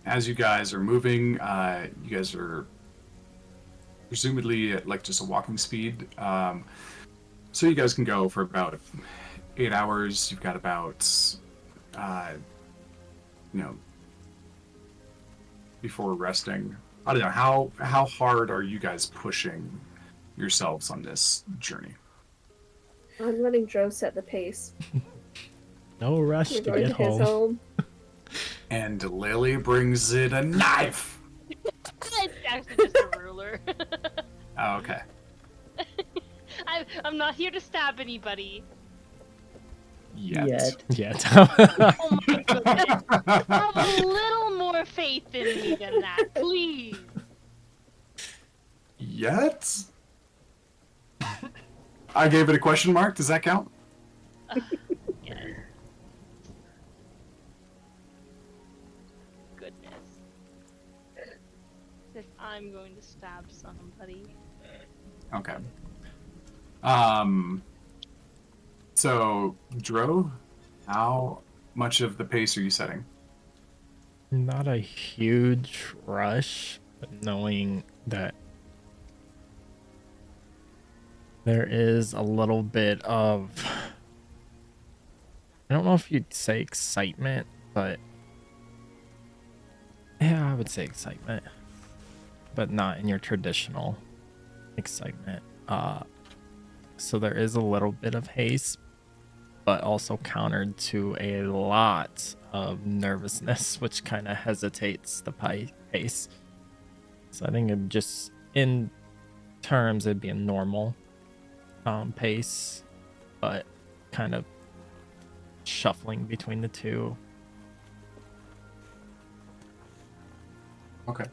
As you guys are moving, you guys are presumably at like just a walking speed. So you guys can go for about 8 hours. You've got about, before resting. I don't know, how hard are you guys pushing yourselves on this journey? I'm letting Joe set the pace. No rush We're to going get to his home. home. And Lily brings in a knife! It's actually just a ruler. Oh, okay. I'm not here to stab anybody. Yet. Yet. Oh my goodness. Have a little more faith in me than that, please. Yet? I gave it a question mark. Does that count? Yes. Goodness. If I'm going to stab somebody. Okay. So, Dro, how much of the pace are you setting? Not a huge rush, but knowing that there is a little bit of, I don't know if you'd say excitement, but yeah, I would say excitement, but not in your traditional excitement. So there is a little bit of haste, but also countered to a lot of nervousness, which kind of hesitates the pace. So I think it just, in terms, it'd be a normal pace, but kind of shuffling between the two. Okay.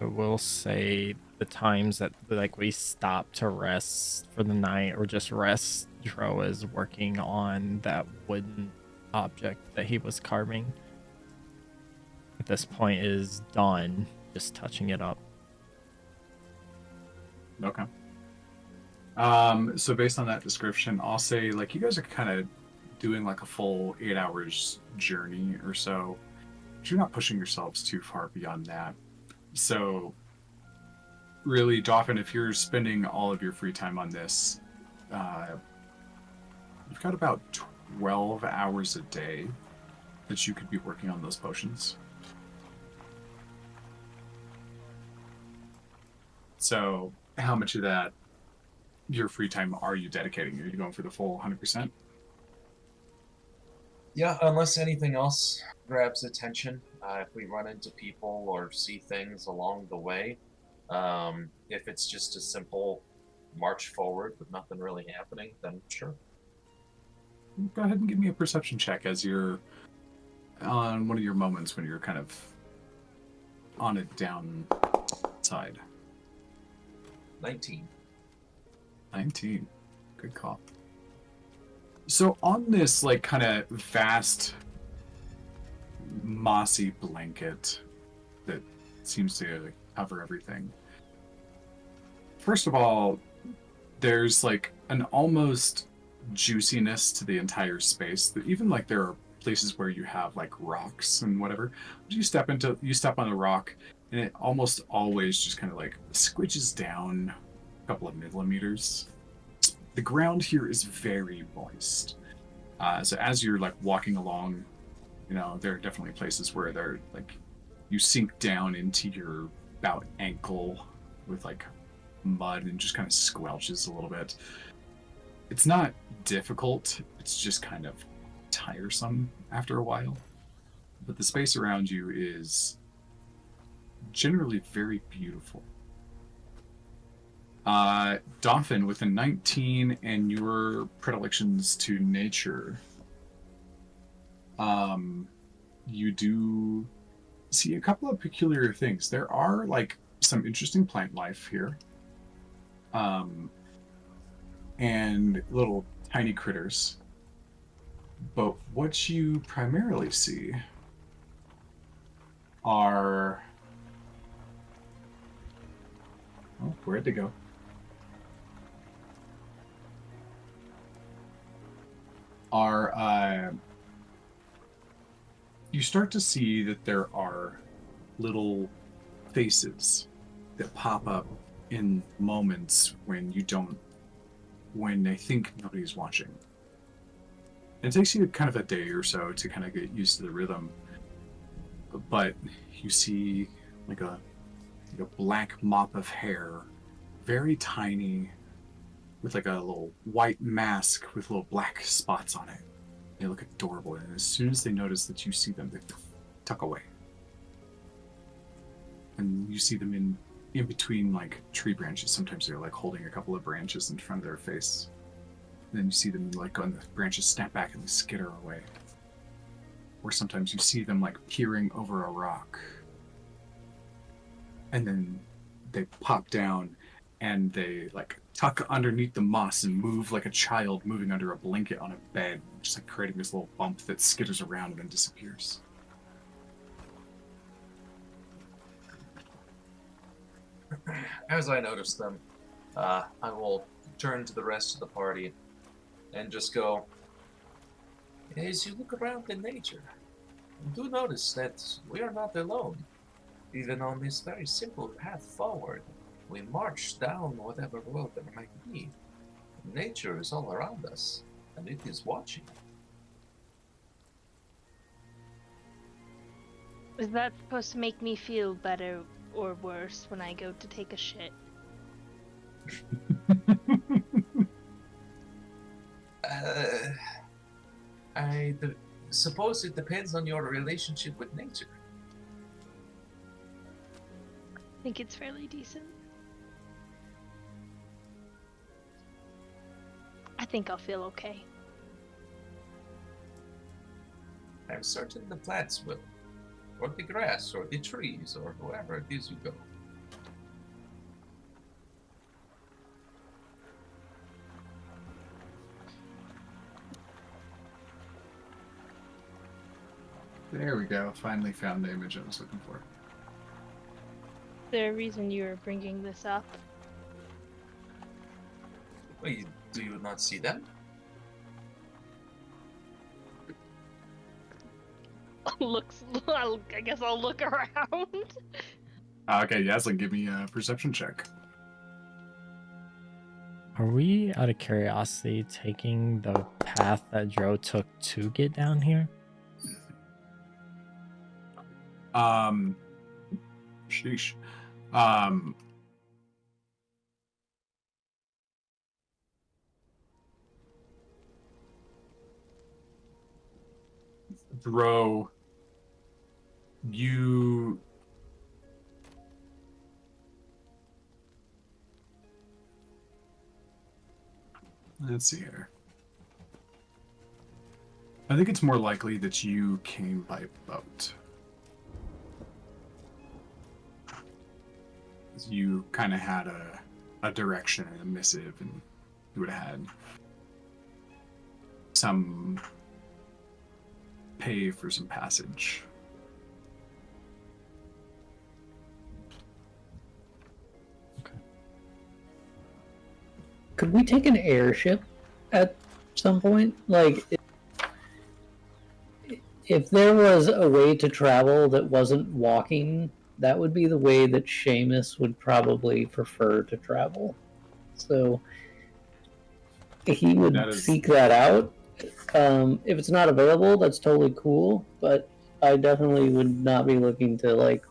I will say the times that like we stop to rest for the night or just rest, Dro is working on that wooden object that he was carving. At this point is done, just touching it up. Okay. So based on that description, I'll say like you guys are kind of doing like a full 8 hours journey or so. But you're not pushing yourselves too far beyond that. So really, Dauphin, if you're spending all of your free time on this, you've got about 12 hours a day that you could be working on those potions. So how much of that your free time are you dedicating? Are you going for the full 100%? Yeah, unless anything else grabs attention. If we run into people or see things along the way, if it's just a simple march forward with nothing really happening, then sure. Go ahead and give me a perception check as you're on one of your moments when you're kind of on a downside. 19. 19. Good call. So on this like kind of vast mossy blanket that seems to cover everything. First of all, there's like an almost juiciness to the entire space that even like there are places where you have like rocks and whatever. You step on a rock and it almost always just kind of like squidges down a couple of millimeters. The ground here is very moist. So as you're like walking along, you know, there are definitely places where they're like you sink down into your about ankle with like mud and just kind of squelches a little bit. It's not difficult, it's just kind of tiresome after a while. But the space around you is generally very beautiful. Dauphin, with a 19 and your predilections to nature, you do see a couple of peculiar things. There are like some interesting plant life here. And little tiny critters. But what you primarily see are... Oh, where'd they go? You start to see that there are little faces that pop up in moments when they think nobody's watching. It takes you kind of a day or so to kind of get used to the rhythm, but you see like a black mop of hair, very tiny, with like a little white mask with little black spots on it. They look adorable, and as soon as they notice that you see them, they tuck away. And you see them in between like tree branches. Sometimes they're like holding a couple of branches in front of their face. then you see them like on the branches snap back and they skitter away. Or sometimes you see them like peering over a rock. And then they pop down and they like tuck underneath the moss and move like a child moving under a blanket on a bed, just like creating this little bump that skitters around and then disappears. As I notice them, I will turn to the rest of the party and just go, as you look around in nature, do notice that we are not alone. Even on this very simple path forward, we march down whatever road there might be. Nature is all around us, and it is watching. Is that supposed to make me feel better or worse when I go to take a shit? I suppose it depends on your relationship with nature. I think it's fairly decent. I think I'll feel okay. I'm certain the plants will, or the grass, or the trees, or wherever it is you go. There we go. Finally found the image I was looking for. Is there a reason you're bringing this up? Wait, do you not see them? I guess I'll look around. Okay, Yaslin, give me a perception check. Are we, out of curiosity, taking the path that Dro took to get down here? Sheesh. Dro, you let's see here. I think it's more likely that you came by boat. You kind of had a direction and a missive, and you would have had some pay for some passage. Could we take an airship at some point? Like, if there was a way to travel that wasn't walking, that would be the way that Seamus would probably prefer to travel. So he would seek that out. If it's not available, that's totally cool, but I definitely would not be looking to, like,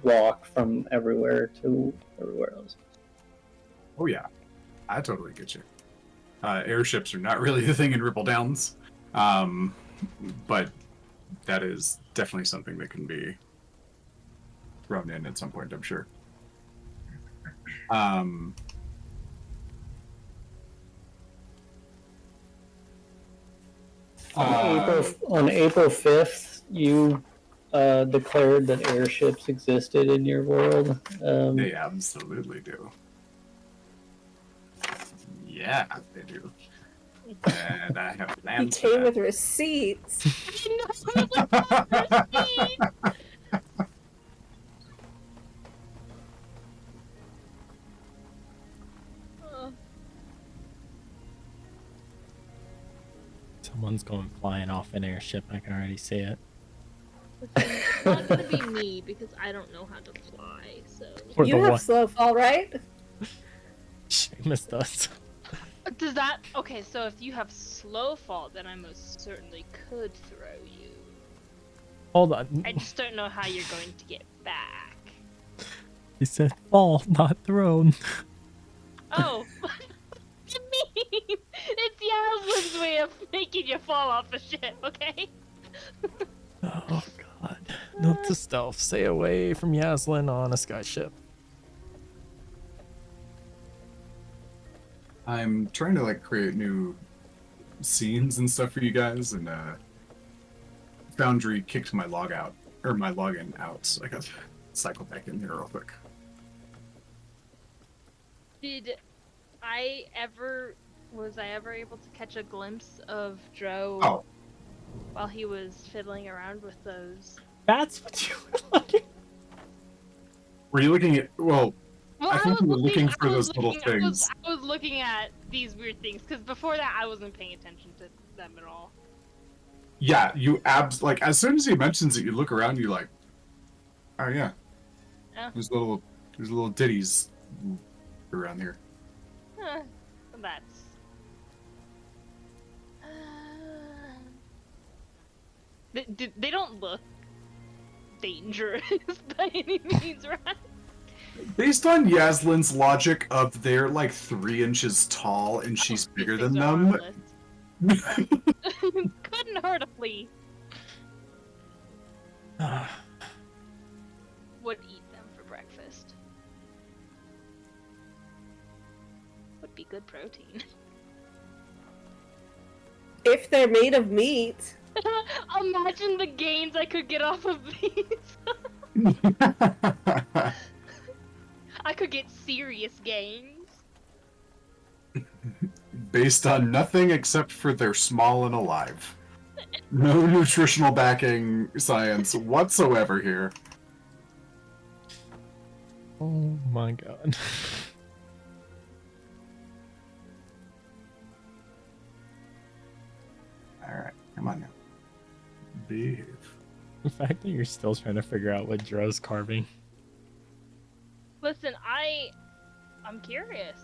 walk from everywhere to everywhere else. Oh yeah, I totally get you. Airships are not really the thing in Ripple Downs, but that is definitely something that can be thrown in at some point, I'm sure. On April 5th, you declared that airships existed in your world. They absolutely do. Yeah, they do. And I have He plans for came that. with receipts. Someone's going flying off an airship. I can already see it. It's not gonna be me because I don't know how to fly. So Or You the have one slow fall, right? Seamus does. does that okay? So if you have slow fall, then I most certainly could throw you. Hold on. I just don't know how you're going to get back. He said fall, not thrown. Oh, what do you mean? It's Yaslin's way of making you fall off a ship, okay? Oh god. Note to stealth. Stay away from Yaslin on a skyship. I'm trying to like create new scenes and stuff for you guys, and Foundry kicked my login out, so I got to cycle back in here real quick. Was I ever able to catch a glimpse of Dro Oh, while he was fiddling around with those? That's what you were looking. were you looking at? Well, Well, I think you were looking for those little I things. was looking at these weird things because before that I wasn't paying attention to them at all. Yeah, like as soon as he mentions it, you look around, you're like, oh yeah, Yeah. there's little ditties around here. Huh, that's. They don't look dangerous by any means, right? Based on Yaslin's logic of they're like 3 inches tall and she's These bigger things than are them. harmless. Couldn't hurt a flea. Would eat them for breakfast. Would be good protein. If they're made of meat. Imagine the gains I could get off of these. I could get serious gains. Based on nothing except for they're small and alive. No nutritional backing science whatsoever here. Oh my god. Alright, come on now. Behave. The fact that you're still trying to figure out what Dro's carving. Listen, I'm curious.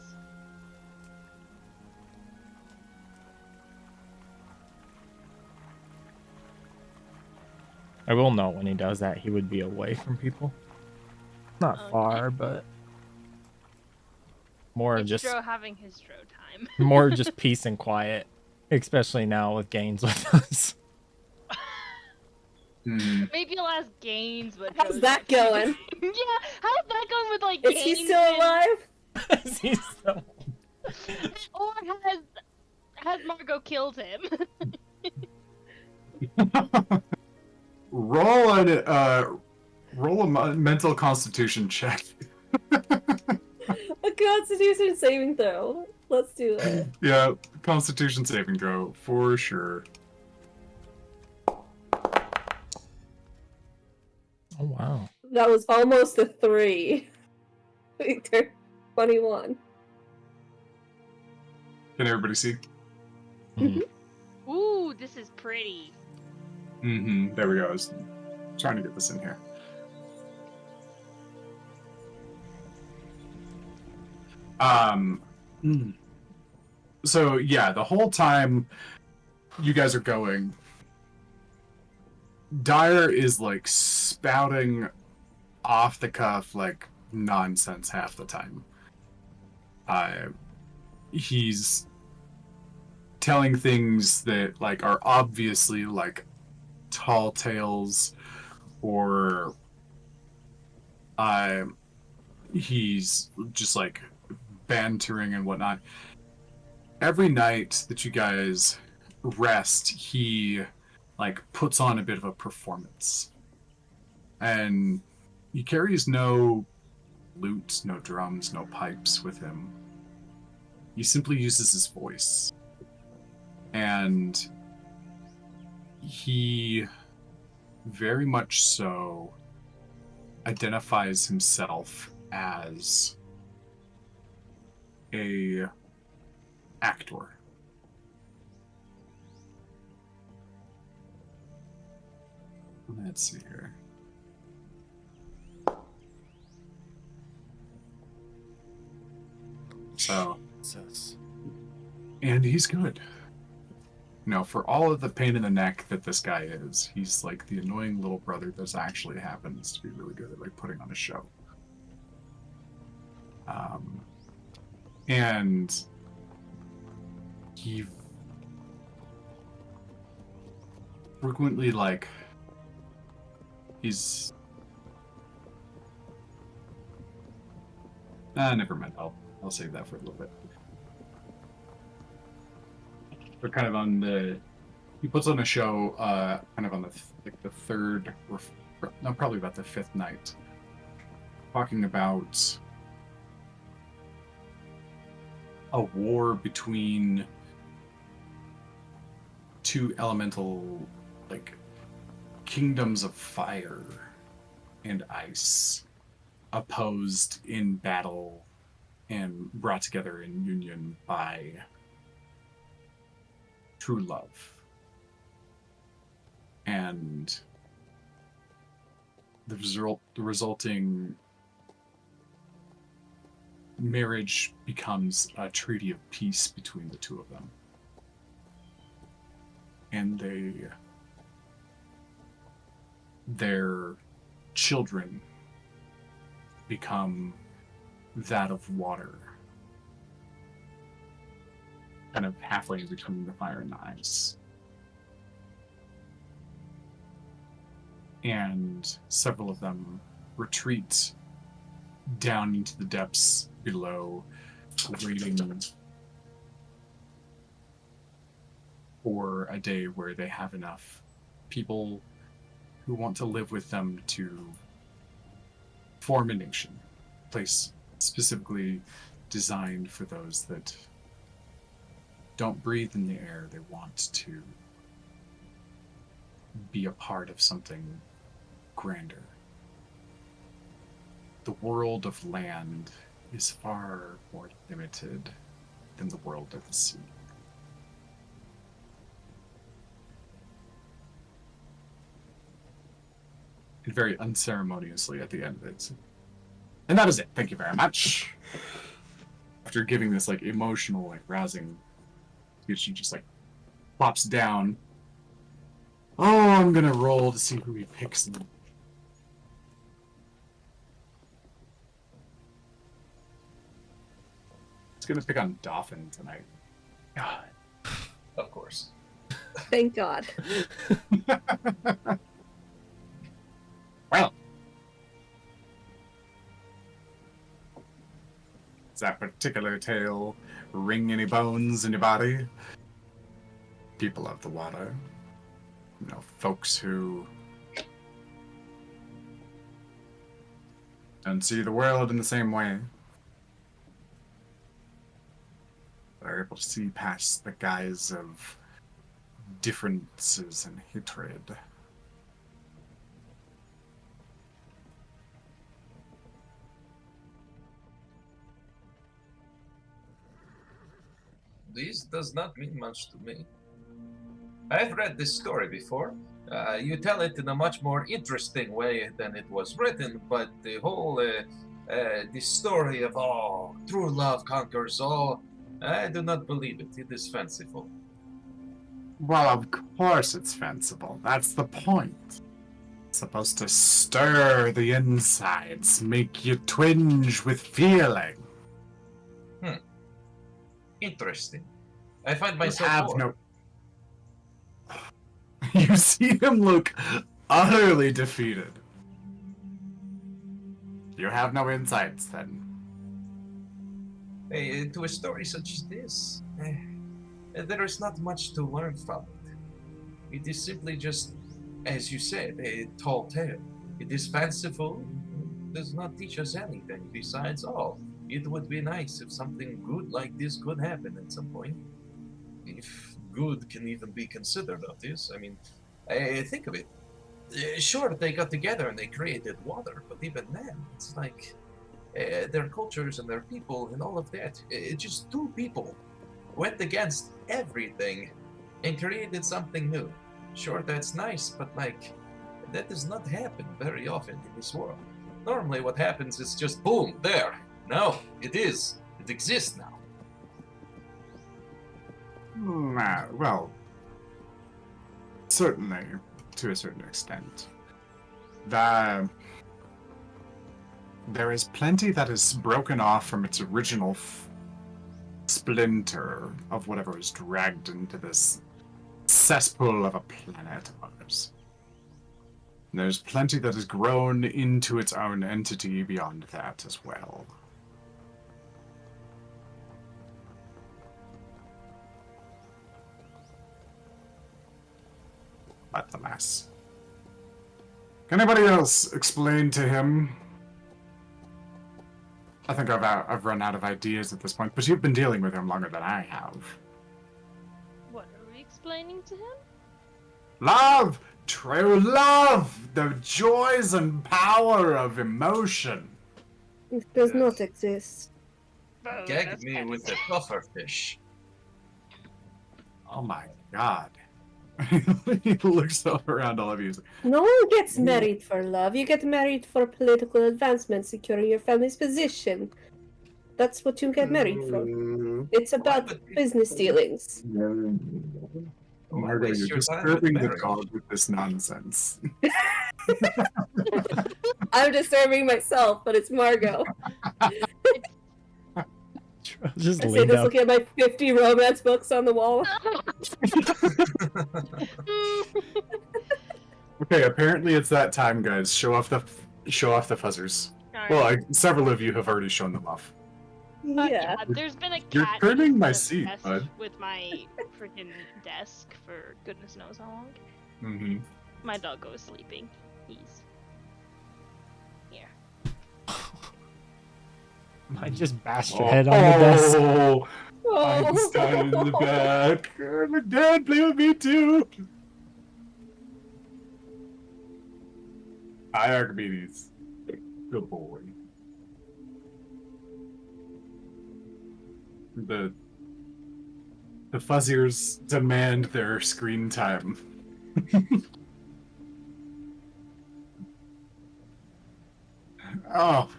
I will note when he does that, he would be away from people. Not Okay. far, but more It's just Dro having his Dro time. more just peace and quiet, especially now with Gaines with us. Maybe he'll ask Gaines, but How's Dro's that like- going? Yeah, how's that going with like Is Gaines? he still alive? He's so- Or has Margot killed him? Roll a mental constitution check. A Constitution saving throw. Let's do it. Yeah, constitution saving throw, for sure. Oh wow. That was almost a 3. Victor, 21. Can everybody see? Mhm. Ooh, this is pretty. Mm-hmm. There we go. I was trying to get this in here. So yeah, the whole time you guys are going, Dyer is like spouting off the cuff like nonsense half the time. He's telling things that like are obviously like tall tales, or he's just like bantering and whatnot. Every night that you guys rest, he like puts on a bit of a performance, and he carries no lute, no drums, no pipes with him. He simply uses his voice, and he very much so identifies himself as a actor. Let's see here. So, Jesus. and he's good. You know, for all of the pain in the neck that this guy is, he's like the annoying little brother that actually happens to be really good at like putting on a show. And he frequently like he's never mind. I'll save that for a little bit. But kind of on the, he puts on a show, kind of on the the third, or no, probably about the fifth night, talking about a war between two elemental, like, kingdoms of fire and ice, opposed in battle and brought together in union by true love. And the resulting marriage becomes a treaty of peace between the two of them. And their children become that of water, kind of halfway between the fire and the ice. And several of them retreat down into the depths below, waiting for a day where they have enough people who want to live with them to form a nation, a place specifically designed for those that don't breathe in the air. They want to be a part of something grander. The world of land is far more limited than the world of the sea. And very unceremoniously at the end of it. And that is it. Thank you very much. After giving this like emotional, like rousing speech, she just like plops down. Oh, I'm gonna roll to see who he picks. It's gonna pick on Dauphin tonight. God. Of course. Thank God. Well, does that particular tale ring any bones in your body? People of the water. You know, folks who don't see the world in the same way. They're able to see past the guise of differences and hatred. This does not mean much to me. I've read this story before. You tell it in a much more interesting way than it was written, but the whole the story of true love conquers all, I do not believe it. It is fanciful. Well, of course it's fanciful. That's the point. It's supposed to stir the insides, make you twinge with feeling. Interesting. I find You myself have bored. no... You see him look utterly defeated. You have no insights, then. To a story such as this, there is not much to learn from it. It is simply just, as you said, a tall tale. It is fanciful, does not teach us anything besides, it would be nice if something good like this could happen at some point. If good can even be considered of this, I mean, think of it. Sure, they got together and they created water, but even then, it's like their cultures and their people and all of that. Just two people went against everything and created something new. Sure, that's nice, but like, that does not happen very often in this world. Normally what happens is just boom, there. No, it is. It exists now. Well, certainly, to a certain extent. There is plenty that is broken off from its original splinter of whatever was dragged into this cesspool of a planet of ours. And there's plenty that has grown into its own entity beyond that as well. But alas. Can anybody else explain to him? I think I've run out of ideas at this point, but you've been dealing with him longer than I have. What are we explaining to him? Love! True love! The joys and power of emotion. It does Yes. not exist. Oh, Gag that's me kinda with a sad. puffer fish. Oh my god. He looks around all of you. No one gets married for love. You get married for political advancement, securing your family's position. That's what you get married for. It's about would people- business dealings. Why Margo, waste you're your time with disturbing the marriage? dog with this nonsense. I'm disturbing myself, but it's Margot. Just I say lean this down. looking at my 50 romance books on the wall. Okay, apparently it's that time, guys. Show off the fuzzers. Well, several of you have already shown them off. Yeah. There's been a cat. You're that turning has my been seat, obsessed bud. with my freaking desk for goodness knows how long. Mm-hmm. My doggo is sleeping. He's here. I just bashed your head on the desk. Einstein in the back. My dad, play with me too. Hi, Archimedes. Good boy. The fuzziers demand their screen time. Oh.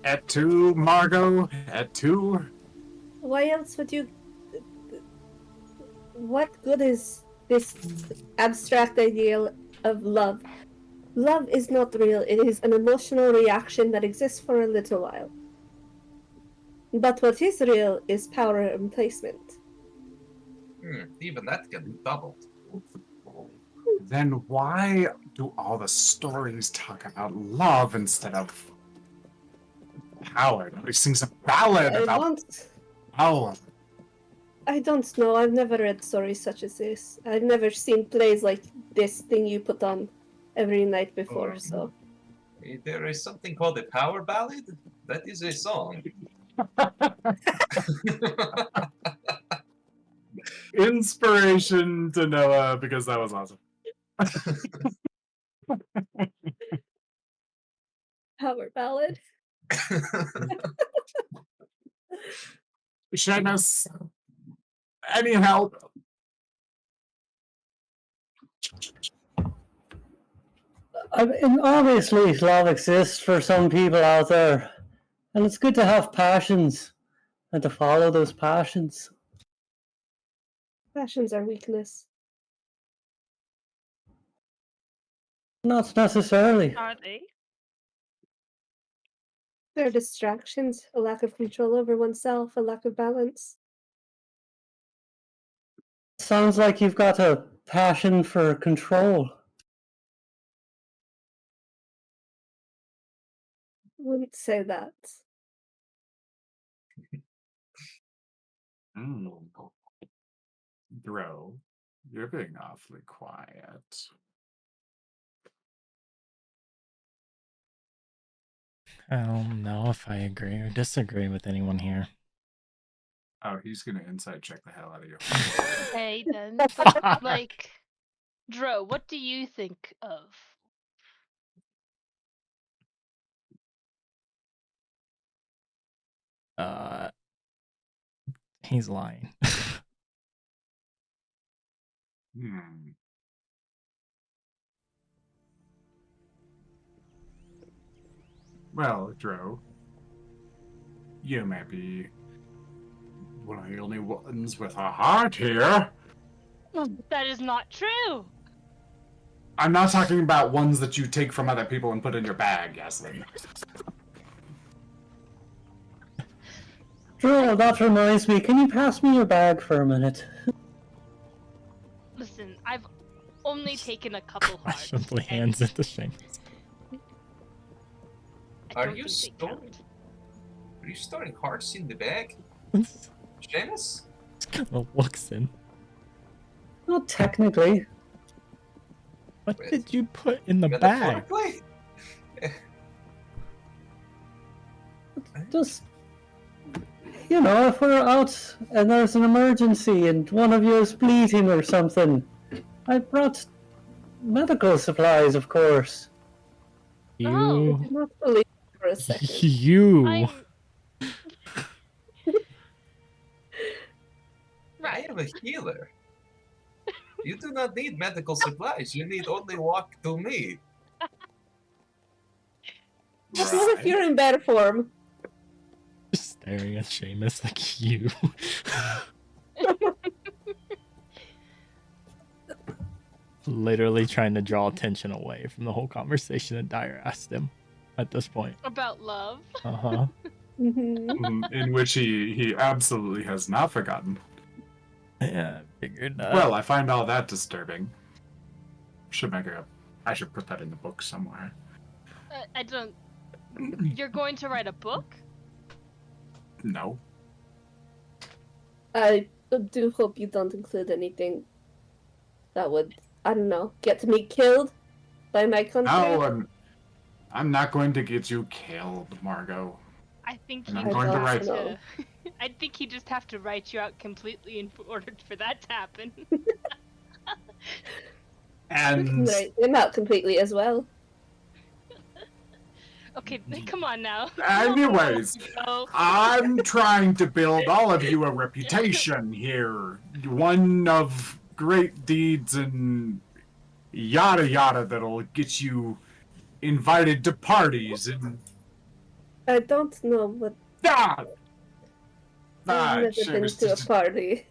At two, Margot. At two. Why else would you? What good is this abstract ideal of love? Love is not real. It is an emotional reaction that exists for a little while. But what is real is power and placement. Even that can be doubled. Then why do all the stories talk about love instead of power? Nobody sings a ballad about power. I don't know. I've never read stories such as this. I've never seen plays like this thing you put on every night before, so. There is something called a power ballad? That is a song. Inspiration to Noah, because that was awesome. Power ballad. Seamus, any help? I mean, obviously, love exists for some people out there, and it's good to have passions and to follow those passions. Passions are weakness. Not necessarily. Are they? They're distractions, a lack of control over oneself, a lack of balance. Sounds like you've got a passion for control. Wouldn't say that. Bro, you're being awfully quiet. I don't know if I agree or disagree with anyone here. Oh, he's gonna insight check the hell out of you. Hey, then. But, like, Dro, what do you think of? He's lying. Well, Dro, you may be one of the only ones with a heart here. That is not true. I'm not talking about ones that you take from other people and put in your bag, Yaslin. Drew, that reminds me, can you pass me your bag for a minute? Listen, I've only taken a couple hearts. Questionably and hands it to Seamus. I Are don't you think they storing? count. Are you storing hearts in the bag? Seamus? Kind of looks in. Not technically. What did you put in the bag? Metaphorically? Just, you know, if we're out and there's an emergency and one of you is bleeding or something, I brought medical supplies, of course. I Oh. did not believe for a second. You. I'm I right. am a healer. You do not need medical supplies. You need only walk to me. Just as if you're in better form. Just staring at Seamus like you. Literally trying to draw attention away from the whole conversation that Dyer asked him at this point. About love. Uh-huh. In which he absolutely has not forgotten. Yeah, figured that. Well, I find all that disturbing. I should put that in the book somewhere. I don't. You're going to write a book? No. I do hope you don't include anything that would, I don't know, get me killed by my country. No, I'm not going to get you killed, Margot. I think And he I'm going to write it. I think he just have to write you out completely in order for that to happen. And Right, I'm out completely as well. Okay, come on now. anyways, Oh, I'm trying to build all of you a reputation here. One of great deeds and yada yada that'll get you invited to parties and I don't know what. ah! I've never Shit, been to a party.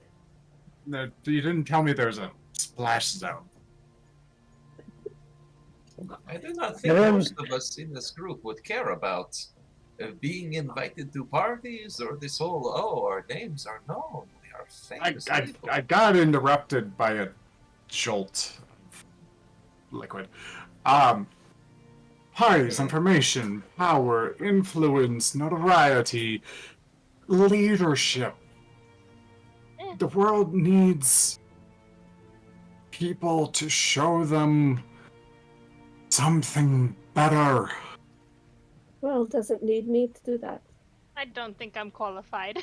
No, you didn't tell me there's a splash zone. I do not think most of us in this group would care about being invited to parties or this whole, oh, our names are known. We are famous people. I got interrupted by a jolt of liquid. Parties, information, power, influence, notoriety, leadership. The world needs people to show them something better. Well, doesn't need me to do that. I don't think I'm qualified.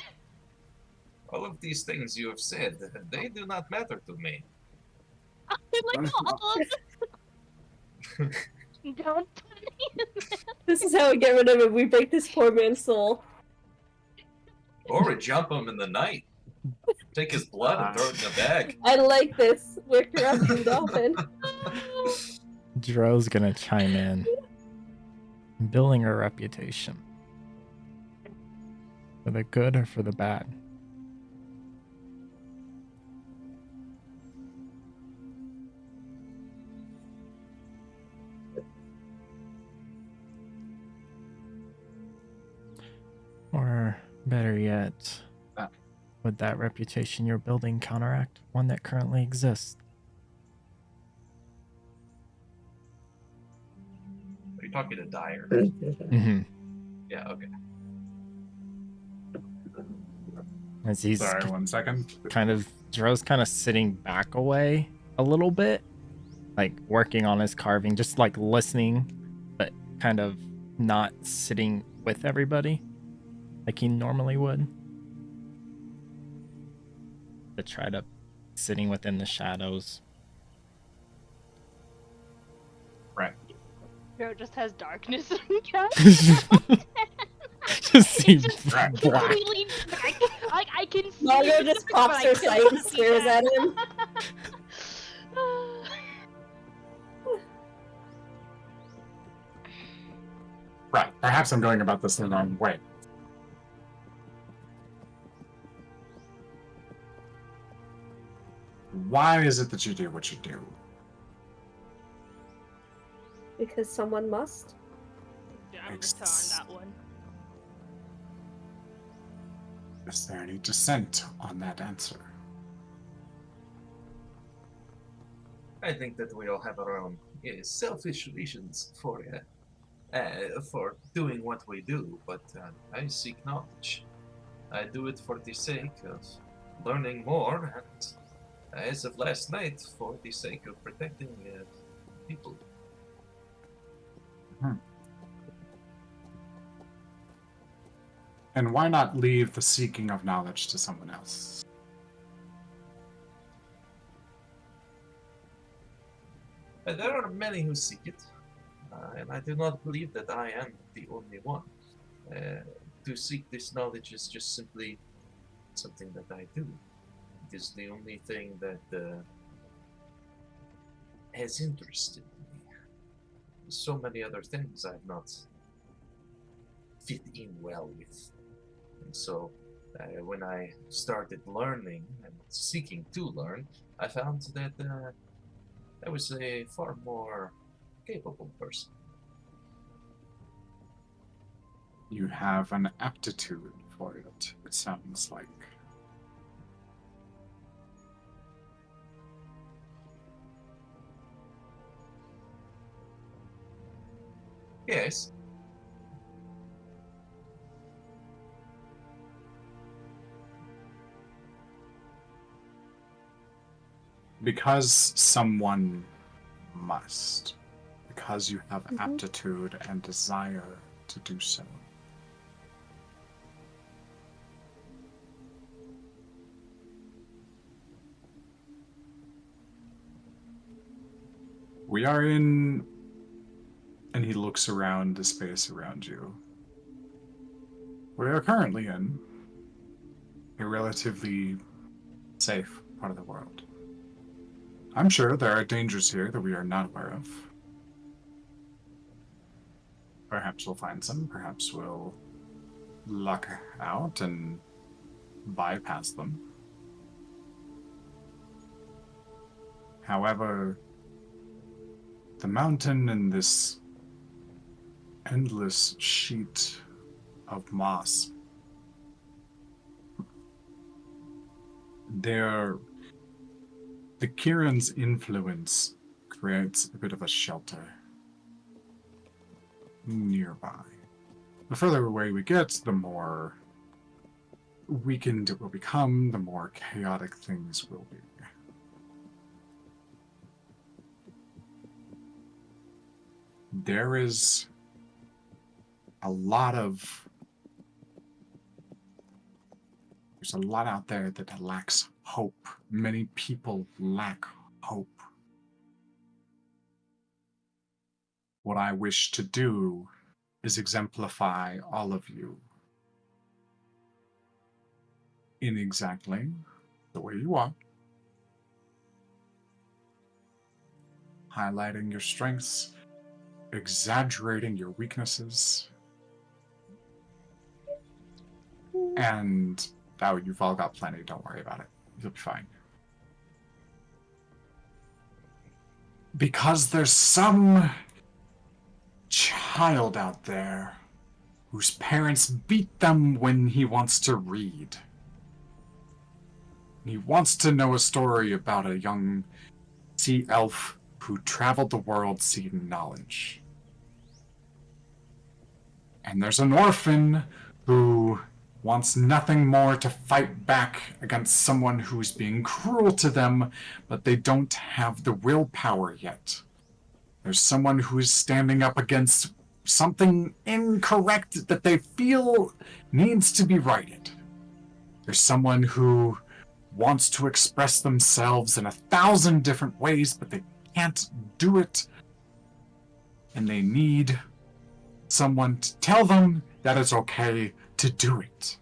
All of these things you have said, they do not matter to me. I like all of them. Don't put me in there. This is how we get rid of it. We break this poor man's soul. Or we jump him in the night. Take his blood and throw it in a bag. I like this. We're corrupting dolphin. Dro's gonna chime in. Building a reputation. For the good or for the bad? Or better yet, would that reputation you're building counteract one that currently exists? Are you talking to Dyer? Mm-hmm. Yeah, okay. As he's Sorry, 1 second. Dro's kind of sitting back away a little bit, like working on his carving, just like listening, but kind of not sitting with everybody like he normally would. To try to sitting within the shadows. Right. Bro just has darkness in the cat. Just seems It's just black. completely black. Like I can see. Margo it, just but pops I her can't sight and see stares that. at him. Right. Perhaps I'm going about this the wrong way. Why is it that you do what you do? Because someone must. Yeah, I'm with her on that one. Is there any dissent on that answer? I think that we all have our own selfish reasons for doing what we do, but I seek knowledge. I do it for the sake of learning more and as of last night, for the sake of protecting people. And why not leave the seeking of knowledge to someone else? There are many who seek it, and I do not believe that I am the only one. To seek this knowledge is just simply something that I do. It is the only thing that has interested me. So many other things I've not fit in well with. And so, when I started learning and seeking to learn, I found that I was a far more capable person. You have an aptitude for it sounds like. Yes, Because someone must. Because you have Mhm. aptitude and desire to do so. We are in, and he looks around the space around you. We are currently in a relatively safe part of the world. I'm sure there are dangers here that we are not aware of. Perhaps we'll find some, perhaps we'll luck out and bypass them. However, the mountain and this endless sheet of moss, the Kiran's influence creates a bit of a shelter nearby. The further away we get, the more weakened it will become, the more chaotic things will be. There is there's a lot out there that lacks hope. Many people lack hope. What I wish to do is exemplify all of you in exactly the way you are, highlighting your strengths, exaggerating your weaknesses, and you've all got plenty, don't worry about it. You'll be fine. Because there's some child out there whose parents beat them when he wants to read. He wants to know a story about a young sea elf who traveled the world seeking knowledge. And there's an orphan who wants nothing more to fight back against someone who's being cruel to them, but they don't have the willpower yet. There's someone who's standing up against something incorrect that they feel needs to be righted. There's someone who wants to express themselves in 1,000 different ways, but they can't do it. And they need someone to tell them that it's okay to do it.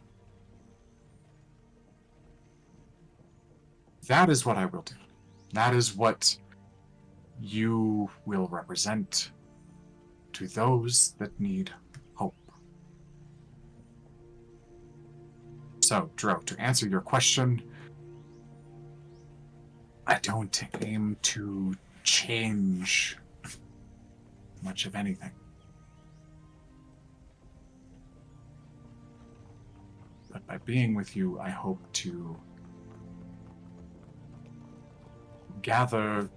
That is what I will do. That is what you will represent to those that need hope. So, Dro, to answer your question, I don't aim to change much of anything. But by being with you, I hope to gather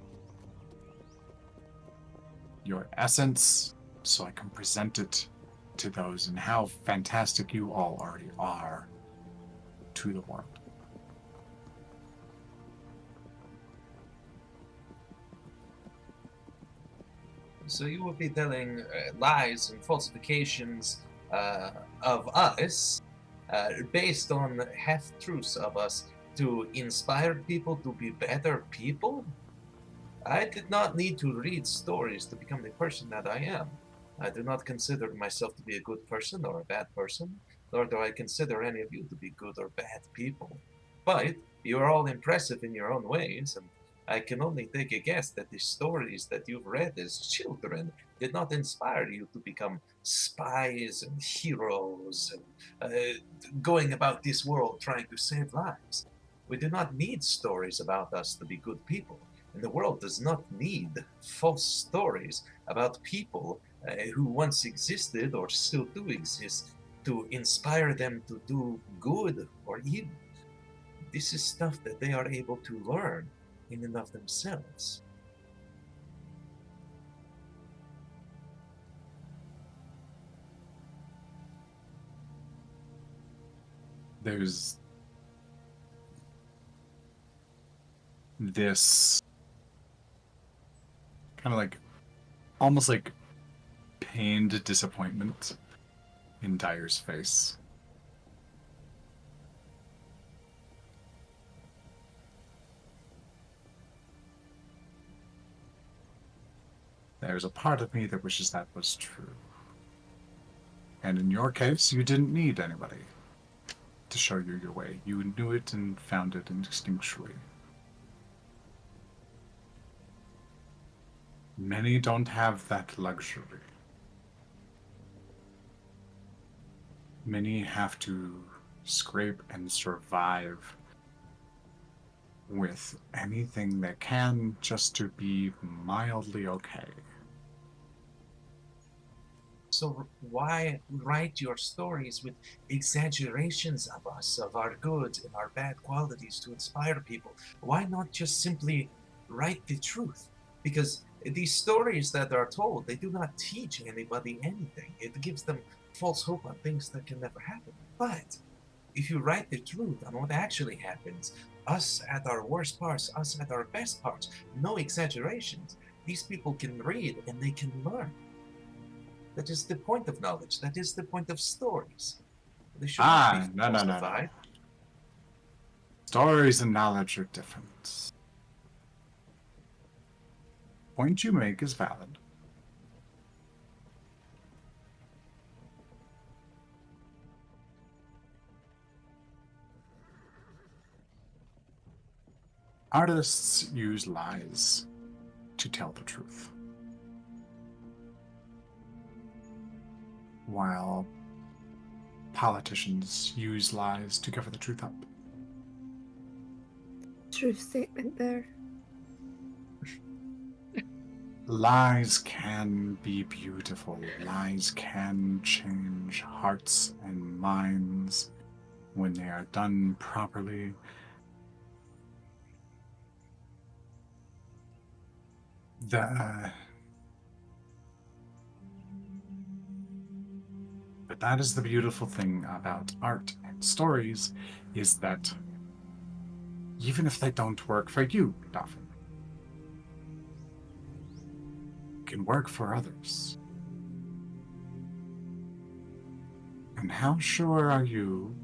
your essence so I can present it to those and how fantastic you all already are to the world. So you will be telling lies and falsifications of us, based on half-truths of us, to inspire people to be better people? I did not need to read stories to become the person that I am. I do not consider myself to be a good person or a bad person, nor do I consider any of you to be good or bad people. But you are all impressive in your own ways, and I can only take a guess that the stories that you've read as children did not inspire you to become spies and heroes and going about this world trying to save lives. We do not need stories about us to be good people. And the world does not need false stories about people who once existed or still do exist to inspire them to do good or evil. This is stuff that they are able to learn in and of themselves. There's this kind of like almost like pained disappointment in Dyer's face. There's a part of me that wishes that was true. And in your case, you didn't need anybody to show you your way. You knew it and found it instinctually. Many don't have that luxury. Many have to scrape and survive with anything they can just to be mildly okay. So why write your stories with exaggerations of us, of our good and our bad qualities to inspire people? Why not just simply write the truth? Because these stories that are told, they do not teach anybody anything. It gives them false hope on things that can never happen. But if you write the truth on what actually happens, us at our worst parts, us at our best parts, no exaggerations, these people can read and they can learn. That is the point of knowledge. That is the point of stories. They should not be No. falsified. Stories and knowledge are different. Point you make is valid. Artists use lies to tell the truth, while politicians use lies to cover the truth up. True statement there. Lies can be beautiful. Lies can change hearts and minds when they are done properly. But that is the beautiful thing about art and stories, is that even if they don't work for you, Dauphin, can work for others. And how sure are you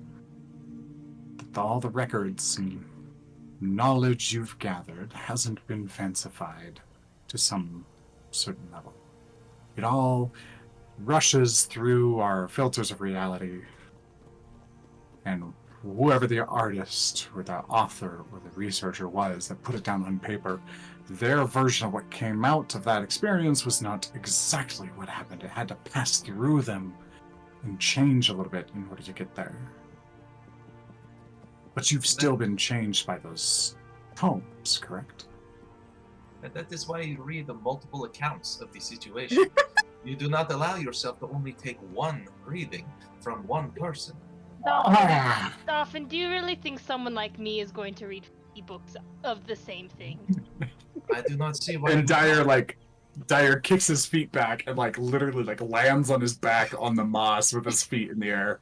that all the records and knowledge you've gathered hasn't been fancified to some certain level? It all rushes through our filters of reality, and whoever the artist or the author or the researcher was that put it down on paper, their version of what came out of that experience was not exactly what happened. It had to pass through them and change a little bit in order to get there. But you've still been changed by those tomes, correct? And that is why you read the multiple accounts of the situation. You do not allow yourself to only take one reading from one person. Dolphin, do you really think someone like me is going to read 50 books of the same thing? I do not see why. And Dyer kicks his feet back and literally lands on his back on the moss with his feet in the air.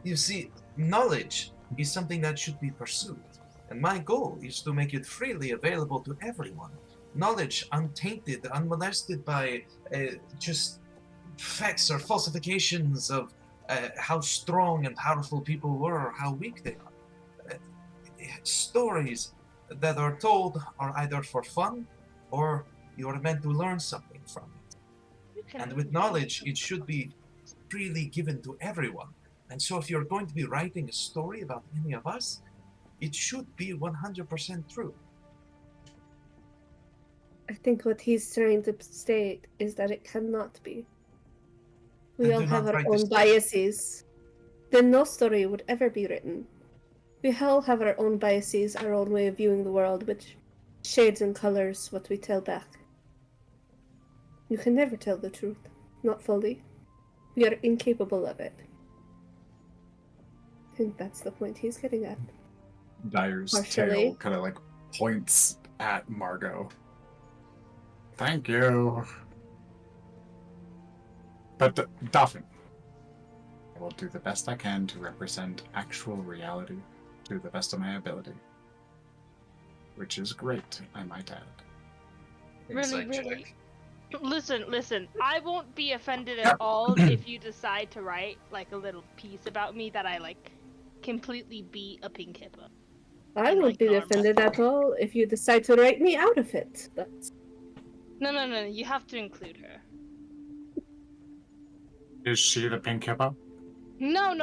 You see, knowledge is something that should be pursued. And my goal is to make it freely available to everyone. knowledge untainted, unmolested by just facts or falsifications of how strong and powerful people were or how weak they are. Stories that are told are either for fun or you are meant to learn something from it. You can And with knowledge, it should be freely given to everyone. And so if you're going to be writing a story about any of us, it should be 100% true. I think what he's trying to state is that it cannot be. We Then all do have not our write own the story. biases. Then no story would ever be written. We all have our own biases, our own way of viewing the world, which shades and colors what we tell back. You can never tell the truth, not fully. We are incapable of it. I think that's the point he's getting at. Dyer's Partially. tail kind of like points at Margot. Thank you. But Dauphin, I will do the best I can to represent actual reality to the best of my ability. Which is great, I might add. Really, Insight really. check. Listen. I won't be offended at all if you decide to write like a little piece about me that I like completely beat a pink hippo. I And, won't like, be normal. offended at all if you decide to write me out of it. That's No. You have to include her. Is she the pink hippo? No.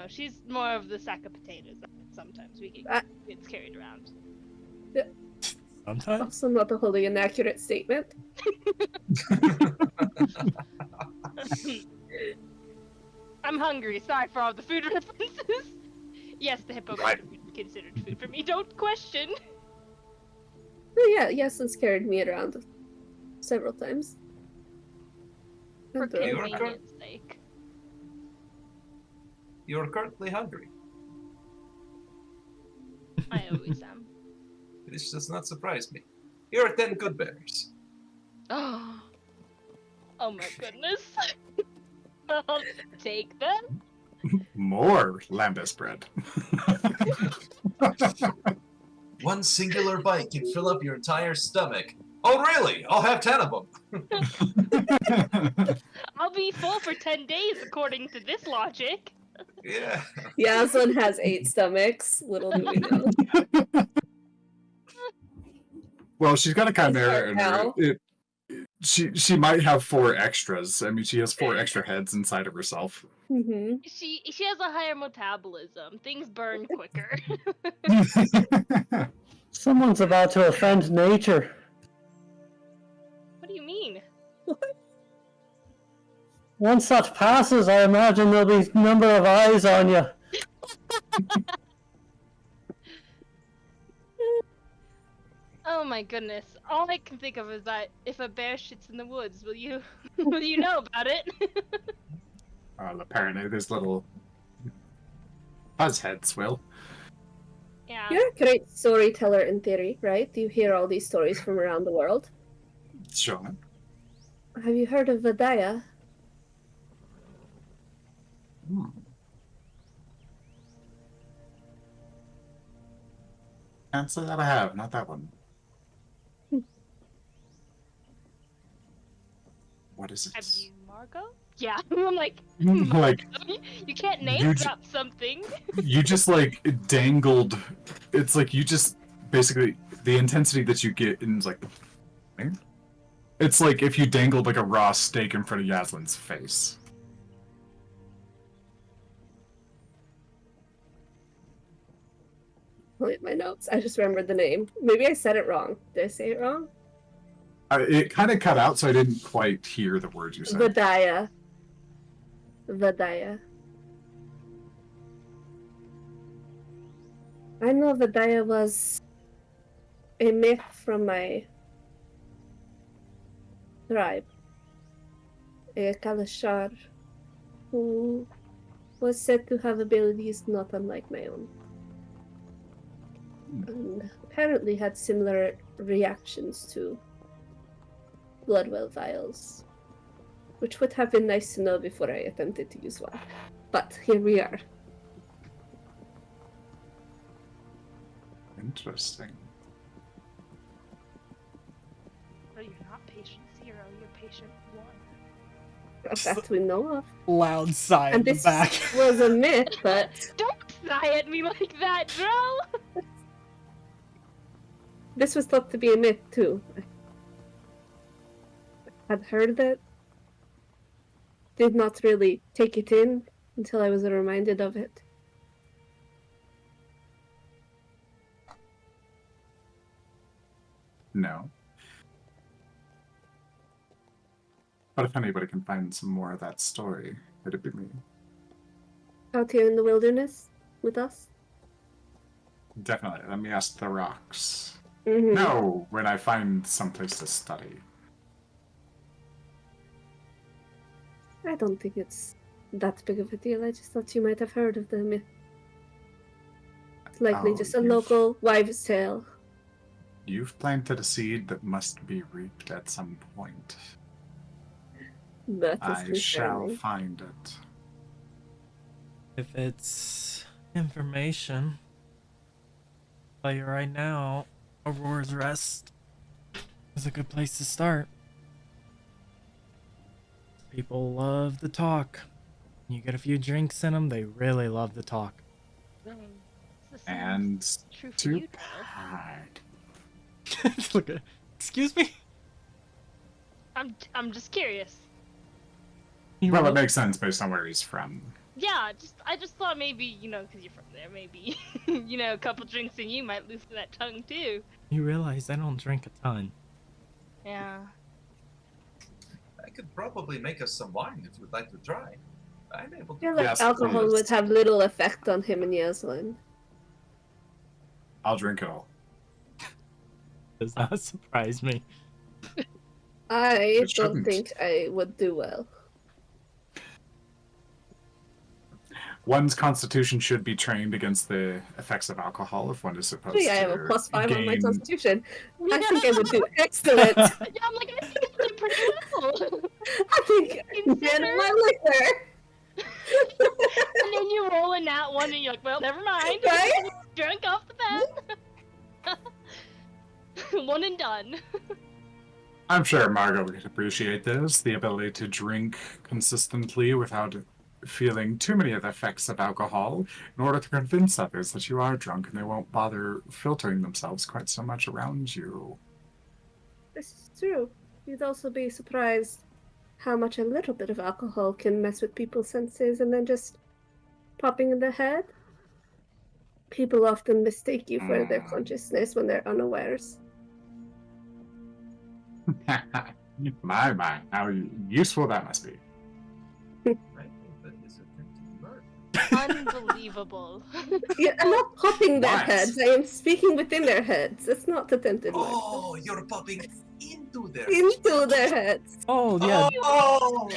She's more of the sack of potatoes. Sometimes we gets carried around. Sometimes? also not a wholly inaccurate statement. I'm hungry. Sorry for all the food references. Yes, the hippo Right. might be considered food for me. Don't question. Oh, yeah, Yaslin's carried me around several times. For And, You are convenience sake. You're currently hungry. I always am. This does not surprise me. Here are 10 good berries. Oh my goodness. I'll take them. More lambus bread. One singular bite can fill up your entire stomach. Oh, really? I'll have 10 of them. I'll be full for 10 days according to this logic. Yeah. Yaslin has 8 stomachs. Little do we know. Well, she's got a chimera in her. Now. She might have 4 extras. I mean, she has 4 extra heads inside of herself. Mm-hmm. She has a higher metabolism. Things burn quicker. Someone's about to offend nature. What do you mean? Once that passes, I imagine there'll be a number of eyes on you. Oh my goodness. All I can think of is that if a bear shits in the woods, will you know about it? Well, apparently there's little buzzheads, Will. Yeah. You're a great storyteller in theory, right? You hear all these stories from around the world. Sure. Have you heard of Vadaya? Hmm. Can't say that I have, not that one. What is it? Have you, Margot? Yeah. I'm like, Like, you can't name You drop something. you just like dangled. It's like you just basically the intensity that you get in like. It's like if you dangled like a raw steak in front of Yaslin's face. Look at my notes. I just remembered the name. Maybe I said it wrong. Did I say it wrong? It kind of cut out, so I didn't quite hear the words you said. Vadaya. Vadaya. I know Vadaya was a myth from my tribe. A Kalashar who was said to have abilities not unlike my own. And apparently had similar reactions to Bloodwell vials. Which would have been nice to know before I attempted to use one. But here we are. Interesting. patient 0, you're patient 1. That we know of. Loud sigh And in the this back. was a myth, but Don't sigh at me like that, Dro! this was thought to be a myth too. I had heard that. Did not really take it in until I was reminded of it. No. But if anybody can find some more of that story, it'd be me. Out here in the wilderness with us? Definitely. Let me ask the rocks. Mm-hmm. No, when I find someplace to study. I don't think it's that big of a deal. I just thought you might have heard of the myth. It's likely Oh, just a you've- local wives' tale. You've planted a seed that must be reaped at some point. That I is shall concerning. find it. If it's information, I'll tell you right now, Aurora's Rest is a good place to start. People love to talk. You get a few drinks in them, they really love to talk. This is the same And true for to you, Dro. pad. Look at, excuse me? I'm just curious. You Well, it really- makes sense based on where he's from. Yeah, I just thought maybe, because you're from there, maybe, a couple drinks and you might loosen that tongue too. You realize I don't drink a ton. Yeah. I could probably make us some wine if you'd like to try. I'm able I to. feel like Yes, alcohol please. would have little effect on him and Yasmin. I'll drink it all. Does not surprise me. I It don't shouldn't. think I would do well. One's constitution should be trained against the effects of alcohol if one is supposed Hey, I to have a +5 on my gain- constitution. I think I would do excellent. Yeah, I'm like, I think I did pretty well. I think get my liquor. And then you roll a nat 1 and you're like, well, never mind. Right? Drunk off the bat. One and done. I'm sure Margot would appreciate this, the ability to drink consistently without feeling too many of the effects of alcohol in order to convince others that you are drunk and they won't bother filtering themselves quite so much around you. This is true. You'd also be surprised how much a little bit of alcohol can mess with people's senses and then just popping in the head. People often mistake you for their consciousness when they're unawares. My, how useful that must be. I think that is attempted murder. Unbelievable. Yeah, I'm not popping their What? heads. I am speaking within their heads. It's not attempted murder. Oh, you're popping into their. Into their heads. Oh, yeah. Oh!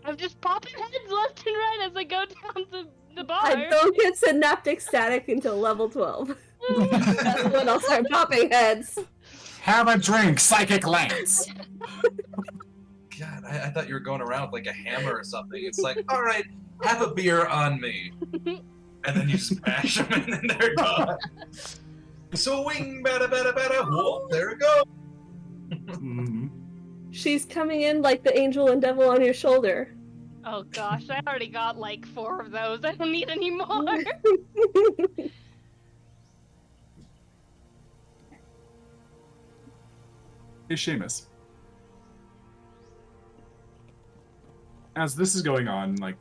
I'm just popping heads left and right as I go down the bar. I don't get synaptic static until level 12. That's when I'll start popping heads. Have a drink, psychic lance! God, I thought you were going around with like a hammer or something. It's like, all right, have a beer on me, and then you smash them and then they're gone. Swing, bada bada bada. Whoa, there we go. Mhm. She's coming in like the angel and devil on your shoulder. Oh gosh, I already got like 4 of those. I don't need any more. Hey, Seamus. As this is going on, like,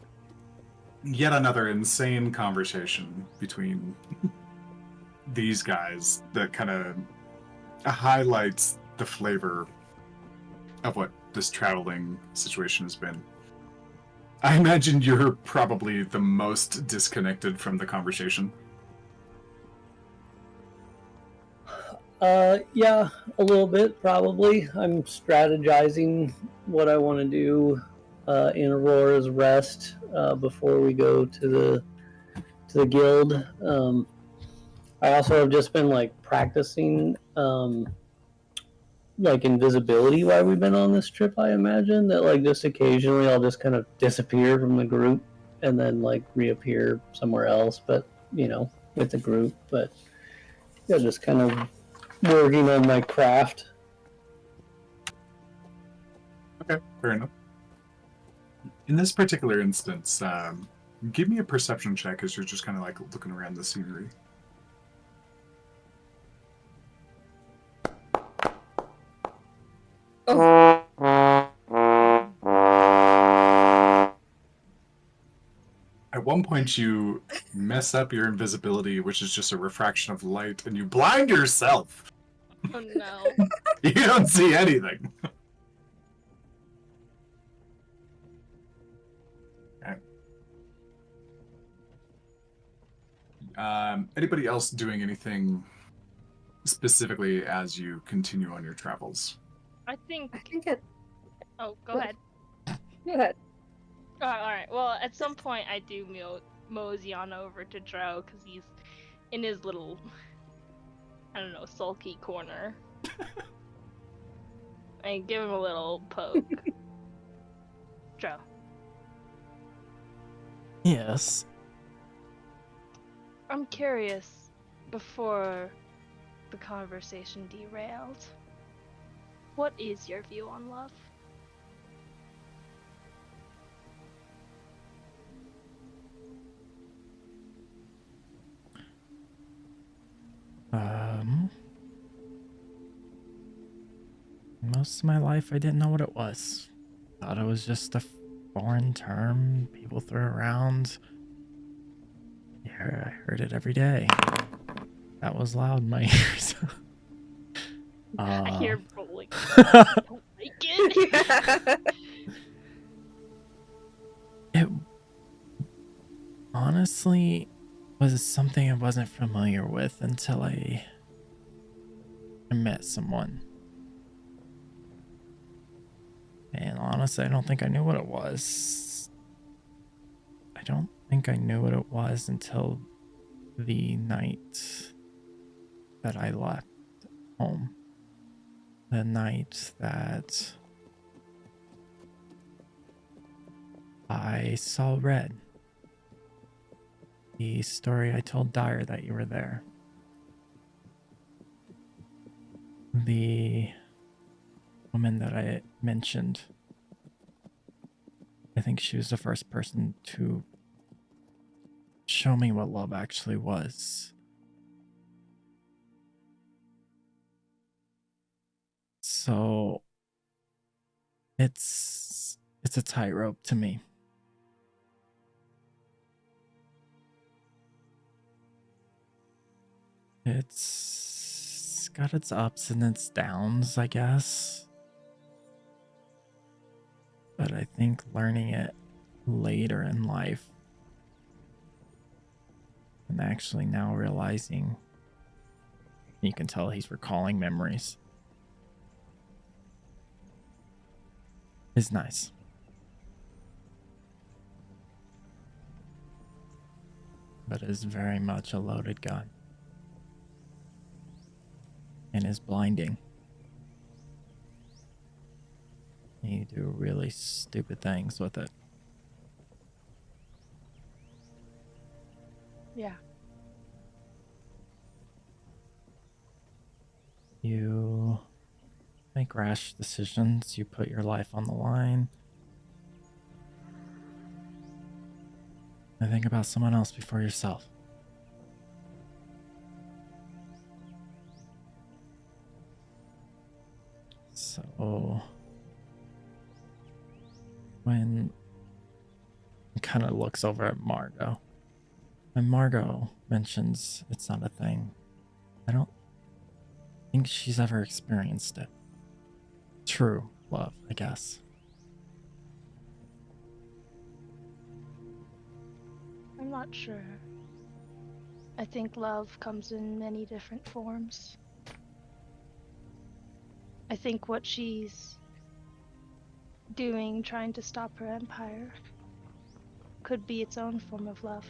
yet another insane conversation between these guys that kind of highlights the flavor of what this traveling situation has been. I imagine you're probably the most disconnected from the conversation. Yeah, a little bit probably. I'm strategizing what I want to do in Aurora's Rest before we go to the guild. I also have just been like practicing like invisibility while we've been on this trip. I imagine that like just occasionally I'll just kind of disappear from the group and then like reappear somewhere else, but with the group. But yeah, just kind of working on my craft. Okay, fair enough. In this particular instance, give me a perception check as you're just kind of like looking around the scenery. At one point, you mess up your invisibility, which is just a refraction of light, and you blind yourself. Oh no. You don't see anything. Okay. Anybody else doing anything specifically as you continue on your travels? I think. I think it. Oh, go What? ahead. Go ahead. All right. Well, at some point, I do mosey on over to Drow because he's in his little, I don't know, sulky corner. I give him a little poke. Drow. Yes. I'm curious, before the conversation derailed, what is your view on love? Most of my life I didn't know what it was. Thought it was just a foreign term people threw around. Yeah, I heard it every day. That was loud in my ears. I hear rolling. I don't like it. It honestly was something I wasn't familiar with until I met someone. And honestly, I don't think I knew what it was. I don't think I knew what it was until the night that I left home. The night that I saw red. The story I told Dyer that you were there. The woman that I mentioned. I think she was the first person to show me what love actually was. So it's a tightrope to me. It's got its ups and its downs, I guess. But I think learning it later in life and actually now realizing, you can tell he's recalling memories, is nice. But is very much a loaded gun. And is blinding. You do really stupid things with it. Yeah. You make rash decisions. You put your life on the line. And think about someone else before yourself. So when he kind of looks over at Margot, and Margot mentions it's not a thing, I don't think she's ever experienced it. True love, I guess. I'm not sure. I think love comes in many different forms. I think what she's doing, trying to stop her empire, could be its own form of love.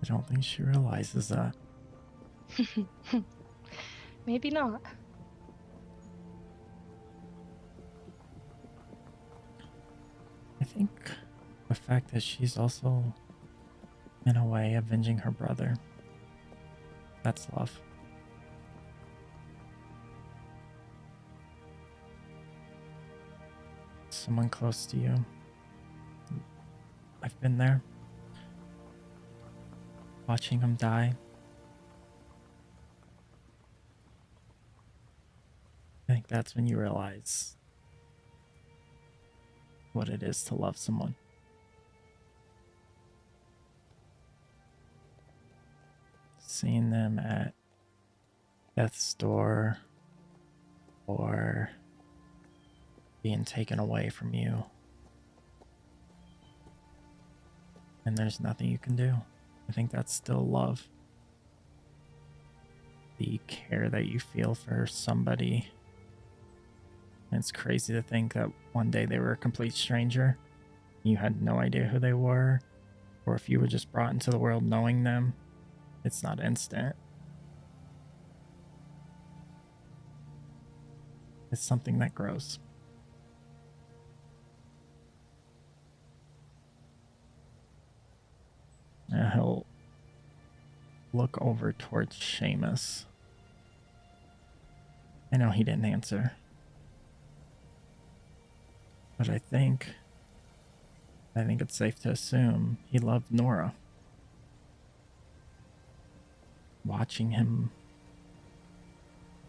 I don't think she realizes that. Maybe not. I think the fact that she's also In a way, avenging her brother. That's love. Someone close to you. I've been there. Watching him die. I think that's when you realize what it is to love someone. Seeing them at death's door or being taken away from you. And there's nothing you can do. I think that's still love. The care that you feel for somebody. And it's crazy to think that one day they were a complete stranger. You had no idea who they were. Or if you were just brought into the world knowing them, it's not instant. It's something that grows. And he'll look over towards Seamus. I know he didn't answer. But I think it's safe to assume he loved Nora. Watching him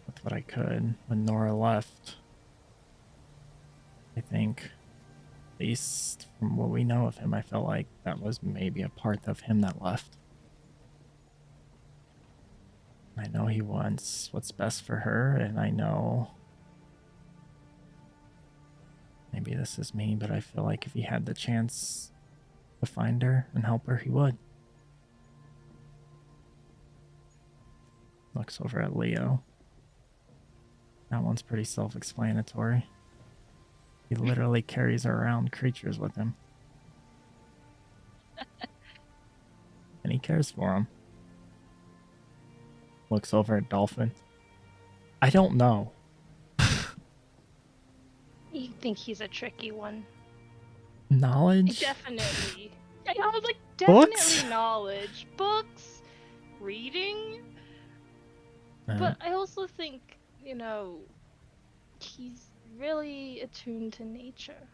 with what I could when Nora left, I think, at least from what we know of him, I felt like that was maybe a part of him that left. I know he wants what's best for her, and I know maybe this is me, but I feel like if he had the chance to find her and help her, he would. Looks over at Leo. That one's pretty self-explanatory. He literally carries around creatures with him. And he cares for them. Looks over at Dolphin. I don't know. You think he's a tricky one? Knowledge? Definitely. I was like, Books? definitely knowledge. Books, reading. But I also think, you know, he's really attuned to nature.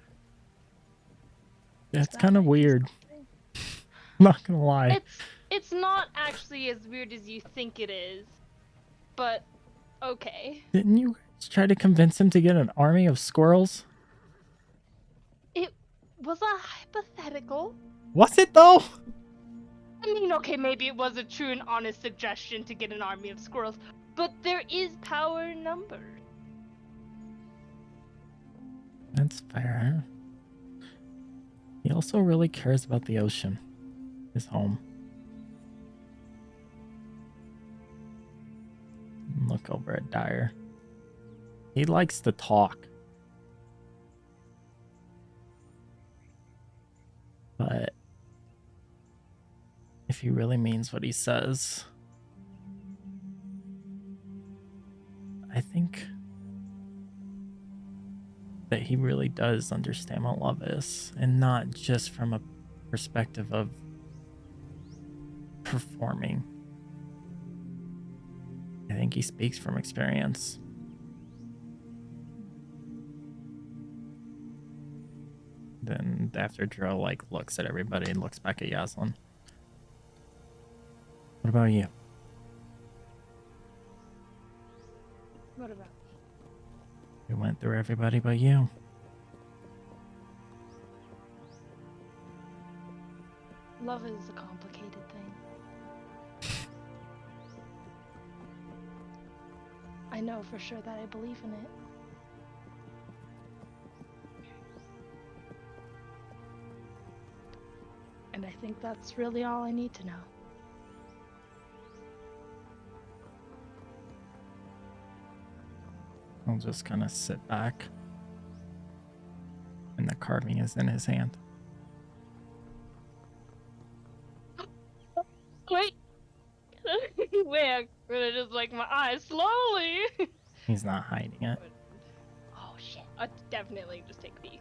That's That kind of might be weird. something. Not gonna lie. It's not actually as weird as you think it is, but okay. Didn't you guys try to convince him to get an army of squirrels? It was a hypothetical. Was it though? I mean, okay, maybe it was a true and honest suggestion to get an army of squirrels, but there is power in numbers. That's fair. He also really cares about the ocean. His home. Look over at Dyer. He likes to talk. But if he really means what he says, I think that he really does understand what love is, and not just from a perspective of performing. I think he speaks from experience. Then after Dro looks at everybody and looks back at Yaslin. What about you? What about? We went through everybody but you. Love is a complicated thing. I know for sure that I believe in it. And I think that's really all I need to know. He'll just kind of sit back. And the carving is in his hand. Wait! Wait, I'm gonna just my eyes slowly! He's not hiding it. Oh shit. I'll definitely just take a peek.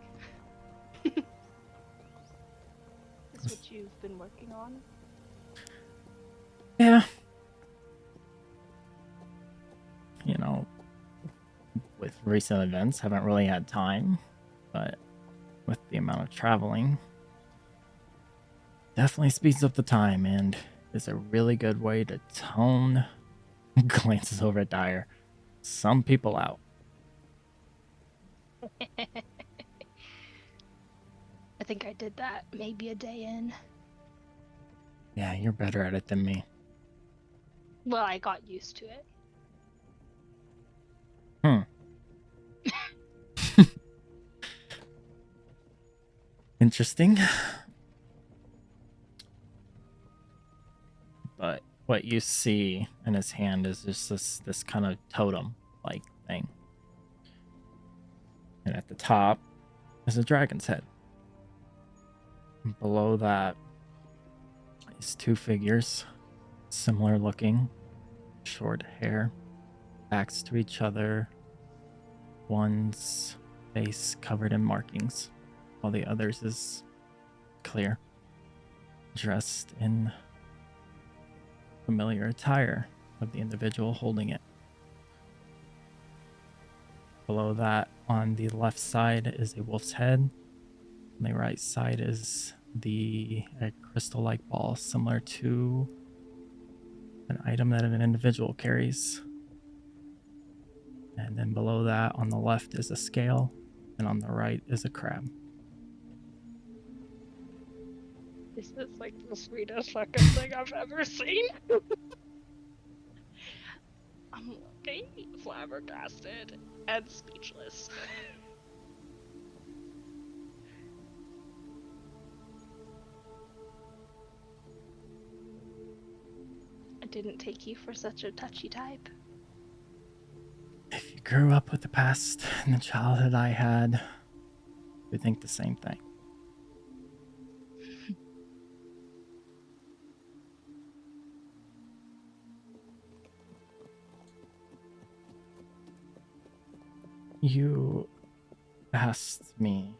Is what you've been working on? Yeah. You know, with recent events, haven't really had time, but with the amount of traveling, definitely speeds up the time and is a really good way to tone glances over at Dyer. Some people out. I think I did that maybe a day in. Yeah, you're better at it than me. Well, I got used to it. Hmm. Interesting. But what you see in his hand is just this kind of totem like thing. And at the top is a dragon's head. And below that is two figures, similar looking, short hair, backs to each other. One's face covered in markings, while the other's is clear, dressed in familiar attire of the individual holding it. Below that, on the left side, is a wolf's head. On the right side is a crystal-like ball, similar to an item that an individual carries. And then below that, on the left, is a scale, and on the right is a crab. This is like the sweetest fucking thing I've ever seen. I'm looking flabbergasted and speechless. I didn't take you for such a touchy type. If you grew up with the past and the childhood I had, you think the same thing. You asked me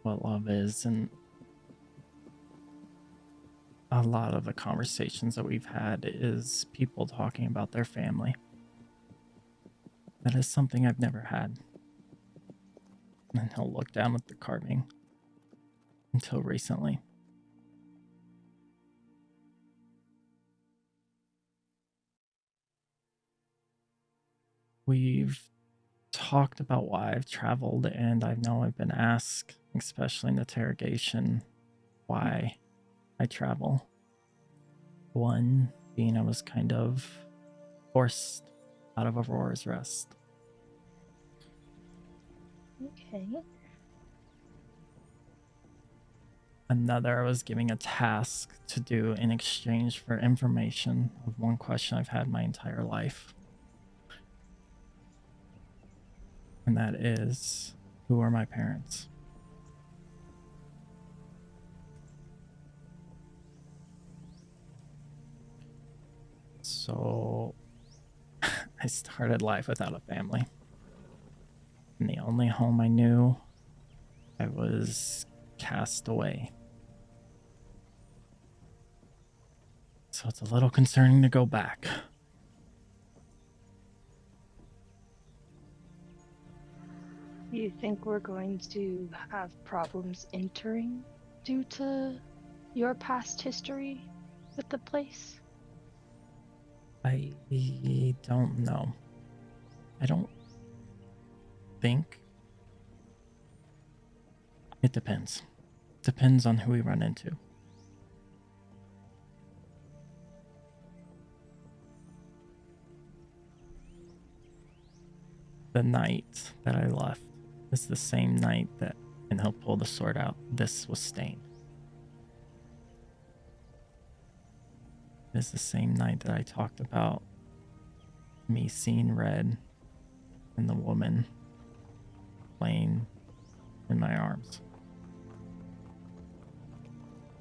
what love is, and a lot of the conversations that we've had is people talking about their family. That is something I've never had. And he'll look down at the carving. Until recently. We've talked about why I've traveled, and I know I've been asked, especially in interrogation, why I travel. One being I was kind of forced out of Aurora's Rest. Okay. Another, I was giving a task to do in exchange for information of one question I've had my entire life. And that is, who are my parents? So, I started life without a family. And the only home I knew, I was cast away. So it's a little concerning to go back. Do you think we're going to have problems entering due to your past history with the place? I don't know. I don't think. It depends. Depends on who we run into. The night that I left is the same night that, and he'll pull the sword out, this was stained. It's the same night that I talked about me seeing red and the woman laying in my arms.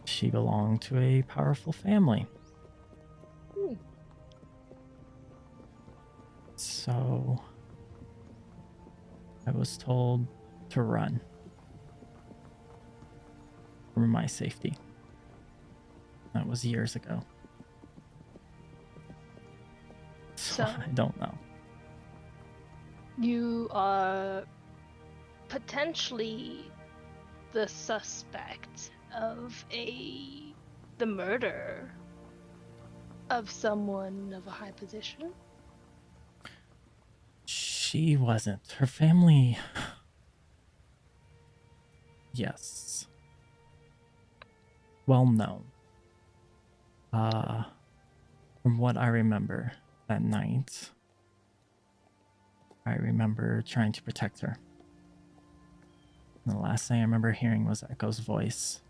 She belonged to a powerful family. So I was told to run for my safety. That was years ago. So- one I don't know. You are potentially the suspect of the murder of someone of a high position. She wasn't. Her family. Yes. Well known. From what I remember that night, I remember trying to protect her. And the last thing I remember hearing was Echo's voice.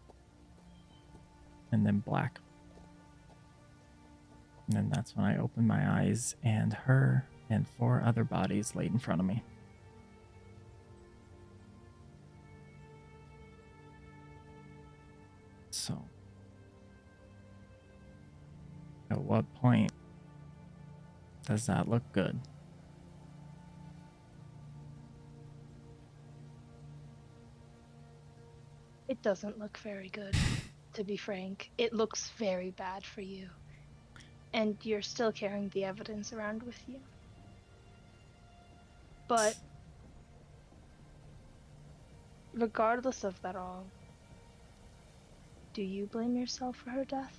And then black. And then that's when I opened my eyes, and her and 4 other bodies laid in front of me. So, at what point does that look good? It doesn't look very good, to be frank. It looks very bad for you. And you're still carrying the evidence around with you. But regardless of that all, do you blame yourself for her death?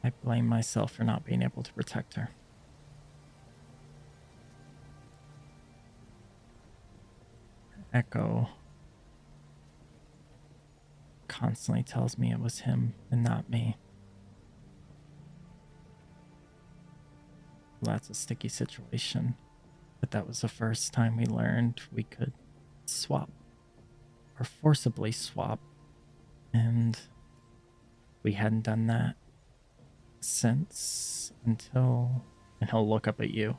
I blame myself for not being able to protect her. Echo constantly tells me it was him and not me. Well, that's a sticky situation, but that was the first time we learned we could swap, or forcibly swap, and we hadn't done that since until, and he'll look up at you,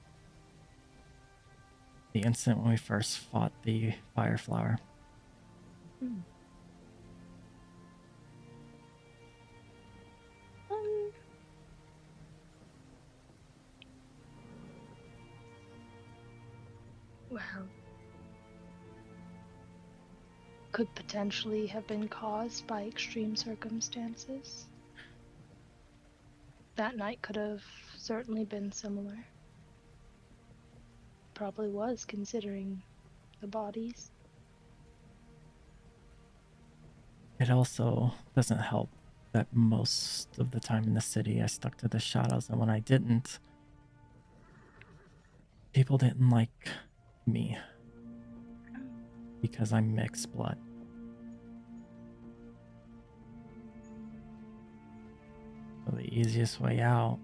the instant when we first fought the Fireflower. Um, well, could potentially have been caused by extreme circumstances. That night could have certainly been similar. Probably was, considering the bodies. It also doesn't help that most of the time in the city I stuck to the shadows, and when I didn't, people didn't like me because I'm mixed blood. So the easiest way out,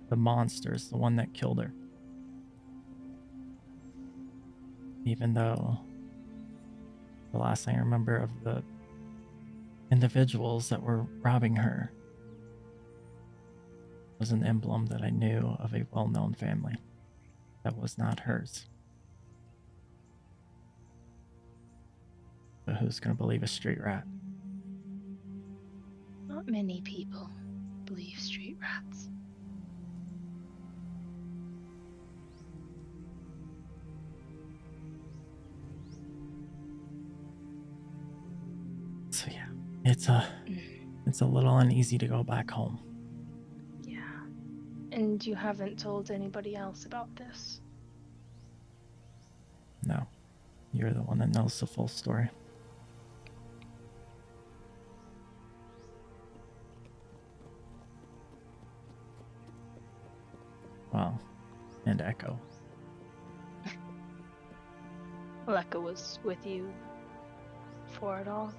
the monster's the one that killed her. Even though the last thing I remember of the individuals that were robbing her was an emblem that I knew of a well-known family that was not hers. But who's gonna believe a street rat? Not many people believe street rats. So yeah, it's a little uneasy to go back home. Yeah. And you haven't told anybody else about this? No, you're the one that knows the full story. Well, and Echo. Leka was with you for it all?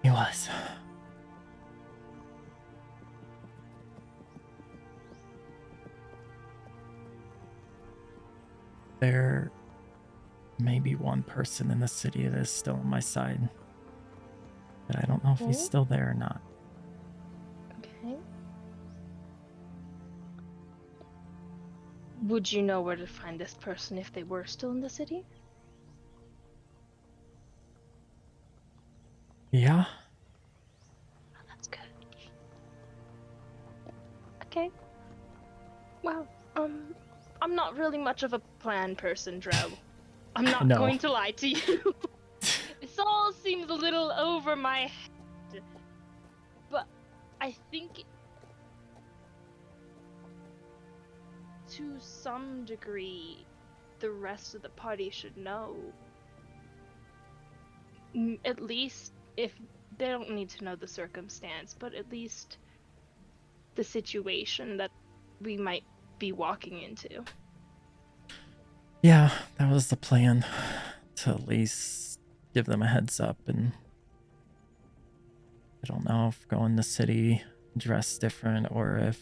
He was. There may be one person in the city that is still on my side, but I don't know if he's Okay. still there or not. Okay. Would you know where to find this person if they were still in the city? Yeah? Oh, that's good. Okay. Well, I'm not really much of a plan person, Drow. I'm not No. going to lie to you. This all seems a little over my head. But I think to some degree the rest of the party should know. At least if they don't need to know the circumstance, but at least the situation that we might be walking into. Yeah, that was the plan. To at least give them a heads up. And I don't know if going to city dressed different or if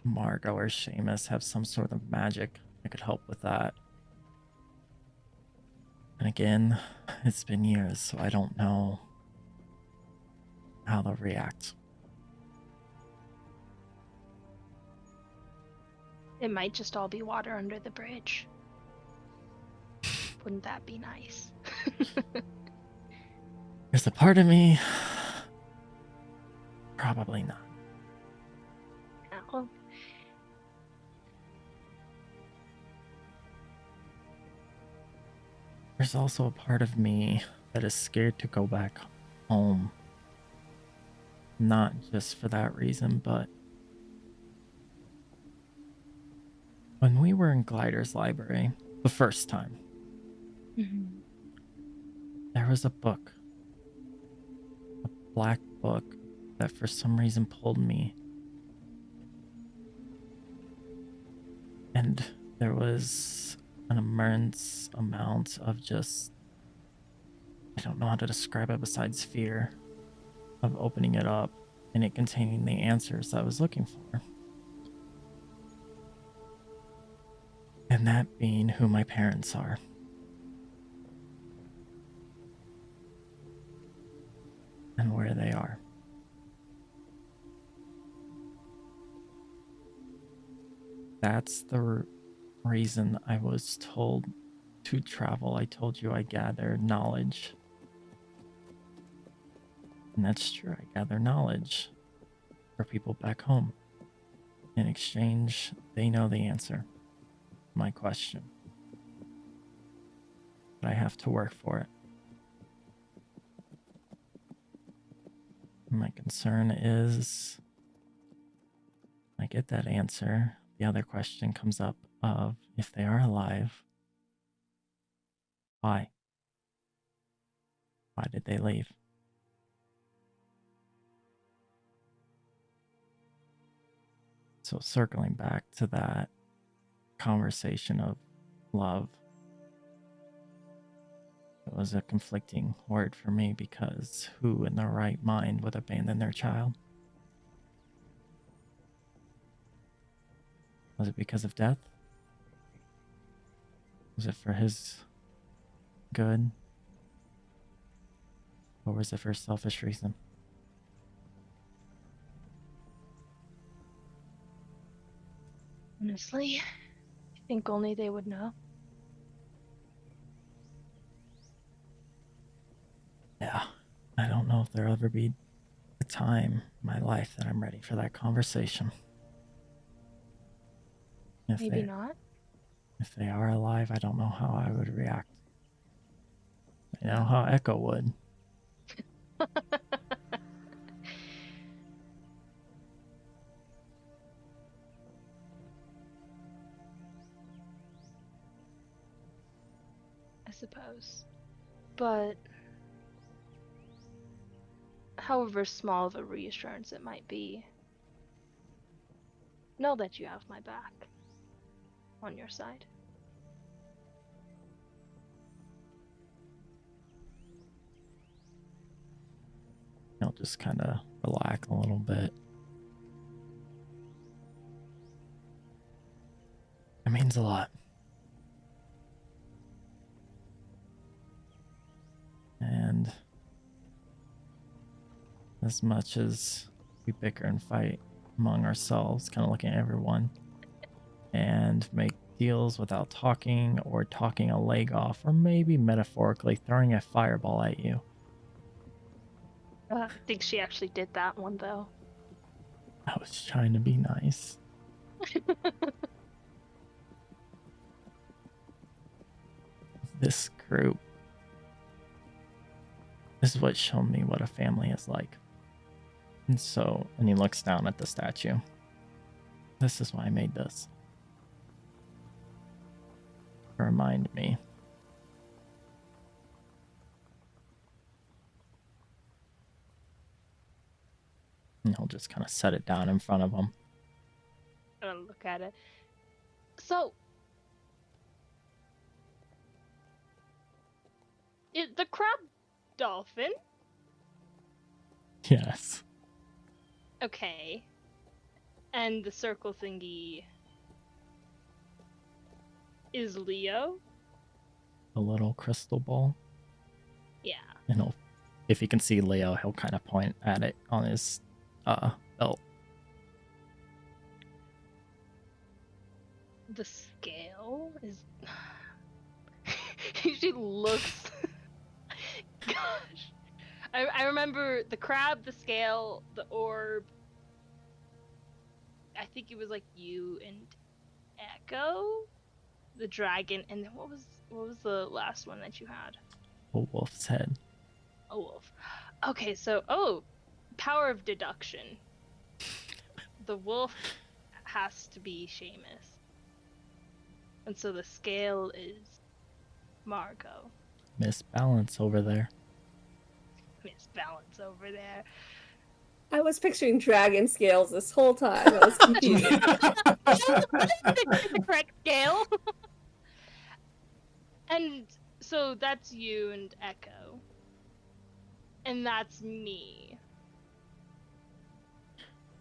Margot or Seamus have some sort of magic that could help with that. And again, it's been years, so I don't know how they'll react. It might just all be water under the bridge. Wouldn't that be nice? There's a part of me. Probably not. Well, There's also a part of me that is scared to go back home. Not just for that reason, but when we were in Glider's library the first time, there was a book, a black book that for some reason pulled me. And there was an immense amount of just, I don't know how to describe it besides fear of opening it up and it containing the answers I was looking for. And that being who my parents are. And where they are. That's the reason I was told to travel. I told you I gather knowledge. And that's true. I gather knowledge for people back home. In exchange, they know the answer to my question. But I have to work for it. My concern is I get that answer. The other question comes up of if they are alive, why? Why did they leave? So circling back to that conversation of love, it was a conflicting word for me because who in their right mind would abandon their child? Was it because of death? Was it for his good? Or was it for selfish reason? honestly, I think only they would know. Yeah, I don't know if there'll ever be a time in my life that I'm ready for that conversation. Maybe not. If they are alive, I don't know how I would react. I know how Echo would. I suppose. But however small of a reassurance it might be, know that you have my back on your side. I'll just kind of relax a little bit. It means a lot. And as much as we bicker and fight among ourselves, kind of looking at everyone, and make deals without talking or talking a leg off, or maybe metaphorically throwing a fireball at you. I think she actually did that one, though. I was trying to be nice. This group. This is what showed me what a family is like. And so, and he looks down at the statue. This is why I made this. To remind me. And he'll just kind of set it down in front of him. I'm gonna look at it. So, the crab dolphin? Yes. Okay. And the circle thingy is Leo? The little crystal ball. Yeah. And he'll, if he can see Leo, he'll kind of point at it on his belt. The scale is. She looks. Gosh. I remember the crab, the scale, the orb. I think it was like you and Echo, the dragon, and then what was the last one that you had? A wolf's head. A wolf. Okay, so power of deduction. The wolf has to be Seamus. And so the scale is Margot. Miss Balance over there. Miss Balance over there. I was picturing dragon scales this whole time. I was confused. The correct scale. And so that's you and Echo. And that's me.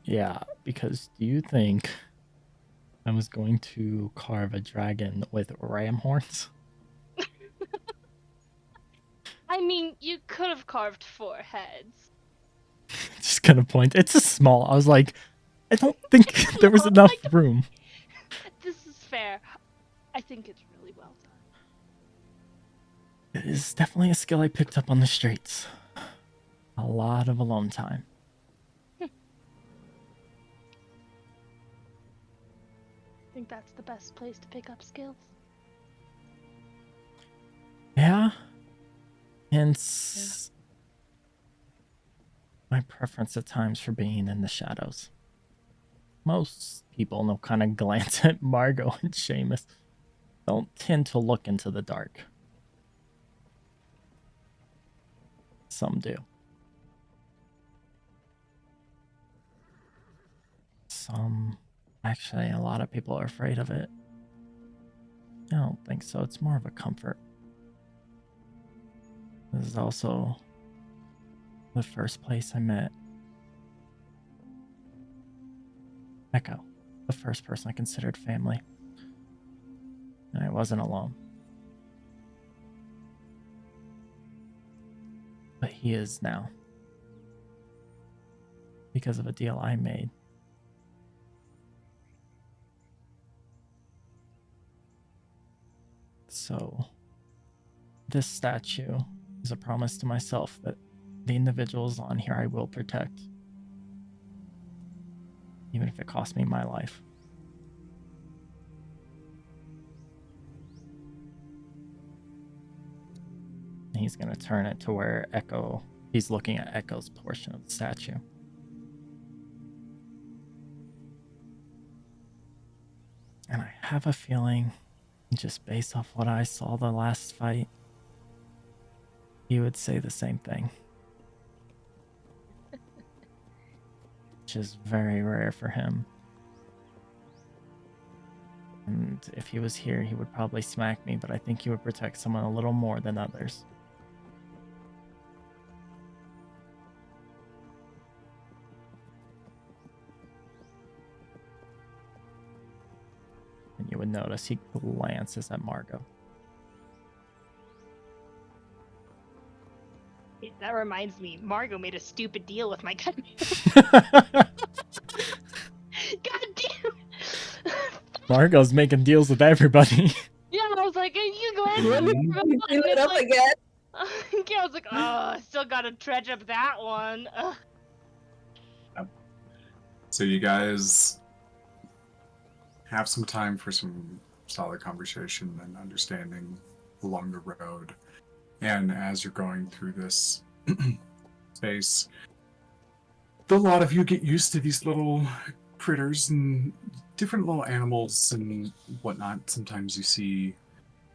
Yeah, because do you think I was going to carve a dragon with ram horns? I mean, you could have carved 4 heads. Just kind of point. It's a small. I was like, I don't think there was enough room. This is fair. I think it's really well done. It is definitely a skill I picked up on the streets. A lot of alone time. I think that's the best place to pick up skills. Yeah. Hence my preference at times for being in the shadows. Most people, they'll kind of glance at Margot and Seamus, don't tend to look into the dark. Some do. Some, actually, a lot of people are afraid of it. I don't think so. It's more of a comfort. This is also the first place I met Echo, the first person I considered family. And I wasn't alone. But he is now. Because of a deal I made. So, this statue is a promise to myself that the individuals on here I will protect. Even if it costs me my life. And he's going to turn it to where Echo, he's looking at Echo's portion of the statue. And I have a feeling, just based off what I saw the last fight, he would say the same thing. Which is very rare for him. And if he was here, he would probably smack me, but I think he would protect someone a little more than others. And you would notice he glances at Margot. That reminds me, Margot made a stupid deal with my god. God damn. Margot's making deals with everybody. Yeah, I was like, you go ahead. Let me clean it up again. Yeah, I was like, oh, I still gotta dredge up that one. Ugh. So you guys have some time for some solid conversation and understanding along the road. And as you're going through this space, a lot of you get used to these little critters and different little animals and whatnot. Sometimes you see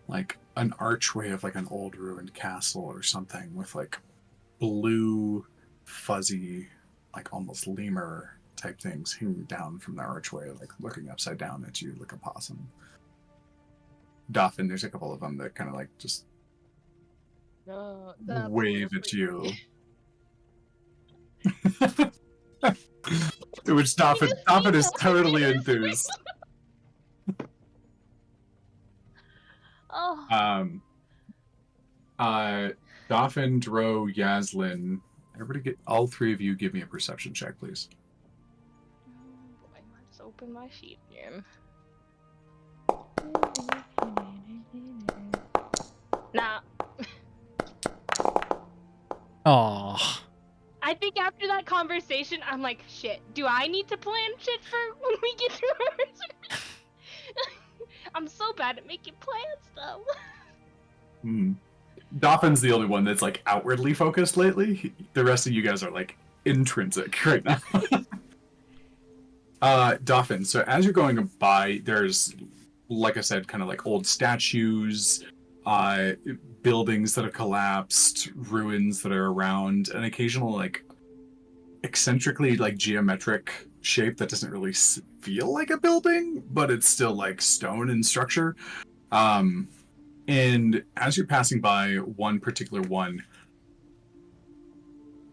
like an archway of like an old ruined castle or something with like blue, fuzzy, like almost lemur type things hanging down from the archway, like looking upside down at you like a possum. Dolphin, there's a couple of them that kind of like just No, that's wave a at little you. Which Dolphin is totally enthused. Oh, Dolphin, Dro, Yaslin, everybody get, all three of you give me a perception check, please. boy, let's open my sheet again. Nah, Oh, I think after that conversation, I'm like, shit, do I need to plan shit for when we get through ours? I'm so bad at making plans, though. Dolphin's the only one that's like outwardly focused lately. The rest of you guys are like intrinsic right now. Dolphin, so as you're going by, there's, like I said, kind of like old statues, buildings that have collapsed, ruins that are around, an occasional like eccentrically like geometric shape that doesn't really feel like a building, but it's still like stone in structure. And as you're passing by one particular one,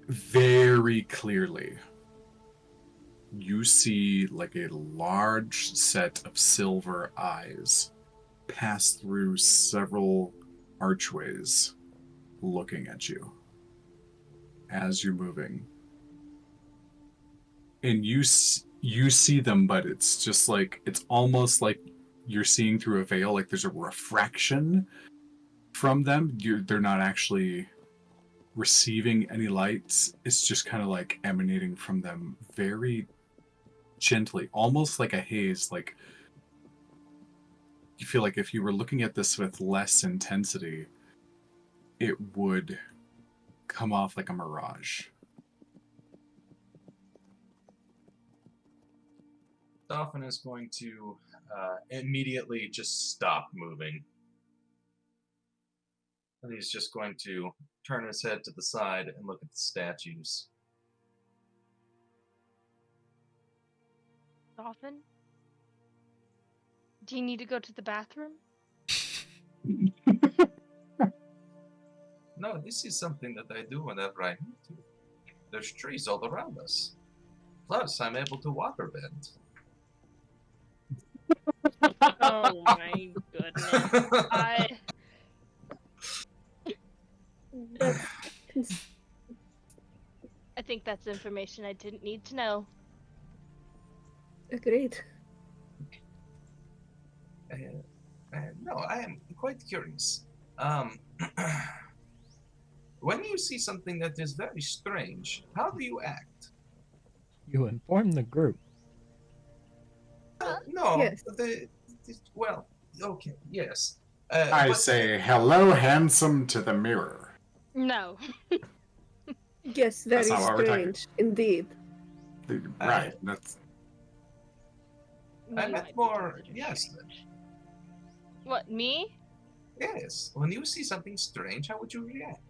very clearly, you see like a large set of silver eyes pass through several archways looking at you as you're moving. And you see them, but it's just like, it's almost like you're seeing through a veil, like there's a refraction from them. They're not actually receiving any lights. It's just kind of like emanating from them very gently, almost like a haze. Like you feel like if you were looking at this with less intensity, it would come off like a mirage. Dolphin is going to immediately just stop moving. And he's just going to turn his head to the side and look at the statues. Dolphin? Do you need to go to the bathroom? No, this is something that I do whenever I need to. There's trees all around us. Plus, I'm able to waterbend. Oh my goodness. I think that's information I didn't need to know. Agreed. No, I am quite curious. When you see something that is very strange, how do you act? you inform the group. No, Yes. well, okay, yes. I but- say, hello, handsome, to the mirror. No. Yes, very That's not what we're talking- strange, indeed. Right, that's... I You meant might be more, considered yes. strange. What, me? Yes, when you see something strange, how would you react?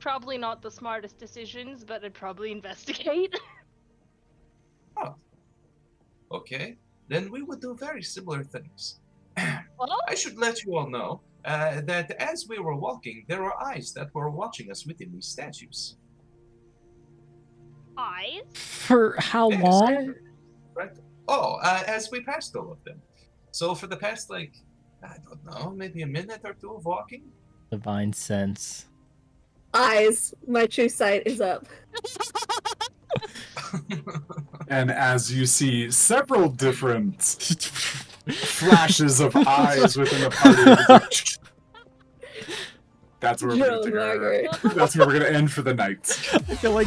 Probably not the smartest decisions, but I'd probably investigate. Oh, okay. Then we would do very similar things. Well, I should let you all know that as we were walking, there were eyes that were watching us within these statues. eyes? For how Yes, long? Right? Oh, as we passed all of them. So for the past, like, I don't know, maybe a minute or two of walking? Divine sense. Eyes, my true sight is up. And as you see several different flashes of eyes within the party, that's where we're Joe gonna Margaret. that's where we're gonna end for the night. I feel like